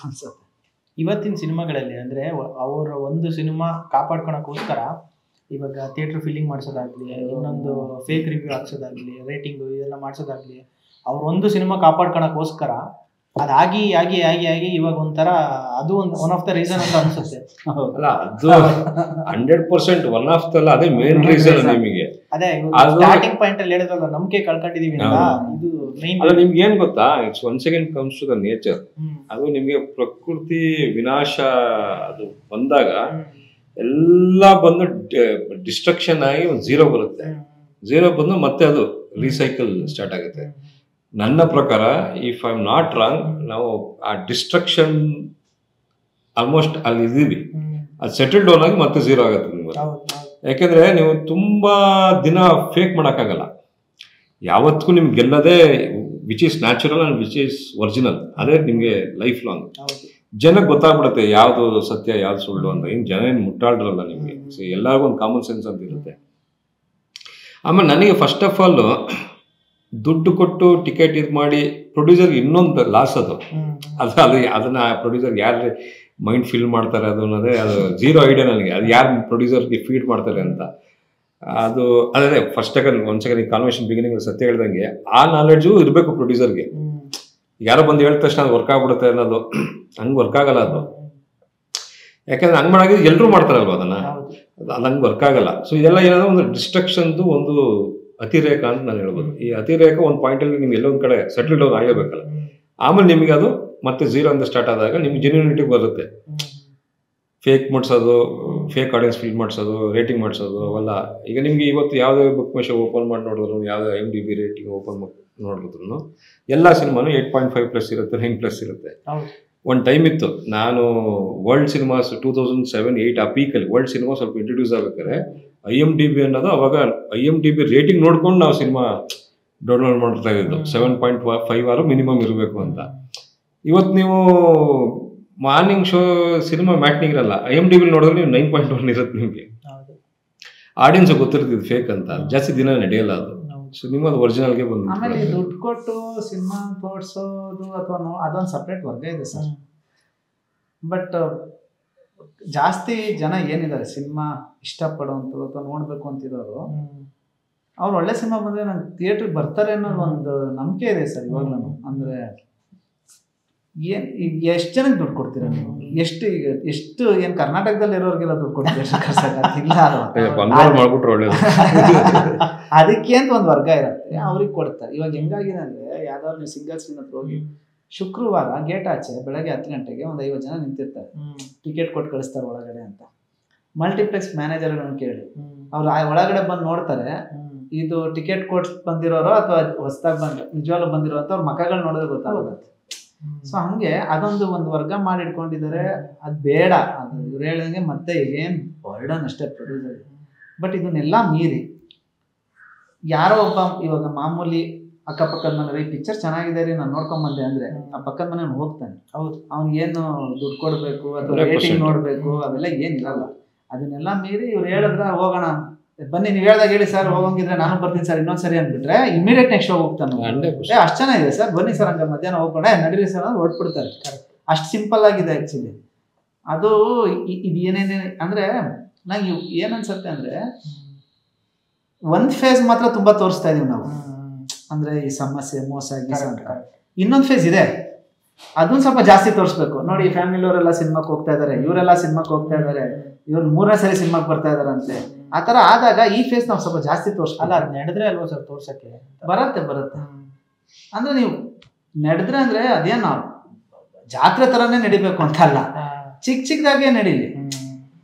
ಅನ್ಸುತ್ತೆ. ಇವತ್ತಿನ ಸಿನಿಮಾಗಳಲ್ಲಿ ಅಂದರೆ ಅವರ ಒಂದು ಸಿನಿಮಾ ಕಾಪಾಡ್ಕೊಳಕ್ಕೋಸ್ಕರ ಇವಾಗ ಥಿಯೇಟ್ರ್ ಫೀಲಿಂಗ್ ಮಾಡಿಸೋದಾಗ್ಲಿ, ಇನ್ನೊಂದು ಫೇಕ್ ರಿವ್ಯೂ ಹಾಕ್ಸೋದಾಗ್ಲಿ, ರೇಟಿಂಗು ಇದೆಲ್ಲ ಮಾಡಿಸೋದಾಗ್ಲಿ, ಅವ್ರೊಂದು ಸಿನಿಮಾ ಕಾಪಾಡ್ಕೊಳಕ್ಕೋಸ್ಕರ ಅದಾಗಿ ಆಗಿ ಆಗಿ ಆಗಿ ಇವಾಗ ಒಂಥರ ಅದು ಒನ್ ಆಫ್ ದ ರೀಸನ್ ಅಂತ ಅನ್ಸುತ್ತೆ. ಅಲ್ಲ, ಅದು 100% ಒನ್ ಆಫ್ ದ ಅದೇ ಮೇನ್ ರೀಸನ್ ನಿಮಗೆ. ಅದೇ ಸ್ಟಾರ್ಟಿಂಗ್ ಪಾಯಿಂಟ್ ಅಲ್ಲಿ ಹೇಳಿದ್ರಲ್ಲ, ನಂಬಿಕೆ ಕಳ್ಕೊಂಡಿದೀವಿ ಅಂತ. ಇದು ಅಲ್ಲ, ನಿಮ್ಗೆ ಏನ್ ಗೊತ್ತಾ, it's one second comes to the nature. ಅದು ನಿಮ್ಗೆ ಪ್ರಕೃತಿ ವಿನಾಶ ಅದು ಬಂದಾಗ ಎಲ್ಲ ಬಂದು ಡಿಸ್ಟ್ರಕ್ಷನ್ ಆಗಿ ಒಂದು ಝೀರೋ ಬರುತ್ತೆ. ಝೀರೋ ಬಂದು ಮತ್ತೆ ಅದು ರೀಸೈಕಲ್ ಸ್ಟಾರ್ಟ್ ಆಗುತ್ತೆ. ನನ್ನ ಪ್ರಕಾರ, if I am not wrong, ನಾವು ಆ ಡಿಸ್ಟ್ರಕ್ಷನ್ ಆಲ್ಮೋಸ್ಟ್ ಅಲ್ಲಿ ಇದ್ದೀವಿ. ಅದು ಸೆಟಲ್ ಡೌನ್ ಆಗಿ ಮತ್ತೆ ಝೀರೋ ಆಗುತ್ತೆ ನಿಮ್ಗೆ. ಯಾಕೆಂದ್ರೆ ನೀವು ತುಂಬಾ ದಿನ ಫೇಕ್ ಮಾಡೋಕ್ಕಾಗಲ್ಲ. ಯಾವತ್ತಿಗೂ ನಿಮ್ಗೆ ಗೆಲ್ಲದೆ which is natural and which is original, ಅದೇ ನಿಮ್ಗೆ ಲೈಫ್ ಲಾಂಗ್. ಜನಕ್ಕೆ ಗೊತ್ತಾಗ್ಬಿಡುತ್ತೆ ಯಾವ್ದು ಸತ್ಯ ಯಾವ್ದು ಸುಳ್ಳು ಅಂತ. ಏನು ಜನ ಏನು ಮುಟ್ಟಾಡ್ರಲ್ಲ ನಿಮಗೆ. ಎಲ್ಲರಿಗೂ ಒಂದು ಕಾಮನ್ ಸೆನ್ಸ್ ಅಂತ ಇರುತ್ತೆ. ಆಮೇಲೆ ನನಗೆ ಫಸ್ಟ್ ಆಫ್ ಆಲ್ ದುಡ್ಡು ಕೊಟ್ಟು ಟಿಕೆಟ್ ಇದು ಮಾಡಿ ಪ್ರೊಡ್ಯೂಸರ್ಗೆ ಇನ್ನೊಂದು ಲಾಸ್ ಅದು ಅದನ್ನ ಪ್ರೊಡ್ಯೂಸರ್ಗೆ ಯಾರು ಮೈಂಡ್ ಫಿಲ್ ಮಾಡ್ತಾರೆ ಅದು ಅನ್ನೋದೇ ಅದು ಝೀರೋ ಐಡಿಯಾ ನನಗೆ. ಅದು ಯಾರು ಪ್ರೊಡ್ಯೂಸರ್ಗೆ ಫೀಡ್ ಮಾಡ್ತಾರೆ ಅಂತ ಅದು ಅದೇ ಫಸ್ಟ್ ಒಂದು ಸೆಕೆಂಡ್ ಕಾನ್ವರ್ಸೇಷನ್ ಬಿಗಿನಿಂಗ್ ಸತ್ಯ ಹೇಳ್ದಂಗೆ ಆ ನಾಲೆಡ್ಜು ಇರಬೇಕು ಪ್ರೊಡ್ಯೂಸರ್ಗೆ. ಯಾರೋ ಬಂದು ಹೇಳಿದ ತಕ್ಷಣ ಅದು ವರ್ಕ್ ಆಗ್ಬಿಡುತ್ತೆ ಅನ್ನೋದು ಹಂಗೆ ವರ್ಕ್ ಆಗಲ್ಲ ಅದು. ಯಾಕಂದ್ರೆ ಹಂಗೆ ಮಾಡಾಗಿದ್ದು ಎಲ್ಲರೂ ಮಾಡ್ತಾರಲ್ವ ಅದನ್ನ, ಅದು ಹಂಗೆ ವರ್ಕ್ ಆಗಲ್ಲ. ಸೊ ಇದೆಲ್ಲ ಏನಾದ್ರು ಒಂದು ಡಿಸ್ಟ್ರಕ್ಷನ್ದು ಒಂದು ಅತಿರೇಕ ಅಂತ ನಾನು ಹೇಳ್ಬೋದು. ಈ ಅತಿರೇಕ ಒಂದು ಪಾಯಿಂಟಲ್ಲಿ ನಿಮ್ಗೆ ಎಲ್ಲೊಂದು ಕಡೆ ಸೆಟಲ್ ಡೌನ್ ಆಗಲೇಬೇಕಲ್ಲ. ಆಮೇಲೆ ನಿಮಗೆ ಅದು ಮತ್ತೆ ಝೀರೋ ಅಂತ ಸ್ಟಾರ್ಟ್ ಆದಾಗ ನಿಮ್ಗೆ ಜೆನ್ಯೂನಿಟಿ ಬರುತ್ತೆ. ಫೇಕ್ ಮಾಡಿಸೋದು, ಫೇಕ್ ಆಡಿಯನ್ಸ್ ಫಿಲ್ ಮಾಡಿಸೋದು, ರೇಟಿಂಗ್ ಮಾಡಿಸೋದು ಅವೆಲ್ಲ. ಈಗ ನಿಮಗೆ ಇವತ್ತು ಯಾವುದೇ ಬುಕ್ ಮೈ ಶೋ ಓಪನ್ ಮಾಡಿ ನೋಡಿದ್ರು, ಯಾವುದೇ IMDb ರೇಟಿಂಗ್ ಓಪನ್ ನೋಡಿದ್ರು ಎಲ್ಲ ಸಿನಿಮಾನು 8.5+ ಇರುತ್ತೆ, 9+ ಇರುತ್ತೆ. ಒಂದು ಟೈಮ್ ಇತ್ತು, ನಾನು ವರ್ಲ್ಡ್ ಸಿನಿಮಾಸ್ 2007-8 ಆ ಪೀಕಲ್ಲಿ ವರ್ಲ್ಡ್ ಸಿನಿಮಾ ಸ್ವಲ್ಪ ಇಂಟ್ರೊಡ್ಯೂಸ್ ಆಗ್ಬೇಕಾದ್ರೆ IMDb ಅನ್ನೋದು ಅವಾಗ IMDb ರೇಟಿಂಗ್ ನೋಡ್ಕೊಂಡು ನಾವು ಸಿನಿಮಾ ಡೌನ್ಲೋಡ್ ಮಾಡ್ತಾ ಇದ್ದು 7.5 ಆರು ಮಿನಿಮಮ್ ಇರಬೇಕು ಅಂತ. ಇವತ್ತು ನೀವು ಮಾರ್ನಿಂಗ್ ಶೋ ಸಿನಿಮಾ ಮ್ಯಾಟ್ನಿಂಗ್ ಇರಲ್ಲ, IMDb ನೋಡಿದ್ರೆ ನೀವು 9.1 ಇರುತ್ತೆ. ನಿಮಗೆ ಆಡಿಯನ್ಸ್ ಗೊತ್ತಿರ್ತಿದ್ದು ಫೇಕ್ ಅಂತ, ಜಾಸ್ತಿ ದಿನ ನಡೆಯಲ್ಲ ಅದು. ಸೊ ನಿಮ್ಮದು ಒರಿಜಿನಲ್ಗೆ ಬಂದು ಆಮೇಲೆ ದುಡ್ಡು ಕೊಟ್ಟು ಸಿನಿಮಾ ತೋರಿಸೋದು ಅಥವಾ ಅದೊಂದು ಸಪ್ರೇಟ್ ವರ್ಗ ಇದೆ ಸರ್. ಬಟ್ ಜಾಸ್ತಿ ಜನ ಏನಿದ್ದಾರೆ ಸಿನಿಮಾ ಇಷ್ಟಪಡೋವಂಥದ್ದು ಅಥವಾ ನೋಡಬೇಕು ಅಂತಿರೋರು, ಅವ್ರು ಒಳ್ಳೆ ಸಿನಿಮಾ ಬಂದರೆ ನಂಗೆ ಥಿಯೇಟ್ರಿಗೆ ಬರ್ತಾರೆ ಅನ್ನೋದು ಒಂದು ನಂಬಿಕೆ ಇದೆ ಸರ್ ಇವಾಗಲೂ. ಅಂದರೆ ಎಷ್ಟು ಜನಕ್ಕೆ ದುಡ್ಡು ಕೊಡ್ತೀರಾ ನೀವು? ಎಷ್ಟು ಏನು ಕರ್ನಾಟಕದಲ್ಲಿ ಇರೋರಿಗೆಲ್ಲ ದುಡ್ಡು ಕೊಡ್ತೀರಾ? ಇಲ್ಲ ಅಲ್ವಾ? ಅದಕ್ಕೆ ಅಂತ ಒಂದು ವರ್ಗ ಇರುತ್ತೆ, ಅವ್ರಿಗೆ ಕೊಡ್ತಾರೆ. ಇವಾಗ ಹೆಂಗಾಗಿದೆ ಅಂದರೆ, ಯಾವ್ದಾದ್ರು ನೀವು ಸಿಂಗಲ್ ಸ್ಕ್ರೀನ್ ಹತ್ರ ಹೋಗಿ ಶುಕ್ರವಾರ ಗೇಟ್ ಆಚೆ ಬೆಳಗ್ಗೆ 10 ಗಂಟೆಗೆ ಒಂದು 50 ಜನ ನಿಂತಿರ್ತಾರೆ, ಟಿಕೆಟ್ ಕೊಟ್ಟು ಕಳಿಸ್ತಾರೆ ಒಳಗಡೆ ಅಂತ. ಮಲ್ಟಿಪ್ಲೆಕ್ಸ್ ಮ್ಯಾನೇಜರ್ಗಳನ್ನ ಕೇಳಿ, ಅವ್ರು ಒಳಗಡೆ ಬಂದು ನೋಡ್ತಾರೆ, ಇದು ಟಿಕೆಟ್ ಕೊಡ್ಸ್ ಬಂದಿರೋರು ಅಥವಾ ಹೊಸದಾಗಿ ನಿಜವಾಗ್ಲೂ ಬಂದಿರೋ ಅಂತ ಅವ್ರ ಮಕ್ಕಳು ನೋಡಿದ್ರೆ ಗೊತ್ತಾಗುತ್ತೆ. ಸೊ ಹಂಗೆ ಅದೊಂದು ವರ್ಗ ಮಾಡಿ ಇಟ್ಕೊಂಡಿದ್ದಾರೆ. ಅದು ಬೇಡ, ಅದು ಇವ್ರು ಹೇಳಿದಂಗೆ ಮತ್ತೆ ಏನ್ ಬರ್ಡನ್ ಅಷ್ಟೇ ಪ್ರೊಡ್ಯೂಸರ್. ಬಟ್ ಇದನ್ನೆಲ್ಲ ಮೀರಿ ಯಾರೋ ಒಬ್ಬ ಇವಾಗ ಮಾಮೂಲಿ ಅಕ್ಕಪಕ್ಕದ ಮನೆ ಪಿಕ್ಚರ್ ಚೆನ್ನಾಗಿದೆ ರೀ ನಾನು ನೋಡ್ಕೊಂಡ್ ಬಂದೆ ಅಂದ್ರೆ ಆ ಪಕ್ಕದ ಮನೆ ಹೋಗ್ತಾನೆ. ಹೌದು, ಅವ್ನಿಗೇನು ದುಡ್ಡು ಕೊಡ್ಬೇಕು ಅಥವಾ ರೇಟಿಂಗ್ ನೋಡ್ಬೇಕು ಅವೆಲ್ಲ ಏನಿರಲ್ಲ. ಅದನ್ನೆಲ್ಲ ಮೀರಿ ಇವ್ರು ಹೇಳಿದ್ರ ಹೋಗೋಣ ಬನ್ನಿ, ನೀವ್ ಹೇಳ್ದಾಗ ಹೇಳಿ ಸರ್, ಹೋಗಂಗಿದ್ರೆ ನಾನು ಬರ್ತೀನಿ ಸರ್ ಇನ್ನೊಂದ್ಸರಿ ಅಂದ್ಬಿಟ್ರೆ ಇಮಿಡಿಯೇಟ್ ನೆಕ್ಸ್ಟ್ ಶೋ ಹೋಗ್ತಾನೆ. ಅಷ್ಟು ಚೆನ್ನಾಗಿದೆ ಸರ್, ಬನ್ನಿ ಸರ್ ಹಂಗ ಮಧ್ಯಾಹ್ನ ಹೋಗೋಣ ನಡೀರಿ ಸರ್ ಅಂದ್ರೆ ಹೊಡ್ಬಿಡ್ತಾರೆ. ಅಷ್ಟು ಸಿಂಪಲ್ ಆಗಿದೆ ಆಕ್ಚುಲಿ. ಅದು ಇದು ಏನೇನೇ ಅಂದ್ರೆ ನಂಗೆ ಏನನ್ಸುತ್ತೆ ಅಂದ್ರೆ ಒಂದ್ ಫೇಸ್ ಮಾತ್ರ ತುಂಬಾ ತೋರಿಸ್ತಾ ಇದೀವಿ ನಾವು, ಅಂದ್ರೆ ಈ ಸಮಸ್ಯೆ ಮೋಸ ಅಂತ. ಇನ್ನೊಂದ್ ಫೇಸ್ ಇದೆ, ಅದನ್ನ ಸ್ವಲ್ಪ ಜಾಸ್ತಿ ತೋರಿಸ್ಬೇಕು. ನೋಡಿ ಫ್ಯಾಮಿಲಿ ಅವರೆಲ್ಲ ಸಿನಿಮಾಕ್ ಹೋಗ್ತಾ ಇದಾರೆ, ಇವರೆಲ್ಲ ಸಿನಿಮಾಕ್ ಹೋಗ್ತಾ ಇದಾರೆ, ಇವ್ರು 3ನೇ ಸರಿ ಸಿನಿಮಾಕ್ ಬರ್ತಾ ಇದಾರಂತೆ. ಆತರ ಆದಾಗ ಈ ಫೇಸ್ ನಾವು ಸ್ವಲ್ಪ ಜಾಸ್ತಿ ತೋರಿಸಲ್ಲ. ಅದು ನಡೆದ್ರೆ ಅಲ್ವಾ ಸರ್ ತೋರ್ಸಕ್ಕೆ ಬರುತ್ತೆ. ಅಂದ್ರೆ ನೀವು ನಡೆದ್ರೆ ಅಂದ್ರೆ ಅದೇನ್ ನಾವು ಜಾತ್ರೆ ತರಾನೇ ನಡಿಬೇಕು ಅಂತ ಅಲ್ಲ, ಚಿಕ್ಕದಾಗೆ ನಡೀಲಿ.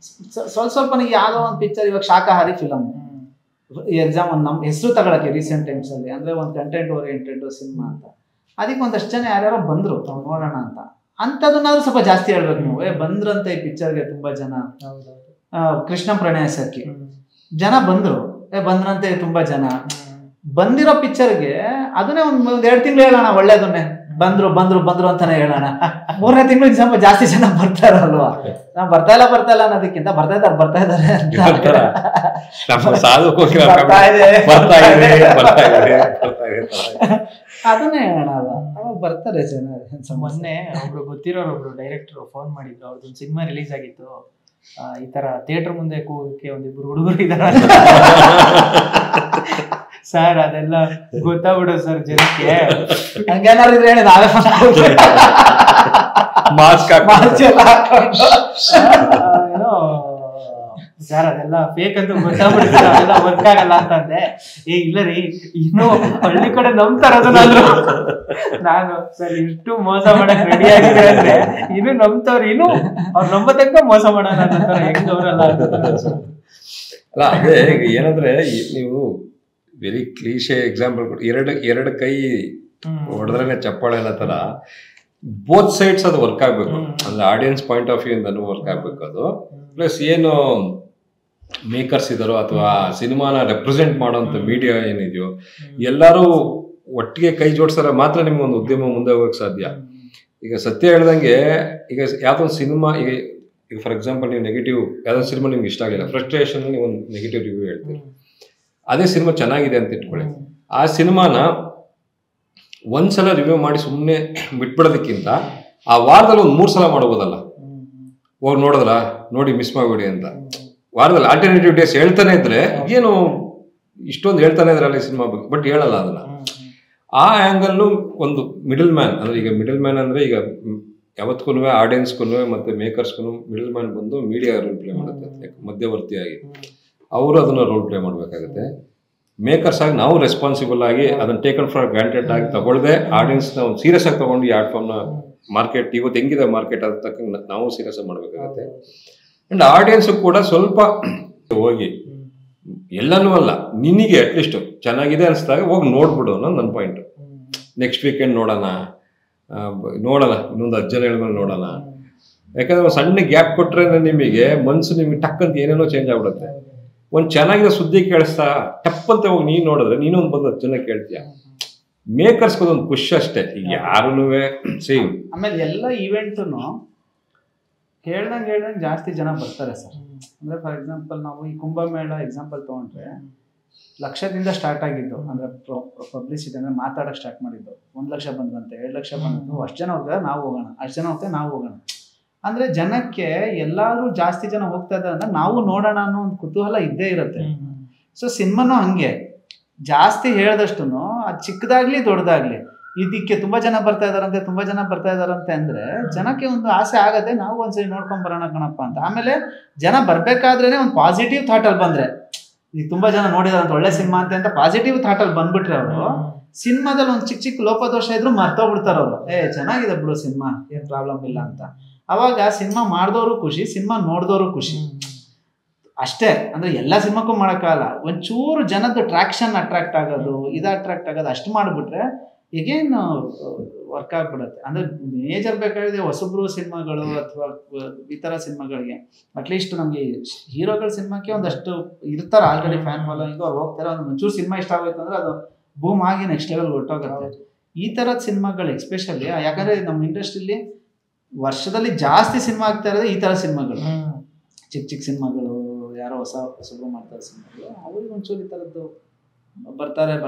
ಸ್ವಲ್ಪ ಯಾವ್ದೋ ಒಂದು ಪಿಕ್ಚರ್, ಇವಾಗ ಶಾಕಾಹಾರಿ ಫಿಲಮ್ ಎಕ್ಸಾಮ್ ನಮ್ ಹೆಸರು ತಗೊಳಕ್ಕೆ ರೀಸೆಂಟ್ ಟೈಮ್ಸ್ ಅಲ್ಲಿ, ಅಂದ್ರೆ ಒಂದು ಕಂಟೆಂಟ್ ಓರಿಯೆಂಟೆಡ್ ಸಿನಿಮಾ ಅಂತ, ಅದಕ್ಕೆ ಒಂದಷ್ಟು ಜನ ಯಾರ್ಯಾರೋ ಬಂದ್ರು ನೋಡೋಣ ಅಂತ. ಅಂತದನ್ನಾದ್ರೂ ಸ್ವಲ್ಪ ಜಾಸ್ತಿ ಹೇಳ್ಬೇಕು ನೀವು. ಬಂದ್ರಂತೆ ಈ ಪಿಕ್ಚರ್ಗೆ ತುಂಬಾ ಜನ, ಕೃಷ್ಣ ಪ್ರಣಯ ಸಖಿ ಜನ ಬಂದ್ರು, ಬಂದ್ರಂತೆ ತುಂಬಾ ಜನ. ಬಂದಿರೋ ಪಿಕ್ಚರ್ಗೆ ಅದನ್ನೇ ಒಂದ್ 2 ತಿಂಗಳು ಹೇಳೋಣ, ಒಳ್ಳೇದನ್ನೇ ಬಂದ್ರು ಅಂತಾನೆ ಹೇಳೋಣ. 3ನೇ ತಿಂಗಳು ಸ್ವಲ್ಪ ಜಾಸ್ತಿ ಜನ ಬರ್ತಾರಲ್ವಾ. ನಾವ್ ಬರ್ತಾ ಇಲ್ಲ ಅನ್ನೋದಕ್ಕಿಂತ ಬರ್ತಾ ಇದಾರೆ ಅದನ್ನೇ ಹೇಳೋಣ, ಅವಾಗ ಬರ್ತಾರೆ ಜನ. ಮೊನ್ನೆ ಒಬ್ರು ಗೊತ್ತಿರೋರು ಡೈರೆಕ್ಟರ್ ಫೋನ್ ಮಾಡಿದ್ರು, ಅವ್ರದ್ದೊಂದು ಸಿನಿಮಾ ರಿಲೀಸ್ ಆಗಿತ್ತು, ಈ ತರ ಥಿಯೇಟರ್ ಮುಂದೆ ಕೂಗಕ್ಕೆ ಒಂದಿಬ್ರು ಹುಡುಗರು ಇದಾರ ಸರ್, ಅದೆಲ್ಲ ಗೊತ್ತಾಗ್ಬಿಡೋ ಸರ್ ಜನಕ್ಕೆ. ಹಂಗೇನಾದ್ರು ಹೇಳಿ ನಾವೇ ಏನೋ ಸರ್ ಅದೆಲ್ಲ ಫೇಕ್ ಅಂತ ಗೊತ್ತಾಗ್ಬಿಡುತ್ತೆ, ಅದೆಲ್ಲ ವರ್ಕ್ ಆಗಲ್ಲ ಅಂತಂದೆ. ಇಲ್ಲ ರೀ, ಇನ್ನು ಹಳ್ಳಿ ಕಡೆ ನಂಬ್ತಾರದನ್ನಾದ್ರು. ನಾನು ಸರ್ ಇಷ್ಟು ಮೋಸ ಮಾಡಕ್ ರೆಡಿ ಆಗಿದ್ರೆ ಅಂದ್ರೆ ಇನ್ನು ನಂಬ್ತವ್ರು, ಇನ್ನು ಅವ್ರು ನಂಬ ತನಕ ಮೋಸ ಮಾಡೋಣ ಅಂತಾರೆ. ಹೆಂಗ್ ಅವರಲ್ಲ ಅಲ್ಲ, ಅದೇ ಏನಂದ್ರೆ ನೀವು ವೆರಿ ಕ್ಲೀಶೆ ಎಕ್ಸಾಂಪಲ್ ಎರಡು ಕೈ ಹೊಡೆದ್ರೆ ಚಪ್ಪಾಳೆ ಅನ್ನೋ ತರ ಬೋತ್ ಸೈಡ್ಸ್ ಅದು ವರ್ಕ್ ಆಗ್ಬೇಕು. ಅಂದ್ರೆ ಆಡಿಯನ್ಸ್ ಪಾಯಿಂಟ್ ಆಫ್ ವ್ಯೂ ಇಂದನೂ ವರ್ಕ್ ಆಗ್ಬೇಕು ಅದು. ಪ್ಲಸ್ ಏನು ಮೇಕರ್ಸ್ ಇದಾರೋ ಅಥವಾ ಸಿನಿಮಾನ ರೆಪ್ರೆಸೆಂಟ್ ಮಾಡೋಂಥ ಮೀಡಿಯಾ ಏನಿದೆಯೋ ಎಲ್ಲರೂ ಒಟ್ಟಿಗೆ ಕೈ ಜೋಡಿಸಿದ್ರೆ ಮಾತ್ರ ನಿಮ್ಗೆ ಒಂದು ಉದ್ಯಮ ಮುಂದೆ ಹೋಗಕ್ಕೆ ಸಾಧ್ಯ. ಈಗ ಸತ್ಯ ಹೇಳ್ದಂಗೆ, ಈಗ ಯಾವ್ದೊಂದು ಸಿನಿಮಾ, ಈಗ ಫಾರ್ ಎಕ್ಸಾಂಪಲ್ ನೀವು ನೆಗೆಟಿವ್ ಯಾವ್ದೊಂದು ಸಿನಿಮಾ ನಿಮ್ಗೆ ಇಷ್ಟ ಆಗಿಲ್ಲ, ಫ್ರಸ್ಟ್ರೇಷನ್ ನೀವು ಒಂದು ನೆಗೆಟಿವ್ ರಿವ್ಯೂ ಹೇಳ್ತೀರಿ. ಅದೇ ಸಿನಿಮಾ ಚೆನ್ನಾಗಿದೆ ಅಂತ ಇಟ್ಕೊಳ್ಳಿ, ಆ ಸಿನಿಮಾನ ಒಂದ್ಸಲ ರಿವ್ಯೂ ಮಾಡಿ ಸುಮ್ಮನೆ ಬಿಟ್ಬಿಡೋದಕ್ಕಿಂತ ಆ ವಾರದಲ್ಲಿ ಒಂದು 3 ಸಲ ಮಾಡ್ಬೋದಲ್ಲ. ಹೋಗಿ ನೋಡಿದ್ರ ನೋಡಿ ಮಿಸ್ ಮಾಡಬೇಡಿ ಅಂತ ವಾರದಲ್ಲಿ ಆಲ್ಟರ್ನೇಟಿವ್ ಡೇಸ್ ಹೇಳ್ತಾನೆ ಇದ್ರೆ ಏನು ಇಷ್ಟೊಂದು ಹೇಳ್ತಾನೆ ಇದ್ರಲ್ಲ ಈ ಸಿನಿಮಾ ಬಗ್ಗೆ, ಬಟ್ ಹೇಳಲ್ಲ ಅದನ್ನ. ಆ ಆ್ಯಂಗಲ್ಲು ಒಂದು ಮಿಡಲ್ ಮ್ಯಾನ್, ಅಂದ್ರೆ ಈಗ ಮಿಡಲ್ ಮ್ಯಾನ್ ಅಂದ್ರೆ ಈಗ ಯಾವತ್ಗೂ ಆಡಿಯನ್ಸ್ಗೂ ಮತ್ತೆ ಮೇಕರ್ಸ್ಗೂ ಮಿಡಲ್ ಮ್ಯಾನ್ ಬಂದು ಮೀಡಿಯಾ ರೋಲ್ ಪ್ಲೇ ಮಾಡುತ್ತೆ, ಮಧ್ಯವರ್ತಿಯಾಗಿ ಅವರು ಅದನ್ನ ರೋಲ್ ಪ್ಲೇ ಮಾಡಬೇಕಾಗುತ್ತೆ. ಮೇಕರ್ಸ್ ಆಗಿ ನಾವು ರೆಸ್ಪಾನ್ಸಿಬಲ್ ಆಗಿ ಅದನ್ನ ಟೇಕನ್ ಫಾರ್ ಗ್ರಾಂಟೆಡ್ ಆಗಿ ತಗೊಳ್ದೆ ಆಡಿಯನ್ಸ್ನ ಒಂದು ಸೀರಿಯಸ್ ಆಗಿ ತಗೊಂಡು ಈ ಆರ್ಟ್ ಫಾರ್ಮ್ನ ಮಾರ್ಕೆಟ್ ಇವತ್ತು ಹೆಂಗಿದೆ ಮಾರ್ಕೆಟ್ ಅದ ತಕ್ಕಂಗೆ ನಾವು ಸೀರಿಯಸ್ ಆಗಿ ಮಾಡಬೇಕಾಗುತ್ತೆ. ಅಂಡ್ ಆಡಿಯನ್ಸ್ ಕೂಡ ಸ್ವಲ್ಪ ಹೋಗಿ ಎಲ್ಲನೂ ಅಲ್ಲ, ನಿನಗೆ ಅಟ್ಲೀಸ್ಟ್ ಚೆನ್ನಾಗಿದೆ ಅನಿಸಿದಾಗ ಹೋಗಿ ನೋಡ್ಬಿಡು ಅನ್ನೋದು ನನ್ನ ಪಾಯಿಂಟ್. ನೆಕ್ಸ್ಟ್ ವೀಕೆಂಡ್ ನೋಡೋಣ ಇನ್ನೊಂದು 10 ಜನ ಹೇಳಿದ್ಮೇಲೆ ನೋಡೋಣ. ಯಾಕಂದ್ರೆ ಸಣ್ಣ ಗ್ಯಾಪ್ ಕೊಟ್ರೆ ನಿಮಗೆ ಮನ್ಸು ನಿಮ್ಗೆ ಟಕ್ ಅಂತ ಏನೇನೋ ಚೇಂಜ್ ಆಗ್ಬಿಡುತ್ತೆ. ಒಂದು ಚೆನ್ನಾಗಿರೋ ಸುದ್ದಿ ಕೇಳಿಸ್ತಾ ಟಪ್ ಅಂತ ಹೋಗಿ ನೀನು ನೋಡಿದ್ರೆ ನೀನೊಂದು ಬಂದು 10 ಜನ ಕೇಳ್ತೀಯ. ಮೇಕರ್ಸ್ಗೊಂದು ಪುಷ್ ಅಷ್ಟೇ, ಈಗ ಯಾರೂ ಸೇಮ್. ಆಮೇಲೆ ಎಲ್ಲ ಇವೆಂಟುನು ಹೇಳ್ದಂಗೆ ಜಾಸ್ತಿ ಜನ ಬರ್ತಾರೆ ಸರ್. ಅಂದ್ರೆ ಫಾರ್ ಎಕ್ಸಾಂಪಲ್ ನಾವು ಈ ಕುಂಭಮೇಳ ಎಕ್ಸಾಂಪಲ್ ತಗೊಂಡ್ರೆ ಲಕ್ಷದಿಂದ ಸ್ಟಾರ್ಟ್ ಆಗಿದ್ದು, ಅಂದ್ರೆ ಪಬ್ಲಿಸಿಟಿ ಅಂದ್ರೆ ಮಾತಾಡಕ್ ಸ್ಟಾರ್ಟ್ ಮಾಡಿದ್ದು. 1 ಲಕ್ಷ ಬಂದಂತೆ 2 ಲಕ್ಷ ಬಂತು, ಅಷ್ಟು ಜನ ಹೋಗ್ತಾರೆ ನಾವು ಹೋಗೋಣ, ಅಷ್ಟು ಜನ ಹೋಗ್ತಾರೆ ನಾವು ಹೋಗೋಣ. ಅಂದ್ರೆ ಜನಕ್ಕೆ ಎಲ್ಲಾರು ಜಾಸ್ತಿ ಜನ ಹೋಗ್ತಾ ಇದ್ದಾರೆ ಅಂದ್ರೆ ನಾವು ನೋಡೋಣ ಅನ್ನೋ ಒಂದು ಕುತೂಹಲ ಇದ್ದೇ ಇರುತ್ತೆ. ಸೊ ಸಿನಿಮಾನು ಹಂಗೆ ಜಾಸ್ತಿ ಹೇಳ್ದಷ್ಟು ಅದು ಚಿಕ್ಕದಾಗ್ಲಿ ದೊಡ್ಡದಾಗ್ಲಿ ಇದಕ್ಕೆ ತುಂಬಾ ಜನ ಬರ್ತಾ ಇದಾರಂತೆ ಅಂದ್ರೆ ಜನಕ್ಕೆ ಒಂದು ಆಸೆ ಆಗತ್ತೆ, ನಾವು ಒಂದ್ಸರಿ ನೋಡ್ಕೊಂಡ್ ಬರೋಣ ಕಣಪ್ಪ ಅಂತ. ಆಮೇಲೆ ಜನ ಬರ್ಬೇಕಾದ್ರೇನೆ ಒಂದು ಪಾಸಿಟಿವ್ ಥಾಟ್ ಅಲ್ಲಿ ಬಂದ್ರೆ, ಈಗ ತುಂಬಾ ಜನ ನೋಡಿದಾರಂತ ಒಳ್ಳೆ ಸಿನಿಮಾ ಅಂತ ಪಾಸಿಟಿವ್ ಥಾಟ್ ಅಲ್ಲಿ ಬಂದ್ಬಿಟ್ರೆ ಅವರು ಸಿನಿಮಾದಲ್ಲಿ ಒಂದು ಚಿಕ್ಕ ಲೋಪದೋಷ ಇದ್ರು ಮರ್ತೋಗ್ಬಿಡ್ತಾರ ಅವರು. ಚೆನ್ನಾಗಿದೆ ಬಿಡು ಸಿನಿಮಾ, ಏನ್ ಪ್ರಾಬ್ಲಮ್ ಇಲ್ಲ ಅಂತ. ಅವಾಗ ಸಿನಿಮಾ ಮಾಡಿದವರು ಖುಷಿ, ಸಿನಿಮಾ ನೋಡಿದವರು ಖುಷಿ. ಅಷ್ಟೇ. ಅಂದ್ರೆ ಎಲ್ಲ ಸಿನಿಮಾಕ್ಕೂ ಮಾಡೋಕ್ಕಾಗಲ್ಲ, ಒಂಚೂರು ಜನದ ಟ್ರಾಕ್ಷನ್ ಅಟ್ರಾಕ್ಟ್ ಆಗೋದು, ಇದು ಅಟ್ರಾಕ್ಟ್ ಆಗೋದು ಅಷ್ಟು ಮಾಡಿಬಿಟ್ರೆ ಈಗೇನ್ ವರ್ಕ್ ಆಗ್ಬಿಡುತ್ತೆ. ಅಂದ್ರೆ ಮೇಜರ್ ಬೇಕಾಗಿದೆ ಹೊಸಬ್ರು ಸಿನಿಮಾಗಳು ಅಥವಾ ಈ ತರ ಸಿನಿಮಾಗಳಿಗೆ. ಅಟ್ಲೀಸ್ಟ್ ನಮ್ಗೆ ಹೀರೋಗಳ ಸಿನಿಮಾಕ್ಕೆ ಒಂದಷ್ಟು ಇರ್ತಾರೆ ಆಲ್ರೆಡಿ ಫ್ಯಾನ್ ಫಾಲೋಯಿಂಗು, ಅವ್ರು ಹೋಗ್ತಾರೆ. ಒಂದು ಒಂಚೂರು ಸಿನಿಮಾ ಇಷ್ಟ ಆಗೋಯ್ತು ಅಂದ್ರೆ ಅದು ಬೂಮ್ ಆಗಿ ನೆಕ್ಸ್ಟ್ ಲೆವೆಲ್ ಹೊರಟೋಗುತ್ತೆ. ಈ ತರದ ಸಿನಿಮಾಗಳು ಎಸ್ಪೆಷಲಿ, ಯಾಕಂದ್ರೆ ನಮ್ಮ ಇಂಡಸ್ಟ್ರಿಲಿ ವರ್ಷದಲ್ಲಿ ಜಾಸ್ತಿ ಸಿನಿಮಾ ಆಗ್ತಾ ಇರೋದು ಈ ತರ ಸಿನಿಮಾಗಳು. ಚಿಕ್ಕ ಚಿಕ್ಕ ಸಿನಿಮಾಗಳು, ಯಾರೋ ಹೊಸಬ್ರು ಮಾಡ್ತಾರೆ ಸಿನಿಮಾಗಳು, ಅವ್ರಿಗೆ ಒಂಚೂರು ಈ ತರದ್ದು ಬರ್ತಾ ಇದ್ದಾರೆ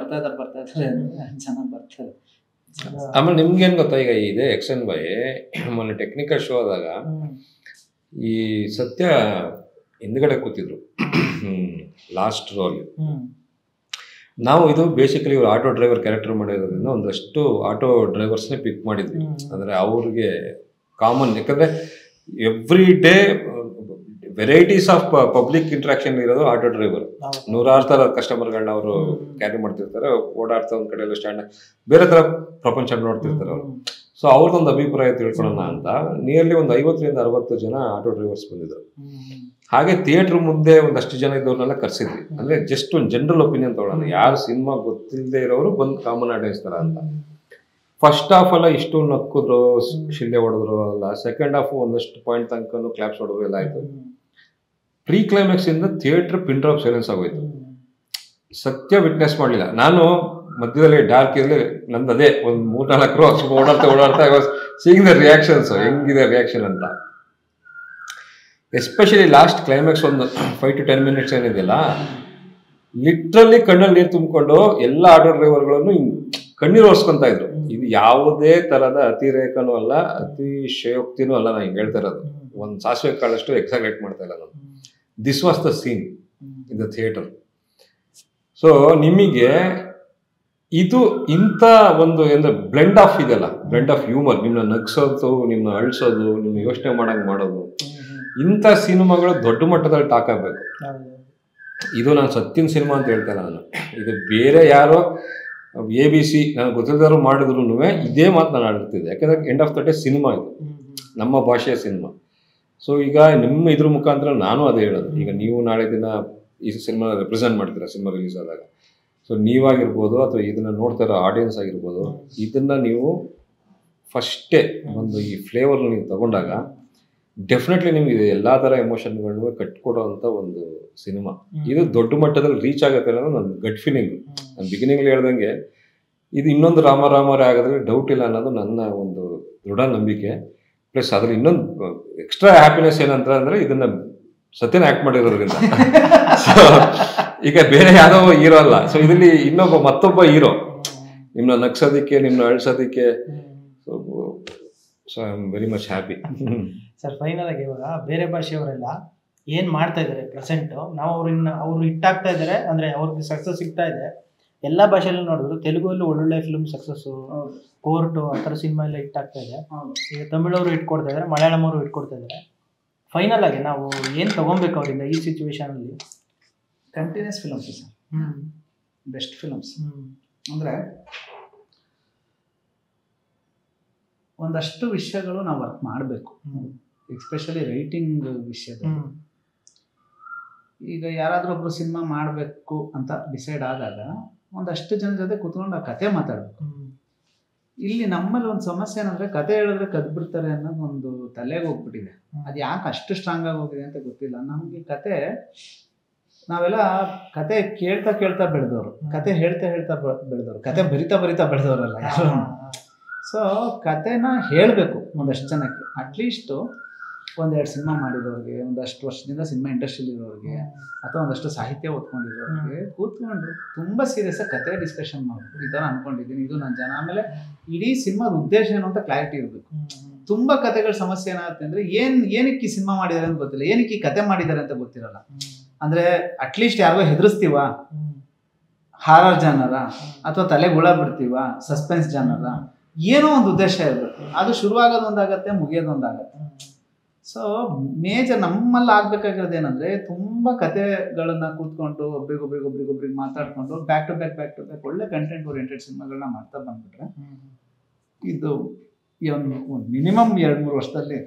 ಚೆನ್ನಾಗಿ ಬರ್ತಾರೆ. ಆಮೇಲೆ ನಿಮ್ಗೇನು ಗೊತ್ತಾ, ಈಗ ಇದೆ ಎಕ್ಸನ್ ಬೈ ಮೊನ್ನೆ ಟೆಕ್ನಿಕಲ್ ಶೋ ಆದಾಗ ಈ ಸತ್ಯ ಹಿಂದ್ಗಡೆ ಕೂತಿದ್ರು ಲಾಸ್ಟ್ ರೋಲ್. ನಾವು ಇದು ಬೇಸಿಕಲಿ ಇವರು ಆಟೋ ಡ್ರೈವರ್ ಕ್ಯಾರೆಕ್ಟರ್ ಮಾಡಿರೋದ್ರಿಂದ ಒಂದಷ್ಟು ಆಟೋ ಡ್ರೈವರ್ಸ್ನೇ ಪಿಕ್ ಮಾಡಿದ್ವಿ. ಅಂದರೆ ಅವ್ರಿಗೆ ಕಾಮನ್, ಯಾಕಂದರೆ every day varieties of public interaction ಇರೋದು ಆಟೋ ಡ್ರೈವರ್. ನೂರಾರು ಥರ ಕಸ್ಟಮರ್ಗಳನ್ನ ಅವರು ಕ್ಯಾರಿ ಮಾಡ್ತಿರ್ತಾರೆ, ಓಡಾಡ್ತಾ ಒಂದು ಕಡೆ ಎಲ್ಲ ಸ್ಟ್ಯಾಂಡ್ ಬೇರೆ ಥರ ಪ್ರಪಂಚ ನೋಡ್ತಿರ್ತಾರೆ ಅವರು. ಸೊ ಅವ್ರದ್ದೊಂದು ಅಭಿಪ್ರಾಯ ತಿಳ್ಕೊಳ್ಳೋಣ ಅಂತ ನಿಯರ್ಲಿ ಒಂದು 50-60 ಜನ ಆಟೋ ಡ್ರೈವರ್ಸ್ ಬಂದಿದ್ರು. ಹಾಗೆ ಥಿಯೇಟ್ರ್ ಮುಂದೆ ಒಂದಷ್ಟು ಜನ ಇದ್ದವ್ರನ್ನೆಲ್ಲ ಕರ್ಸಿದ್ವಿ. ಅಂದರೆ ಜಸ್ಟ್ ಒಂದು ಜನರಲ್ ಒಪಿನಿಯನ್ ತೊಗೊಳ್ಳೋಣ, ಯಾರು ಸಿನಿಮಾ ಗೊತ್ತಿಲ್ಲದೆ ಇರೋರು ಬಂದು ಕಾಮನ್ ಆಡಿಯನ್ಸ್ ಥರ ಅಂತ. ಫಸ್ಟ್ ಹಾಫ್ ಎಲ್ಲ ಇಷ್ಟು ನಕ್ಕಿದ್ರು, ಶಿಲ್ಲೆ ಹೊಡೆದ್ರು ಅಲ್ಲ. ಸೆಕೆಂಡ್ ಹಾಫ್ ಒಂದಷ್ಟು ಪಾಯಿಂಟ್ ತನಕ ಕ್ಲಾಪ್ಸ್ ಹೊಡೆದ್ರು ಎಲ್ಲ ಆಯಿತು. ಪ್ರೀ ಕ್ಲೈಮ್ಯಾಕ್ಸ್ ಇಂದ ಥಿಯೇಟರ್ ಪಿನ್ ಡ್ರಾಪ್ ಸೈಲೆನ್ಸ್ ಆಗೋಯ್ತು. ಸತ್ಯ ವಿಟ್ನೆಸ್ ಮಾಡಲಿಲ್ಲ. ನಾನು ಮಧ್ಯದಲ್ಲಿ ಡಾರ್ಕ್ ಇರಲಿ, ನಂದು ಅದೇ ಒಂದು 3-4 ರೋ ಓಡಾಡ್ತಾ ಸೀಯಿಂಗ್ ದ ರಿಯಾಕ್ಷನ್ಸ್, ಹೆಂಗಿದೆ ರಿಯಾಕ್ಷನ್ ಅಂತ. ಎಸ್ಪೆಷಲಿ ಲಾಸ್ಟ್ ಕ್ಲೈಮ್ಯಾಕ್ಸ್ ಒಂದು 5 to 10 minutes ಏನಿದೆಯಲ್ಲ, ಲಿಟ್ರಲಿ ಕಣ್ಣಲ್ಲಿ ನೀರು ತುಂಬಿಕೊಂಡು ಎಲ್ಲ ಆಟೋ ಡ್ರೈವರ್ಗಳನ್ನು ಕಣ್ಣೀರು ಒರೆಸ್ಕೊಂತ ಇದ್ರು. ಇದು ಯಾವುದೇ ತರದ ಅತಿರೇಕನೂ ಅಲ್ಲ, ಅತಿಶಯೋಕ್ತಿನೂ ಅಲ್ಲ. ನಾನು ಹಿಂಗೆ ಹೇಳ್ತಾ ಇರೋದು ಒಂದು ಸಾಸಿವೆ ಕಾಳಷ್ಟು ಎಕ್ಸಾಗ್ರೇಟ್ ಮಾಡ್ತಾ ಇಲ್ಲ ನಾನು. This was the seen in the theatre. So ನಿಮಗೆ ಇದು ಇಂಥ ಒಂದು ಏನು ಬ್ಲೆಂಡ್ ಆಫ್ ಇದೆಯಲ್ಲ, ಬ್ಲೆಂಡ್ ಆಫ್ ಹ್ಯೂಮರ್, ನಿಮ್ಮನ್ನ ನಗ್ಸೋದು, ನಿಮ್ಮನ್ನ ಅಳಿಸೋದು, ನಿಮ್ಮ ಯೋಚನೆ ಮಾಡಂಗೆ ಮಾಡೋದು, ಇಂಥ ಸಿನಿಮಾಗಳು ದೊಡ್ಡ ಮಟ್ಟದಲ್ಲಿ ಟಾಕ್ ಆಗಬೇಕು. ಇದು ನಾನು ಸತ್ತಿನ ಸಿನಿಮಾ ಅಂತ ಹೇಳ್ತಾ ಇಲ್ಲ ನಾನು. ಇದು ಬೇರೆ ಯಾರೋ ABC ನನಗೆ ಗೊತ್ತಿಲ್ಲದಾರು ಮಾಡಿದ್ರು ಇದೇ ಮಾತು ನಾನು ಆಡ್ತಿದ್ದೆ. ಯಾಕಂದ್ರೆ end of the day cinema ಇದು, ನಮ್ಮ ಭಾಷೆಯ ಸಿನಿಮಾ. ಸೊ ಈಗ ನಿಮ್ಮ ಇದ್ರ ಮುಖಾಂತರ ನಾನು ಅದೇ ಹೇಳೋದು. ಈಗ ನೀವು ನಾಳೆ ದಿನ ಈ ಸಿನಿಮಾ ರೆಪ್ರೆಸೆಂಟ್ ಮಾಡ್ತೀರಾ ಸಿನಿಮಾ ರಿಲೀಸ್ ಆದಾಗ. ಸೊ ನೀವಾಗಿರ್ಬೋದು ಅಥವಾ ಇದನ್ನ ನೋಡ್ತಾ ಇರೋ ಆಡಿಯನ್ಸ್ ಆಗಿರ್ಬೋದು, ಇದನ್ನ ನೀವು ಫಸ್ಟೇ ಒಂದು ಈ ಫ್ಲೇವರ್ನ ನೀವು ತಗೊಂಡಾಗ ಡೆಫಿನೆಟ್ಲಿ ನಿಮ್ಗೆ ಎಲ್ಲ ಥರ ಎಮೋಷನ್ಗಳನ್ನು ಕಟ್ಕೊಡೋವಂಥ ಒಂದು ಸಿನಿಮಾ. ಇದು ದೊಡ್ಡ ಮಟ್ಟದಲ್ಲಿ ರೀಚ್ ಆಗುತ್ತೆ ಅನ್ನೋದು ನನ್ನ ಗಟ್ ಫೀಲಿಂಗ್. ನಾನು ಬಿಗಿನಿಂಗ್ಲಿ ಹೇಳ್ದಂಗೆ ಇದು ಇನ್ನೊಂದು ರಾಮರೇ ಆಗೋದ್ರಲ್ಲಿ ಡೌಟ್ ಇಲ್ಲ ಅನ್ನೋದು ನನ್ನ ಒಂದು ದೃಢ ನಂಬಿಕೆ. ಪ್ಲಸ್ ಅದ್ರಲ್ಲಿ ಇನ್ನೊಂದು ಎಕ್ಸ್ಟ್ರಾ ಹ್ಯಾಪಿನೆಸ್ ಏನಂತ ಅಂದರೆ ಇದನ್ನ ಸತ್ಯನ ಆ್ಯಕ್ಟ್ ಮಾಡಿರೋದ್ರಿಂದ. ಸೊ ಈಗ ಬೇರೆ ಯಾವುದೋ ಹೀರೋ ಅಲ್ಲ. ಸೊ ಇದರಲ್ಲಿ ಮತ್ತೊಬ್ಬ ಹೀರೋ ನಿಮ್ಮನ್ನ ನಗ್ಸೋದಕ್ಕೆ, ನಿಮ್ಮನ್ನ ಅಳಿಸೋದಕ್ಕೆ. So I am very much happy. Sir final ಆಗಿ ಇವಾಗ ಬೇರೆ ಭಾಷೆಯವರೆಲ್ಲ ಏನು ಮಾಡ್ತಾ ಇದ್ದಾರೆ ಪ್ರೆಸೆಂಟು, ನಾವು ಅವರು ಹಿಟ್ಟಾಗ್ತಾ ಇದ್ದಾರೆ, ಅಂದರೆ ಅವ್ರಿಗೆ ಸಕ್ಸಸ್ ಸಿಗ್ತಾ ಇದೆ. ಎಲ್ಲ ಭಾಷೆಯಲ್ಲೂ ನೋಡಿದ್ರು, ತೆಲುಗಲ್ಲೂ ಒಳ್ಳೊಳ್ಳೆ ಫಿಲ್ಮ್ ಸಕ್ಸಸ್ಸು, ಕೋರ್ಟು ಆ ಥರ ಸಿನಿಮಾ ಎಲ್ಲ ಹಿಟ್ಟಾಗ್ತಾ ಇದೆ. ಈಗ ತಮಿಳವರು ಇಟ್ಕೊಡ್ತಾ ಇದ್ದಾರೆ, ಮಲಯಾಳಂ ಅವರು ಇಟ್ಕೊಡ್ತಾ ಇದ್ದಾರೆ. ಫೈನಲ್ ಆಗಿ ನಾವು ಏನು ತೊಗೊಬೇಕು ಅವರಿಂದ ಈ ಸಿಚುವೇಶನಲ್ಲಿ? Continues films sir, best films. ಅಂದರೆ ಒಂದಷ್ಟು ವಿಷಯಗಳು ನಾವು ವರ್ಕ್ ಮಾಡಬೇಕು, ಎಸ್ಪೆಷಲಿ ರೈಟಿಂಗ್ ವಿಷಯದಲ್ಲಿ. ಈಗ ಯಾರಾದರೂ ಒಬ್ರು ಸಿನಿಮಾ ಮಾಡಬೇಕು ಅಂತ ಡಿಸೈಡ್ ಆದಾಗ ಒಂದಷ್ಟು ಜನ ಜೊತೆ ಕೂತ್ಕೊಂಡು ಆ ಕತೆ ಮಾತಾಡಬೇಕು. ಇಲ್ಲಿ ನಮ್ಮಲ್ಲಿ ಒಂದು ಸಮಸ್ಯೆ ಏನಂದ್ರೆ, ಕತೆ ಹೇಳಿದ್ರೆ ಕದ್ಬಿಡ್ತಾರೆ ಅನ್ನೋದು ಒಂದು ತಲೆಗೆ ಹೋಗ್ಬಿಟ್ಟಿದೆ. ಅದು ಯಾಕೆ ಅಷ್ಟು ಸ್ಟ್ರಾಂಗ್ ಆಗಿ ಹೋಗಿದೆ ಅಂತ ಗೊತ್ತಿಲ್ಲ ನಮಗೆ. ನಾವೆಲ್ಲ ಕತೆ ಕೇಳ್ತಾ ಬೆಳೆದವರು, ಕತೆ ಹೇಳ್ತಾ ಬೆಳೆದವರು, ಕತೆ ಬರಿತಾ ಬೆಳೆದವರಲ್ಲ ಯಾರು. ಸೊ ಕತೆನ ಹೇಳಬೇಕು ಒಂದಷ್ಟು ಜನಕ್ಕೆ. ಅಟ್ಲೀಸ್ಟು 1-2 ಸಿನಿಮಾ ಮಾಡಿರೋರಿಗೆ, ಒಂದಷ್ಟು ವರ್ಷದಿಂದ ಸಿನಿಮಾ ಇಂಡಸ್ಟ್ರಿಲಿ ಇರೋರಿಗೆ, ಅಥವಾ ಒಂದಷ್ಟು ಸಾಹಿತ್ಯ ಓದ್ಕೊಂಡಿರೋರಿಗೆ ಕೂತ್ಕೊಂಡು ತುಂಬ ಸೀರಿಯಸ್ ಆಗಿ ಕತೆ ಡಿಸ್ಕಷನ್ ಮಾಡಬೇಕು. ಈ ಥರ ಅನ್ಕೊಂಡಿದ್ದೀನಿ, ಇದು ನನ್ನ ಜನ. ಆಮೇಲೆ ಇಡೀ ಸಿನಿಮಾದ ಉದ್ದೇಶ ಏನು ಅಂತ ಕ್ಲಾರಿಟಿ ಇರಬೇಕು. ತುಂಬ ಕತೆಗಳ ಸಮಸ್ಯೆ ಏನಾಗುತ್ತೆ ಅಂದರೆ, ಏನಕ್ಕೆ ಈ ಸಿನಿಮಾ ಮಾಡಿದ್ದಾರೆ ಅಂತ ಗೊತ್ತಿಲ್ಲ, ಏನಕ್ಕೆ ಈ ಕತೆ ಮಾಡಿದ್ದಾರೆ ಅಂತ ಗೊತ್ತಿರಲ್ಲ. ಅಂದರೆ ಅಟ್ಲೀಸ್ಟ್ ಯಾರಿಗೋ ಹೆದರಿಸ್ತೀವ, ಹಾರರ್ ಜಾನರ, ಅಥವಾ ತಲೆಗೆ ಹುಳ ಬಿಡ್ತೀವ, ಸಸ್ಪೆನ್ಸ್ ಜಾನರ, ಏನೋ ಒಂದು ಉದ್ದೇಶ ಇರಬೇಕು. ಅದು ಶುರುವಾಗೋದೊಂದಾಗತ್ತೆ, ಮುಗಿಯೋದೊಂದಾಗತ್ತೆ. ಸೊ ಮೇಜರ್ ನಮ್ಮಲ್ಲಿ ಆಗ್ಬೇಕಾಗಿರೋದು ಏನಂದ್ರೆ, ತುಂಬಾ ಕತೆಗಳನ್ನ ಕೂತ್ಕೊಂಡು ಒಬ್ರಿಗೊಬ್ರಿಗೆ ಮಾತಾಡ್ಕೊಂಡು ಬ್ಯಾಕ್ ಟು ಬ್ಯಾಕ್ ಒಳ್ಳೆ ಕಂಟೆಂಟ್ ಓರಿಯೆಂಟೆಡ್ ಸಿನಿಮಾಗಳನ್ನ ಮಾಡ್ತಾ ಬಂದ್ಬಿಟ್ರೆ ಇದು ಒಂದು ಮಿನಿಮಮ್ 2-3 ವರ್ಷದಲ್ಲಿ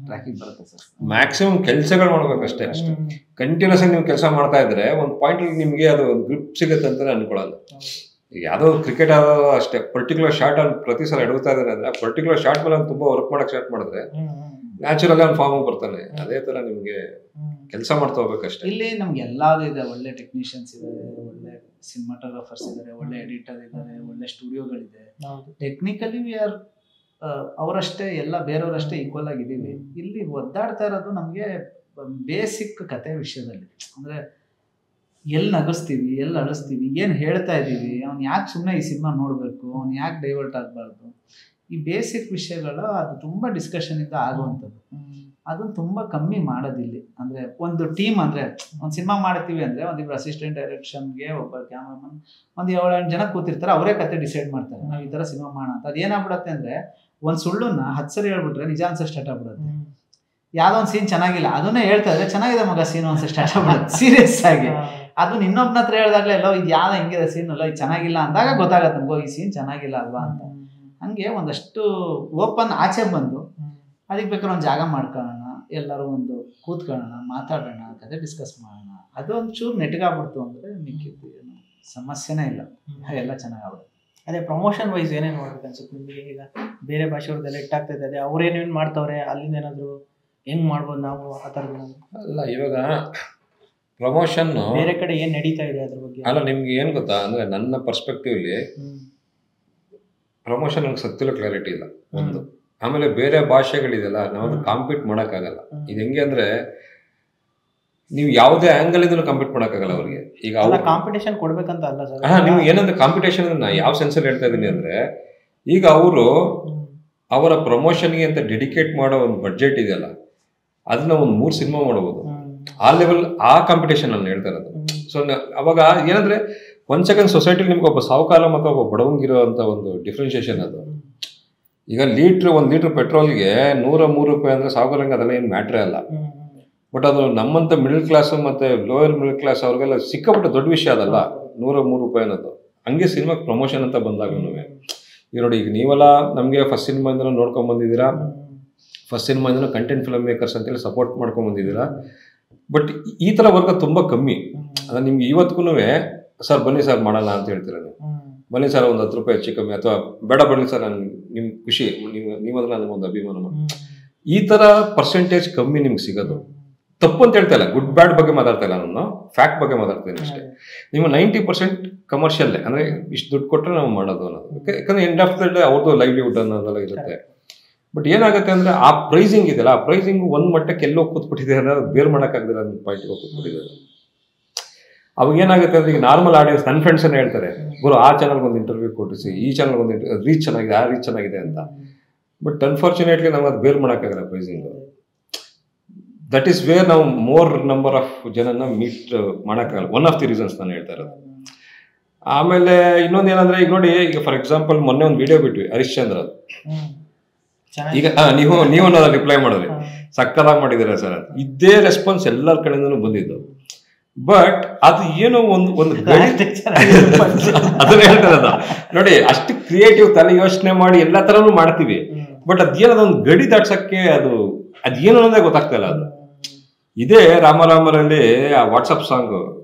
ಟ್ರ್ಯಾಕಿಂಗ್ ಬರುತ್ತೆ ಸರ್. ಮ್ಯಾಕ್ಸಿಮಮ್ ಕೆಲಸಗಳು ಮಾಡ್ಬೇಕಷ್ಟೇ. ಕಂಟಿನ್ಯೂಸ್ ಆಗಿ ನೀವು ಕೆಲಸ ಮಾಡ್ತಾ ಇದ್ರೆ ಒಂದು ಪಾಯಿಂಟ್ ನಿಮಗೆ ಅದು ಗ್ರಿಪ್ ಸಿಗುತ್ತೆ ಅಂತಾನೆ ಅನ್ಕೊಳ್ಳಲ್ಲ. ಈಗ ಯಾವುದೋ ಕ್ರಿಕೆಟ್ ಆಡೋದು ಅಷ್ಟೇ, ಪರ್ಟಿಕ್ಯುಲರ್ ಶಾರ್ಟ್ ಅಲ್ಲಿ ಪ್ರತಿ ಸಲ ಎಡುತ್ತಾ ಇದ್ದಾನೆ ಅಂದ್ರೆ ಆ ಪರ್ಟಿಕ್ಯುಲರ್ ಶಾರ್ಟ್ ಮೇಲೆ ಅವ್ನು ತುಂಬಾ ವರ್ಕ್ ಮಾಡಕ್ ಸ್ಟಾರ್ಟ್ ಮಾಡಿದ್ರೆ ನ್ಯಾಚುರಲ್ ಅವ್ನು ಫಾರ್ಮ್ ಬರ್ತಾನೆ. ಅದೇ ತರ ನಿಮ್ಗೆ ಕೆಲಸ ಮಾಡ್ತಾ ಹೋಗ್ಬೇಕಷ್ಟೇ. ಇಲ್ಲಿ ನಮ್ಗೆ ಎಲ್ಲಾದು ಇದೆ, ಒಳ್ಳೆ ಟೆಕ್ನಿಷಿಯನ್ಸ್ ಇದ್ದಾರೆ, ಒಳ್ಳೆ ಸಿನಿಮಾಟೋಗ್ರಾಫರ್ಸ್ ಇದ್ದಾರೆ, ಒಳ್ಳೆ ಎಡಿಟರ್ ಇದ್ದಾರೆ, ಒಳ್ಳೆ ಸ್ಟುಡಿಯೋಗಳಿದೆ. ಟೆಕ್ನಿಕಲಿ ವಿ ಆರ್ ಅವರಷ್ಟೇ ಎಲ್ಲ ಬೇರೆಯವರಷ್ಟೇ ಈಕ್ವಲ್ ಆಗಿದ್ದೀವಿ. ಇಲ್ಲಿ ಒದ್ದಾಡ್ತಾ ಇರೋದು ನಮಗೆ ಬೇಸಿಕ್ ಕತೆ ವಿಷಯದಲ್ಲಿ. ಅಂದರೆ ಎಲ್ಲಿ ನಗಿಸ್ತೀವಿ, ಎಲ್ಲಿ ಅಳಿಸ್ತೀವಿ, ಏನು ಹೇಳ್ತಾ ಇದ್ದೀವಿ, ಅವ್ನು ಯಾಕೆ ಸುಮ್ಮನೆ ಈ ಸಿನಿಮಾ ನೋಡಬೇಕು, ಅವ್ನು ಯಾಕೆ ಡೈವರ್ಟ್ ಆಗಬಾರ್ದು, ಈ ಬೇಸಿಕ್ ವಿಷಯಗಳ ಅದು ತುಂಬ ಡಿಸ್ಕಷನಿಂದ ಆಗುವಂಥದ್ದು. ಅದನ್ನು ತುಂಬ ಕಮ್ಮಿ ಮಾಡೋದಿಲ್ಲಿ. ಅಂದರೆ ಒಂದು ಟೀಮ್, ಅಂದರೆ ಒಂದು ಸಿನಿಮಾ ಮಾಡ್ತೀವಿ ಅಂದರೆ ಒಂದಿಬ್ಬರು ಅಸಿಸ್ಟೆಂಟ್ ಡೈರೆಕ್ಷನ್ಗೆ, ಒಬ್ಬ ಕ್ಯಾಮ್ರಾಮನ್, ಒಂದು 7-8 ಜನ ಕೂತಿರ್ತಾರೆ, ಅವರೇ ಕತೆ ಡಿಸೈಡ್ ಮಾಡ್ತಾರೆ ನಾವು ಈ ಥರ ಸಿನಿಮಾ ಮಾಡೋಣ ಅಂತ. ಅದೇನಾಗ್ಬಿಡುತ್ತೆ ಅಂದರೆ ಒಂದು ಸುಳ್ಳನ್ನ 10 ಸರಿ ಹೇಳ್ಬಿಟ್ರೆ ನಿಜ ಅನ್ಸೋ ಸ್ಟಾರ್ಟ್ ಆಗ್ಬಿಡುತ್ತೆ. ಯಾವುದೋ ಒಂದು ಸೀನ್ ಚೆನ್ನಾಗಿಲ್ಲ, ಅದನ್ನೇ ಹೇಳ್ತಾ ಇದ್ರೆ ಚೆನ್ನಾಗಿದೆ ಮಗ ಸೀನು ಅನ್ಸೋ ಸ್ಟಾರ್ಟ್ ಆಗ್ಬಿಡುತ್ತೆ ಸೀರಿಯಸ್ ಆಗಿ. ಅದನ್ನ ಇನ್ನೊಬ್ಬನ ಹತ್ರ ಹೇಳಿದಾಗಲೇ ಎಲ್ಲೋ ಇದು ಯಾವ್ದು ಹೆಂಗಿದೆ ಸೀನ್ ಅಲ್ಲ, ಇದು ಚೆನ್ನಾಗಿಲ್ಲ ಅಂದಾಗ ಗೊತ್ತಾಗತ್ತೆ ನಮಗೋ ಈ ಸೀನ್ ಚೆನ್ನಾಗಿಲ್ಲ ಅಲ್ವಾ ಅಂತ. ಹಂಗೆ ಒಂದಷ್ಟು ಓಪನ್ ಆಚೆ ಬಂದು ಅದಕ್ಕೆ ಬೇಕಾದ್ರೆ ಒಂದು ಜಾಗ ಮಾಡ್ಕೊಳ್ಳೋಣ, ಎಲ್ಲರೂ ಒಂದು ಕೂತ್ಕೊಳ್ಳೋಣ, ಮಾತಾಡೋಣ, ಕತೆ ಡಿಸ್ಕಸ್ ಮಾಡೋಣ. ಅದು ಒಂಚೂರು ನೆಟ್ಗಾಗ್ಬಿಡ್ತು ಅಂದರೆ ಮಿಕ್ಕಿದ್ದು ಏನು ಸಮಸ್ಯೆನೇ ಇಲ್ಲ, ಎಲ್ಲ ಚೆನ್ನಾಗಾಗ್ಬಿಡುತ್ತೆ. ಅದೇ ಪ್ರಮೋಷನ್ ವೈಸ್ ಏನೇನು ಮಾಡ್ಬೇಕು ಅನ್ಸುತ್ತೆ ನಿಮಗೆ? ಈಗ ಬೇರೆ ಭಾಷೆಯವ್ರದ್ದೆಲ್ಲ ಇಟ್ಟಾಗ್ತಾ ಇದೆ, ಅವ್ರೇನೇನು ಮಾಡ್ತಾವ್ರೆ, ಅಲ್ಲಿಂದ ಏನಾದರೂ ಹೆಂಗ್ ಮಾಡ್ಬೋದು ನಾವು ಆ ಥರದ್ದು? ಅಲ್ಲ, ಇವಾಗ ಪ್ರಮೋಷನ್ ಬೇರೆ ಕಡೆ ಏನು ನಡೀತಾ ಇದೆ ಅದ್ರ ಬಗ್ಗೆ ಅಲ್ಲ, ನಿಮ್ಗೆ ಏನು ಗೊತ್ತಾ ಅಂದರೆ ನನ್ನ ಪರ್ಸ್ಪೆಕ್ಟಿವ್ಲಿ ಪ್ರಮೋಷನ್ ನಂಗೆ ಸತ್ತಿಲ್ಲ ಕ್ಲಾರಿಟಿ ಇಲ್ಲ ಒಂದು. ಆಮೇಲೆ ಬೇರೆ ಭಾಷೆಗಳಿದೆಯಲ್ಲ, ನಾವು ಕಾಂಪೀಟ್ ಮಾಡೋಕ್ಕಾಗಲ್ಲ. ಇದು ಹೆಂಗೆ ಅಂದರೆ ನೀವು ಯಾವುದೇ ಆ್ಯಂಗಲ್ ಇಂದಲೂ ಕಾಂಪೀಟ್ ಮಾಡೋಕ್ಕಾಗಲ್ಲ ಅವ್ರಿಗೆ. ಈಗ ಅವ್ರು ಕಾಂಪಿಟೇಷನ್ ಕೊಡ್ಬೇಕಂತ ಅಲ್ಲ ಸರ್. ನೀವು ಏನಂದ್ರೆ ಕಾಂಪಿಟೇಷನ್ ನಾ ಯಾವ ಸೆನ್ಸಲ್ಲಿ ಹೇಳ್ತಾ ಇದ್ದೀನಿ ಅಂದರೆ, ಈಗ ಅವರು ಅವರ ಪ್ರಮೋಷನ್ಗೆ ಅಂತ ಡೆಡಿಕೇಟ್ ಮಾಡೋ ಒಂದು ಬಡ್ಜೆಟ್ ಇದೆಯಲ್ಲ, ಅದನ್ನ ಒಂದು 3 ಸಿನಿಮಾ ಮಾಡ್ಬೋದು. ಆ ಲೆವೆಲ್ ಆ ಕಾಂಪಿಟೇಷನ್ ನಾನು ಹೇಳ್ತಾ ಇರೋದು. ಸೊ ಅವಾಗ ಏನಂದ್ರೆ ಒಂದ್ ಸೆಕೆಂಡ್ ಸೊಸೈಟಿಲಿ ನಿಮ್ಗೆ ಒಬ್ಬ ಸಾಹುಕಾರ ಮತ್ತು ಒಬ್ಬ ಬಡವಂಗಿರೋಂಥ ಒಂದು ಡಿಫ್ರೆನ್ಸಿಯೇಷನ್ ಅದು. ಈಗ 1 ಲೀಟ್ರ್ ಪೆಟ್ರೋಲ್ಗೆ 103 ರೂಪಾಯಿ ಅಂದರೆ ಸಾಹುಕಾರಂಗೆ ಅದೆಲ್ಲ ಏನು ಮ್ಯಾಟ್ರೇ ಅಲ್ಲ. ಬಟ್ ಅದು ನಮ್ಮಂಥ ಮಿಡಲ್ ಕ್ಲಾಸ್ ಮತ್ತು ಲೋಯರ್ ಮಿಡಲ್ ಕ್ಲಾಸ್ ಅವ್ರಿಗೆಲ್ಲ ಸಿಕ್ಕಾಪಟ್ಟೆ ದೊಡ್ಡ ವಿಷಯ ಅದಲ್ಲ 103 ರೂಪಾಯಿ ಅನ್ನೋದು. ಹಂಗೆ ಸಿನಿಮಾಗೆ ಪ್ರಮೋಷನ್ ಅಂತ ಬಂದಾಗ ಈಗ ನೋಡಿ, ಈಗ ನೀವೆಲ್ಲ ನಮಗೆ ಫಸ್ಟ್ ಸಿನಿಮಾದಿಂದ ನೋಡ್ಕೊಂಡ್ ಬಂದಿದ್ದೀರಾ, ಫಸ್ಟ್ ಸಿನಿಮಾದಿಂದ ಕಂಟೆಂಟ್ ಫಿಲ್ಮ್ ಮೇಕರ್ಸ್ ಅಂತೇಳಿ ಸಪೋರ್ಟ್ ಮಾಡ್ಕೊಂಡ್ ಬಂದಿದ್ದೀರಾ. ಬಟ್ ಈ ಥರ ವರ್ಗ ತುಂಬ ಕಮ್ಮಿ. ಅದು ನಿಮ್ಗೆ ಇವತ್ತಿಗೂ ಸರ್ ಬನ್ನಿ ಸರ್ ಮಾಡೋಣ ಅಂತ ಹೇಳ್ತೀರ ನೀವು, ಬನ್ನಿ ಸರ್ ಒಂದು 10 ರೂಪಾಯಿ ಹೆಚ್ಚು ಕಮ್ಮಿ, ಅಥವಾ ಬೇಡ ಬನ್ನಿ ಸರ್ ನಿಮ್ಮ ಖುಷಿ, ನೀವಂದ್ರೆ ನನಗೊಂದು ಅಭಿಮಾನ ಮಾಡಿ, ಈ ಥರ ಪರ್ಸೆಂಟೇಜ್ ಕಮ್ಮಿ ನಿಮ್ಗೆ ಸಿಗೋದು. ತಪ್ಪು ಅಂತ ಹೇಳ್ತಾ ಇಲ್ಲ, ಗುಡ್ ಬ್ಯಾಡ್ ಬಗ್ಗೆ ಮಾತಾಡ್ತಾ ಇಲ್ಲ, ನಾನು ಫ್ಯಾಕ್ಟ್ ಬಗ್ಗೆ ಮಾತಾಡ್ತೀನಿ ಅಷ್ಟೇ. ನೀವು 90% ಕಮರ್ಷಿಯಲ್ಲೇ, ಅಂದರೆ ಇಷ್ಟು ದುಡ್ಡು ಕೊಟ್ಟರೆ ನಾವು ಮಾಡೋದು ಅನ್ನೋದು. ಯಾಕಂದ್ರೆ ಎಂಡ್ ಆಫ್ ದ ಡೇ ಅವ್ರದ್ದು ಲೈವ್ಲಿಹುಡ್ ಅನ್ನೋದೆಲ್ಲ ಇರುತ್ತೆ. ಬಟ್ ಏನಾಗುತ್ತೆ ಅಂದರೆ ಆ ಪ್ರೈಸಿಂಗ್ ಇದೆಯಲ್ಲ, ಆ ಪ್ರೈಸಿಂಗ್ ಒಂದು ಮಟ್ಟಕ್ಕೆ ಎಲ್ಲೋ ಕೂತ್ಬಿಟ್ಟಿದೆ ಅಂದರೆ ಅದು ಬೇರೆ ಮಾಡೋಕ್ಕಾಗದಿಲ್ಲ ಅನ್ನೋ ಪಾಯಿಂಟ್ಗೆ ಕೂತ್ಬಿಟ್ಟಿದೆ. ಅವಾಗ ಏನಾಗುತ್ತೆ ಅಂದರೆ, ಈಗ ನಾರ್ಮಲ್ ಆಡಿಯನ್ಸ್ ನನ್ನ ಫ್ರೆಂಡ್ಸ್ ಏನೇ ಹೇಳ್ತಾರೆ, ಗುರು ಆ ಚಾನಲ್ಗೆ ಒಂದು ಇಂಟರ್ವ್ಯೂ ಕೊಟ್ಟಿಸಿ, ಈ ಚಾನಲ್ಗೆ ಒಂದು ರೀಚ್ ಚೆನ್ನಾಗಿದೆ, ಆ ರೀಚ್ ಚೆನ್ನಾಗಿದೆ ಅಂತ. ಬಟ್ ಅನ್ಫಾರ್ಚುನೇಟ್ಲಿ ನಮ್ಗೆ ಅದು ಬೇರೆ ಮಾಡೋಕ್ಕಾಗಲ್ಲ ಪ್ರೈಸಿಂಗ್. ದಟ್ ಈಸ್ ವೇರ್ ನಾವು ಮೋರ್ ನಂಬರ್ ಆಫ್ ಜನನ ಮೀಟ್ ಮಾಡೋಕ್ಕಾಗಲ್ಲ. ಒನ್ ಆಫ್ ದಿ ರೀಸನ್ಸ್ ನಾನು ಹೇಳ್ತಾ ಇರೋದು. ಆಮೇಲೆ ಇನ್ನೊಂದು ಏನಂದ್ರೆ, ಈಗ ನೋಡಿ, ಈಗ ಫಾರ್ ಎಕ್ಸಾಂಪಲ್ ಮೊನ್ನೆ ಒಂದು ವಿಡಿಯೋ ಬಿಟ್ವಿ ಹರಿಶ್ಚಂದ್ರ. ಈಗ ನೀವು ರಿಪ್ಲೈ ಮಾಡಿದ್ರಿ, ಸಕ್ಕದಾಗಿ ಮಾಡಿದ್ದೀರಾ ಸರ್ ಅಂತ. ಇದೇ ರೆಸ್ಪಾನ್ಸ್ ಎಲ್ಲರ ಕಡೆಯಿಂದನೂ ಬಂದಿದ್ದು. ಬಟ್ ಅದು ಏನೋ ಒಂದು ಅದನ್ನ ಹೇಳ್ತಾರದ ನೋಡಿ, ಅಷ್ಟು ಕ್ರಿಯೇಟಿವ್ ತಲೆ ಯೋಚನೆ ಮಾಡಿ ಎಲ್ಲಾ ತರನು ಮಾಡ್ತೀವಿ. ಬಟ್ ಅದೇನದ ಒಂದು ಗಡಿ ದಾಟ್ಸಕ್ಕೆ ಅದೇನು ಅನ್ನೋದೇ ಗೊತ್ತಾಗ್ತಾ ಇಲ್ಲ. ಅದು ಇದೇ ರಾಮರಾಮರಲ್ಲಿ ಆ ವಾಟ್ಸಪ್ ಸಾಂಗ್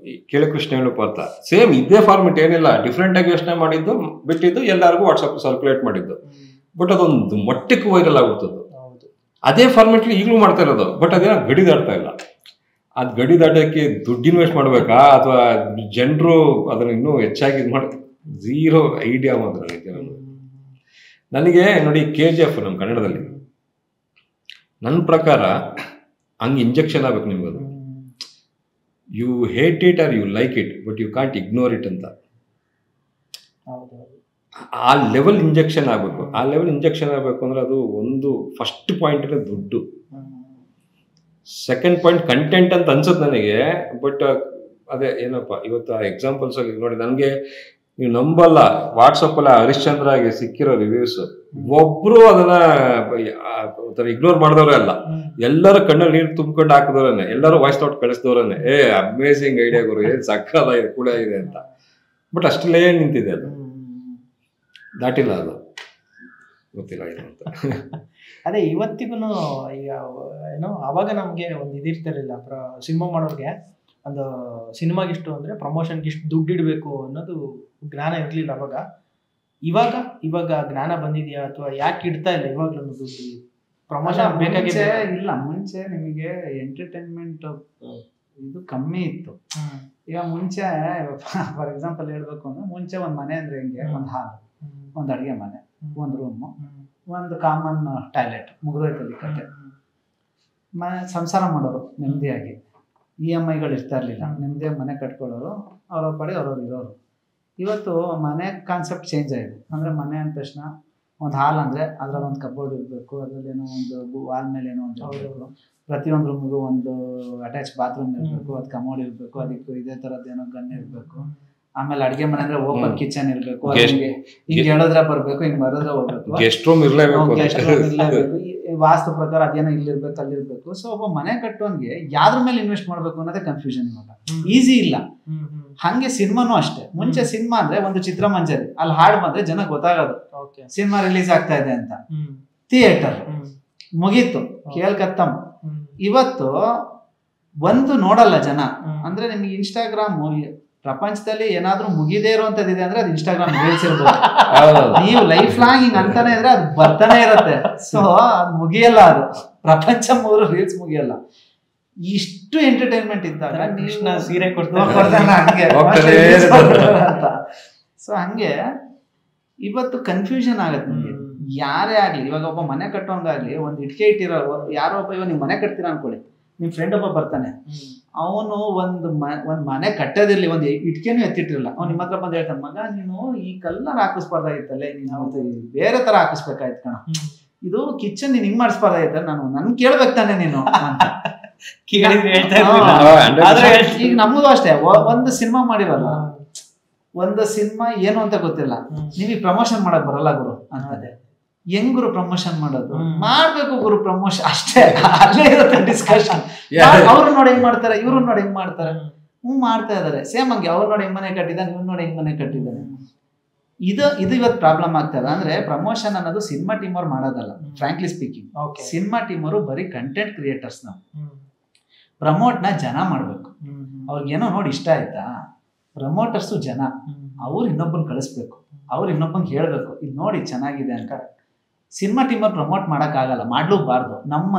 ಕೇಳಿ ಕೃಷ್ಣ ಹೇಳು ಪಾರ್ಥ, ಸೇಮ್ ಇದೇ ಫಾರ್ಮೆಟ್, ಏನಿಲ್ಲ ಡಿಫ್ರೆಂಟ್ ಆಗಿ ಯೋಚನೆ ಮಾಡಿದ್ದು, ಬಿಟ್ಟಿದ್ದು, ಎಲ್ಲರಿಗೂ ವಾಟ್ಸಪ್ ಸರ್ಕ್ಯುಲೇಟ್ ಮಾಡಿದ್ದು. ಬಟ್ ಅದೊಂದು ಮಟ್ಟಕ್ಕೆ ವೈರಲ್ ಆಗುತ್ತದು. ಅದೇ ಫಾರ್ಮೆಟ್ಲಿ ಈಗಲೂ ಮಾಡ್ತಾ ಇರೋದು. ಬಟ್ ಅದೇನೋ ಗಡಿ ದಾಟ್ತಾ ಇಲ್ಲ. ಅದು ಗಡಿ ದಾಟಕ್ಕೆ ದುಡ್ಡು ಇನ್ವೆಸ್ಟ್ ಮಾಡ್ಬೇಕಾ, ಅಥವಾ ಜನರು ಅದನ್ನ ಇನ್ನೂ ಹೆಚ್ಚಾಗಿ ಇದು ಮಾಡಿ, ಝೀರೋ ಐಡಿಯಾ ಮಾತ್ರ ಐತೆ ನನಗೆ. ನೋಡಿ, KGF ನಮ್ಮ ಕನ್ನಡದಲ್ಲಿ ನನ್ನ ಪ್ರಕಾರ ಹಂಗೆ ಇಂಜೆಕ್ಷನ್ ಆಗ್ಬೇಕು ನಿಮ್ಗದು. You hate it or you like it, but you can't ignore it ಅಂತ. ಆ ಲೆವೆಲ್ ಇಂಜೆಕ್ಷನ್ ಆಗಬೇಕು. ಆ ಲೆವೆಲ್ ಇಂಜೆಕ್ಷನ್ ಆಗಬೇಕು ಅಂದ್ರೆ ಅದು ಒಂದು ಫಸ್ಟ್ ಪಾಯಿಂಟ್ ದುಡ್ಡು, ಸೆಕೆಂಡ್ ಪಾಯಿಂಟ್ ಕಂಟೆಂಟ್ ಅಂತ ಅನ್ಸುತ್ತೆ ನನಗೆ. ಬಟ್ ಅದೇ ಏನಪ್ಪ, ಇವತ್ತು ಆ ಎಕ್ಸಾಂಪಲ್ಸ್ ಅಲ್ಲಿ ನೋಡಿ, ನನಗೆ ನೀವು ನಂಬಲ್ಲ, ವಾಟ್ಸಪ್ಪಲ್ಲಿ ಹರಿಶ್ಚಂದ್ರಗೆ ಸಿಕ್ಕಿರೋ ರಿವ್ಯೂಸ್ ಒಬ್ರು ಅದನ್ನ ಇಗ್ನೋರ್ ಮಾಡಿದವ್ರೆ ಅಲ್ಲ, ಎಲ್ಲರೂ ಕಣ್ಣಲ್ಲಿ ನೀರು ತುಂಬಿಕೊಂಡು ಹಾಕಿದವ್ರನ್ನೇ, ಎಲ್ಲರೂ ವಾಯ್ಸ್ ನೋಟ್ ಕಳಿಸಿದವ್ರನ್ನೇ, ಅಮೇಸಿಂಗ್ ಐಡಿಯಾ ಗುರು, ಏನ್ ಸಕ್ಕದಾಗಿದೆ ಕೂಡ ಇದೆ ಅಂತ. ಬಟ್ ಅಷ್ಟಲ್ಲೇ ನಿಂತಿದೆ, ಅದು ದಾಟಿಲ್ಲ ಅದು. ಗೊತ್ತಿಲ್ಲ ಏನು ಅಂತ. ಅದೇ ಇವತ್ತಿಗೂ ಈಗ ಏನೋ ಅವಾಗ ನಮಗೆ ಒಂದು ಇದಿರ್ತಿರಲಿಲ್ಲ, ಸಿನಿಮಾ ಮಾಡೋರಿಗೆ ಒಂದು ಸಿನಿಮಾಗಿಷ್ಟು ಅಂದರೆ ಪ್ರಮೋಷನ್ಗೆ ಇಷ್ಟು ದುಡ್ಡು ಇಡಬೇಕು ಅನ್ನೋದು ಜ್ಞಾನ ಇರಲಿಲ್ಲ ಅವಾಗ. ಇವಾಗ ಜ್ಞಾನ ಬಂದಿದೆಯಾ ಅಥವಾ ಯಾಕೆ ಇಡ್ತಾ ಇಲ್ಲ ಇವಾಗಲೂ ದುಡ್ಡು? ಪ್ರಮೋಷನ್ ಬೇಕಾಗಿದೆ ಇಲ್ಲ. ಮುಂಚೆ ನಿಮಗೆ ಎಂಟರ್ಟೈನ್ಮೆಂಟ್ ಇದು ಕಮ್ಮಿ ಇತ್ತು. ಈಗ ಮುಂಚೆ ಫಾರ್ ಎಕ್ಸಾಂಪಲ್ ಹೇಳ್ಬೇಕು ಅಂದ್ರೆ ಮುಂಚೆ ಒಂದು ಮನೆ ಅಂದ್ರೆ ಹೆಂಗೆ, ಒಂದು ಹಾಲ್, ಒಂದು ಅಡುಗೆ ಮನೆ, ಒಂದು ರೂಮು, ಒಂದು ಕಾಮನ್ ಟಾಯ್ಲೆಟ್, ಮುಗಿದೋಯ್ತಲ್ಲಿ ಕತೆ. ಸಂಸಾರ ಮಾಡೋರು ನೆಮ್ಮದಿಯಾಗಿ, EMIಗಳು ಇರ್ತಾ ಇರಲಿಲ್ಲ, ನೆಮ್ಮದಿಯಾಗಿ ಮನೆ ಕಟ್ಕೊಳ್ಳೋರು, ಅವ್ರವ್ರ ಪಡೆ ಅವ್ರವ್ರು ಇರೋರು. ಇವತ್ತು ಮನೆ ಕಾನ್ಸೆಪ್ಟ್ ಚೇಂಜ್ ಆಗಿದೆ. ಅಂದರೆ ಮನೆ ಅಂದ ತಕ್ಷಣ ಒಂದು ಹಾಲ್ ಅಂದರೆ ಅದ್ರಲ್ಲಿ ಒಂದು ಕಬೋರ್ಡ್ ಇರಬೇಕು, ಅದರಲ್ಲೇನೋ ಒಂದು ವಾಲ್ ಮೇಲೆ ಏನೋ ಒಂದು ಇರಬೇಕು, ಪ್ರತಿಯೊಂದು ರೂಮಿಗೂ ಒಂದು ಅಟ್ಯಾಚ್ ಬಾತ್ರೂಮ್ ಇರಬೇಕು, ಅದು ಕಮೋಡ್ ಇರಬೇಕು, ಅದಕ್ಕೆ ಇದೇ ಥರದ್ದು ಏನೋ ಗನ್ ಇರಬೇಕು. ಆಮೇಲೆ ಅಡುಗೆ ಮನೆ ಅಂದರೆ ಓಪನ್ ಕಿಚನ್ ಇರಬೇಕು, ಹಿಂಗೆ ಹೇಳಿದ್ರೆ ಬರಬೇಕು, ಹಿಂಗೆ ಬರೋದ್ರೆ ಹೋಗ್ಬೇಕು, ಗೆಸ್ಟ್ ರೂಮ್ ಇರಲೇಬೇಕು, ವಾಸ್ತು ಪ್ರಕಾರ ಅದೇನೋ ಇಲ್ಲಿರ್ಬೇಕು ಅಲ್ಲಿರ್ಬೇಕು. ಸೊ ಒಬ್ಬ ಮನೆ ಕಟ್ಟೋನ್ಗೆ ಯಾವ್ದ್ರ ಮೇಲೆ ಇನ್ವೆಸ್ಟ್ ಮಾಡ್ಬೇಕು ಅನ್ನೋದೇ ಕನ್ಫ್ಯೂಷನ್. ಇವಾಗ ಈಸಿ ಇಲ್ಲ. ಹಂಗೆ ಸಿನಿಮಾನು ಅಷ್ಟೇ. ಮುಂಚೆ ಸಿನಿಮಾ ಅಂದ್ರೆ ಒಂದು ಚಿತ್ರಮಂಜರಿ, ಅಲ್ಲಿ ಹಾಡು ಬಂದ್ರೆ ಜನ ಗೊತ್ತಾಗೋದು ಸಿನಿಮಾ ರಿಲೀಸ್ ಆಗ್ತಾ ಇದೆ ಅಂತ. ಥಿಯೇಟರ್ ಮುಗೀತು, ಕೇಳ್ಕತ್ತಮ್. ಇವತ್ತು ಒಂದು ನೋಡಲ್ಲ ಜನ. ಅಂದ್ರೆ ನಿಮ್ಗೆ ಇನ್ಸ್ಟಾಗ್ರಾಮ್, ಪ್ರಪಂಚದಲ್ಲಿ ಏನಾದ್ರೂ ಮುಗಿದೇ ಇರುವಂತದ್ದಿದೆ ಅಂದ್ರೆ ಅದು ಇನ್ಸ್ಟಾಗ್ರಾಮ್ ರೀಲ್ಸ್ ಇರ್ಬೋದು. ನೀವು ಲೈಫ್ ಲಾಂಗ್ ಹಿಂಗ್ ಅಂತಾನೆ ಇದ್ರೆ ಅದು ಬರ್ತಾನೆ ಇರುತ್ತೆ. ಸೊ ಅದು ಮುಗಿಯಲ್ಲ, ಅದು ಪ್ರಪಂಚ ಮೂರು ರೀಲ್ಸ್ ಮುಗಿಯಲ್ಲ. ಇಷ್ಟು ಎಂಟರ್ಟೈನ್ಮೆಂಟ್ ಇದ್ದಾಗ ಕೃಷ್ಣ ಸೀರೆ ಕೊಡ್ತಾನೆ ಅಂತ. ಸೊ ಹಂಗೆ ಇವತ್ತು ಕನ್ಫ್ಯೂಷನ್ ಆಗತ್ತೆ ನಿಮ್ಗೆ. ಯಾರೇ ಆಗ್ಲಿ, ಇವಾಗ ಒಬ್ಬ ಮನೆ ಕಟ್ಟೋಂಗಾಗ್ಲಿ, ಒಂದು ಇಟ್ಕೆ ಇಟ್ಟಿರೋ ಯಾರೋ ಒಬ್ಬ, ಇವಾಗ ನೀವು ಮನೆ ಕಟ್ತೀರಾ ಅನ್ಕೊಳ್ಳಿ, ನಿಮ್ ಫ್ರೆಂಡ್ ಒಬ್ಬ ಬರ್ತಾನೆ, ಅವನು ಒಂದು ಮನೆ ಕಟ್ಟೋದಿರ್ಲಿ, ಒಂದು ಇಟ್ಕೆನೂ ಎತ್ತಿಟ್ಟಿರಲ್ಲ, ಅವ್ನು ನಿಮ್ಮ ಹತ್ರ ಬಂದು ಹೇಳ್ತಾನೆ, ಮಗ ನೀನು ಈ ಕಲ್ಲರ್ ಹಾಕಿಸ್ಬಾರ್ದಾಗಿತ್ತಲ್ಲೇ, ನೀನು ಬೇರೆ ತರ ಹಾಕಿಸ್ಬೇಕಾಯ್ತು ಕಣ, ಇದು ಕಿಚನ್ ನೀನ್ ಹಿಂಗ್ ಮಾಡಿಸ್ಬಾರ್ದಾಗಿತ್ತ, ನನ್ ಕೇಳ್ಬೇಕು ತಾನೆ ನೀನು ಅಂತ. ಈಗ ನಮಗೂ ಅಷ್ಟೇ, ಒಂದು ಸಿನಿಮಾ ಮಾಡಿರಲ್ಲ, ಒಂದು ಸಿನಿಮಾ ಏನು ಅಂತ ಗೊತ್ತಿಲ್ಲ, ನೀವ್ ಪ್ರಮೋಷನ್ ಮಾಡಕ್ ಬರಲ್ಲ ಗುರು ಅಂತದೆ. ಹೆಂಗ್ ಗುರು ಪ್ರಮೋಷನ್ ಮಾಡೋದು? ಮಾಡ್ಬೇಕು ಗುರು ಪ್ರಮೋಷನ್, ಅಷ್ಟೇ. ಅಲ್ಲೇ ಇರುತ್ತೆ ಡಿಸ್ಕಷನ್. ಅವ್ರು ನೋಡಿ ಹೆಂಗ್ ಮಾಡ್ತಾರೆ, ಇವ್ರು ನೋಡಿ ಹೆಂಗ್ ಮಾಡ್ತಾರೆ, ಮಾಡ್ತಾ ಇದಾರೆ ಸೇಮ್ ಹಂಗೆ. ಅವ್ರು ನೋಡಿ ಹೆಂಗ್ ಮನೆ ಕಟ್ಟಿದ್ದಾನೆ, ಇವ್ರು ನೋಡಿ ಹೆಂಗ್ ಮನೆ ಕಟ್ಟಿದ್ದಾನೆ. ಇದು ಇವತ್ತು ಪ್ರಾಬ್ಲಮ್ ಆಗ್ತದೆ. ಅಂದ್ರೆ ಪ್ರಮೋಷನ್ ಅನ್ನೋದು ಸಿನಿಮಾ ಟೀಮ್ ಅವ್ರು ಮಾಡೋದಲ್ಲ. ಫ್ರಾಂಕ್ಲಿ ಸ್ಪೀಕಿಂಗ್, ಸಿನಿಮಾ ಟೀಮ್ ಅವರು ಬರೀ ಕಂಟೆಂಟ್ ಕ್ರಿಯೇಟರ್ಸ್. ನಾವು ಪ್ರಮೋಟ್ನ ಜನ ಮಾಡ್ಬೇಕು. ಅವ್ರಿಗೇನೋ ನೋಡಿ ಇಷ್ಟ ಆಯ್ತಾ, ಪ್ರಮೋಟರ್ಸು ಜನ, ಅವ್ರು ಇನ್ನೊಬ್ಬನ್ ಕಳಿಸ್ಬೇಕು, ಅವ್ರು ಇನ್ನೊಬ್ಬಂಗೆ ಹೇಳ್ಬೇಕು ಇದು ನೋಡಿ ಚೆನ್ನಾಗಿದೆ ಅಂತ. ಸಿನಿಮಾ ಟೀಮ್ ಅವ್ರು ಪ್ರಮೋಟ್ ಮಾಡಕ್ ಆಗಲ್ಲ, ಮಾಡ್ಲೂಬಾರ್ದು.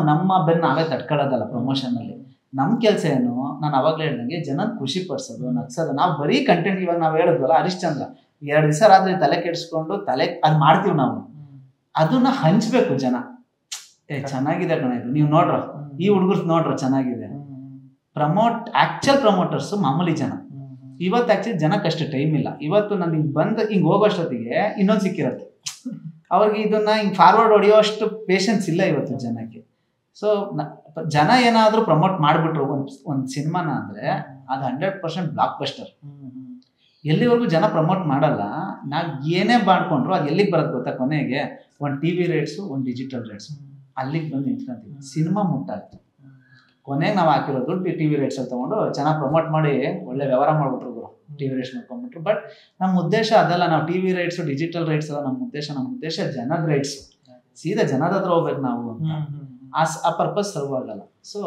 ನಮ್ಮ ಬೆನ್ನು ನಾವೇ ತಡ್ಕೊಳ್ಳೋದಲ್ಲ ಪ್ರಮೋಷನ್ ಅಲ್ಲಿ. ನಮ್ ಕೆಲಸ ಏನು, ನಾನು ಅವಾಗ್ಲೇ ಹೇಳ್ದಂಗೆ ಜನ ಖುಷಿ ಪಡಿಸೋದು, ನಗ್ಸೋದು. ನಾವು ಬರೀ ಕಂಟೆಂಟ್, ಇವಾಗ ನಾವ್ ಹೇಳಿದ್ವಲ್ಲ ಹರಿಶ್ಚಂದ್ರ, 2 ದಿವಸ ರಾತ್ರಿ ತಲೆ ಕೆಡಿಸ್ಕೊಂಡು ಅದ್ ಮಾಡ್ತೀವಿ ನಾವು. ಅದನ್ನ ಹಂಚ್ಬೇಕು ಜನ. ಚೆನ್ನಾಗಿದೆ ಕಣ ಇದು, ನೀವು ನೋಡ್ರ, ಈ ಹುಡುಗರು ನೋಡ್ರ ಚೆನ್ನಾಗಿದೆ. ಆಕ್ಚುಯಲ್ ಪ್ರಮೋಟರ್ಸ್ ಮಾಮೂಲಿ ಜನ. ಇವತ್ತು ಆಕ್ಚುಲಿ ಜನಕ್ಕೆ ಅಷ್ಟು ಟೈಮ್ ಇಲ್ಲ. ಇವತ್ತು ನಾನು ಹಿಂಗ್ ಬಂದು ಹಿಂಗ್ ಹೋಗೋಷ್ಟೊತ್ತಿಗೆ ಇನ್ನೊಂದು ಸಿಕ್ಕಿರತ್ತೆ, ಅವ್ರಿಗೆ ಇದನ್ನ ಹಿಂಗ್ ಫಾರ್ವರ್ಡ್ ಹೊಡೆಯೋ ಅಷ್ಟು ಪೇಷನ್ಸ್ ಇಲ್ಲ ಇವತ್ತು ಜನಕ್ಕೆ. ಸೊ ಜನ ಏನಾದ್ರೂ ಪ್ರಮೋಟ್ ಮಾಡ್ಬಿಟ್ರು ಒಂದ್ ಸಿನಿಮಾನ ಅಂದ್ರೆ ಅದು 100% ಬ್ಲಾಕ್ ಬಸ್ಟರ್. ಎಲ್ಲಿವರೆಗೂ ಜನ ಪ್ರಮೋಟ್ ಮಾಡಲ್ಲ, ನಾವ್ ಏನೇ ಮಾಡ್ಕೊಂಡ್ರು ಅದು ಎಲ್ಲಿಗೆ ಬರೋದು ಗೊತ್ತಾ, ಕೊನೆಗೆ ಒಂದು TV ರೇಟ್ಸು, ಒಂದು ಡಿಜಿಟಲ್ ರೇಟ್ಸ್, ಅಲ್ಲಿಗೆ ಬಂದು ನಿಂತ್ಕೊಂತೀವಿ. ಸಿನಿಮಾ ಮುಟ್ಟಾಗ್ತದೆ. ಕೊನೆಗೆ ನಾವು ಹಾಕಿರೋ ದುಡ್ಡು TV ರೇಟ್ಸ್ ಅಲ್ಲಿ ತಗೊಂಡು ಚೆನ್ನಾಗಿ ಪ್ರಮೋಟ್ ಮಾಡಿ ಒಳ್ಳೆ ವ್ಯವಹಾರ ಮಾಡ್ಬಿಟ್ರು ಗುರು, TV ರೇಟ್ಸ್ ಮಾಡ್ಕೊಂಡ್ಬಿಟ್ರು. ಬಟ್ ನಮ್ಮ ಉದ್ದೇಶ ಅದಲ್ಲ. ನಾವು TV ರೇಟ್ಸ್, ಡಿಜಿಟಲ್ ರೇಟ್ಸ್ ಅಲ್ಲ ನಮ್ಮ ಉದ್ದೇಶ ಜನದ ರೇಟ್ಸ್. ಸೀದಾ ಜನದ ಹತ್ರ ಹೋಗ್ಬೇಕು ನಾವು ಅಂತ. ಆ ಪರ್ಪಸ್ ಸರ್ವ್ ಆಗಲ್ಲ. ಸೊ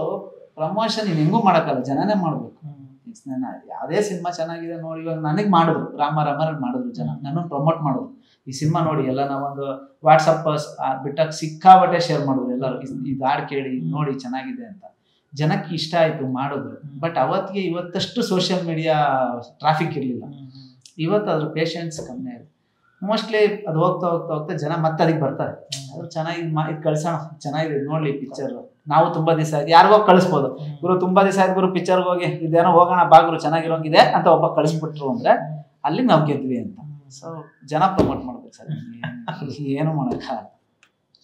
ಪ್ರಮೋಷನ್ ಇನ್ ಹೆಂಗೂ ಮಾಡಕ್ಕಲ್ಲ, ಜನನೇ ಮಾಡ್ಬೇಕು. ಯಾವುದೇ ಸಿನಿಮಾ ಚೆನ್ನಾಗಿದೆ ನೋಡಿ, ಇವಾಗ ನನಗೆ ಮಾಡಿದ್ರು, ರಾಮ ಮಾಡಿದ್ರು ಜನ, ನನ್ನನ್ನು ಪ್ರಮೋಟ್ ಮಾಡೋದು. ಈ ಸಿನಿಮಾ ನೋಡಿ ಎಲ್ಲ ನಾವೊಂದು ವಾಟ್ಸಪ್ ಬಿಟ್ಟಾಗ ಸಿಕ್ಕಾಬಟ್ಟೆ ಶೇರ್ ಮಾಡಿದ್ರು ಎಲ್ಲರೂ, ಇದು ಹಾಡು ಕೇಳಿ ನೋಡಿ ಚೆನ್ನಾಗಿದೆ ಅಂತ. ಜನಕ್ಕೆ ಇಷ್ಟ ಆಯ್ತು, ಮಾಡಿದ್ರು. ಬಟ್ ಅವತ್ತಿಗೆ ಇವತ್ತಷ್ಟು ಸೋಷಿಯಲ್ ಮೀಡಿಯಾ ಟ್ರಾಫಿಕ್ ಇರಲಿಲ್ಲ. ಇವತ್ತು ಅದ್ರ ಪೇಷನ್ಸ್ ಕಮ್ಮಿ ಆಗಿದೆ. ಮೋಸ್ಟ್ಲಿ ಅದು ಹೋಗ್ತಾ ಜನ ಮತ್ತೆ ಅದಕ್ಕೆ ಬರ್ತಾರೆ. ಅದು ಚೆನ್ನಾಗಿ ಇದು ಕಳ್ಸೋಣ, ಚೆನ್ನಾಗಿದೆ ನೋಡ್ಲಿ ಪಿಕ್ಚರ್, ನಾವು ತುಂಬಾ ದಿವಸ ಆಯ್ತು, ಯಾರಿಗೋ ಕಳಿಸ್ಬೋದು, ಗುರು ತುಂಬಾ ದಿವಸ ಆಯ್ತು ಗುರು ಪಿಕ್ಚರ್ಗೆ ಹೋಗಿ, ಇದೇನೋ ಹೋಗೋಣ ಬಾಗ್ರು ಚೆನ್ನಾಗಿರೋಂಗಿದೆ ಅಂತ ಒಬ್ಬ ಕಳಿಸ್ಬಿಟ್ರು ಅಂದ್ರೆ ಅಲ್ಲಿ ನಾವು ಗೆದ್ವಿ ಅಂತ. ಸೊ ಜನ ಪ್ರಮೋಟ್ ಮಾಡ್ಬೇಕು ಸರ್, ಏನು ಮಾಡೋಕ್ಕಾಗಲ್ಲ.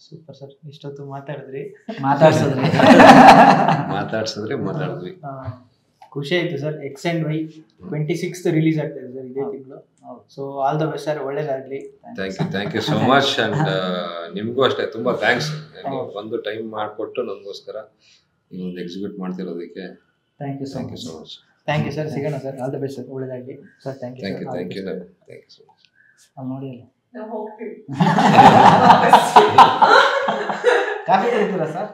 ಸೂಪರ್ ಸರ್, ಇಷ್ಟೊತ್ತು ಮಾತಾಡಿದ್ರಿ. ಮಾತಾಡಿದ್ವಿ. ಖುಷಿ ಆಯ್ತು sir. X and Y 26th release ಆಗ್ತಾ ಇದೆ ಸರ್ ಇದೇ ತಿಂಗಳು. So all the best sir, ಒಳ್ಳೇದಾಗ್ಲಿ. Thank you so much. And ನಿಮಗೂ ಅಷ್ಟೇ ತುಂಬಾ ಥ್ಯಾಂಕ್ಸ್, ಒಂದು ಟೈಮ್ ಮಾಡಿಕೊಟ್ಟು ನಮಗೋಸ್ಕರ ಒಂದು ಎಕ್ಸಿಕ್ಯೂಟ್ ಮಾಡ್ತಿರೋದಕ್ಕೆ. Thank you so much. Thank you sir, ಸಿಗೋಣ sir. All the best sir, ಒಳ್ಳೇದಾಗ್ಲಿ sir. Thank you so much. ಅಲ್ಲಿ ನೋಡಿ. ಕಾಫಿ ಕುಡಿತೀರಾ ಸರ್?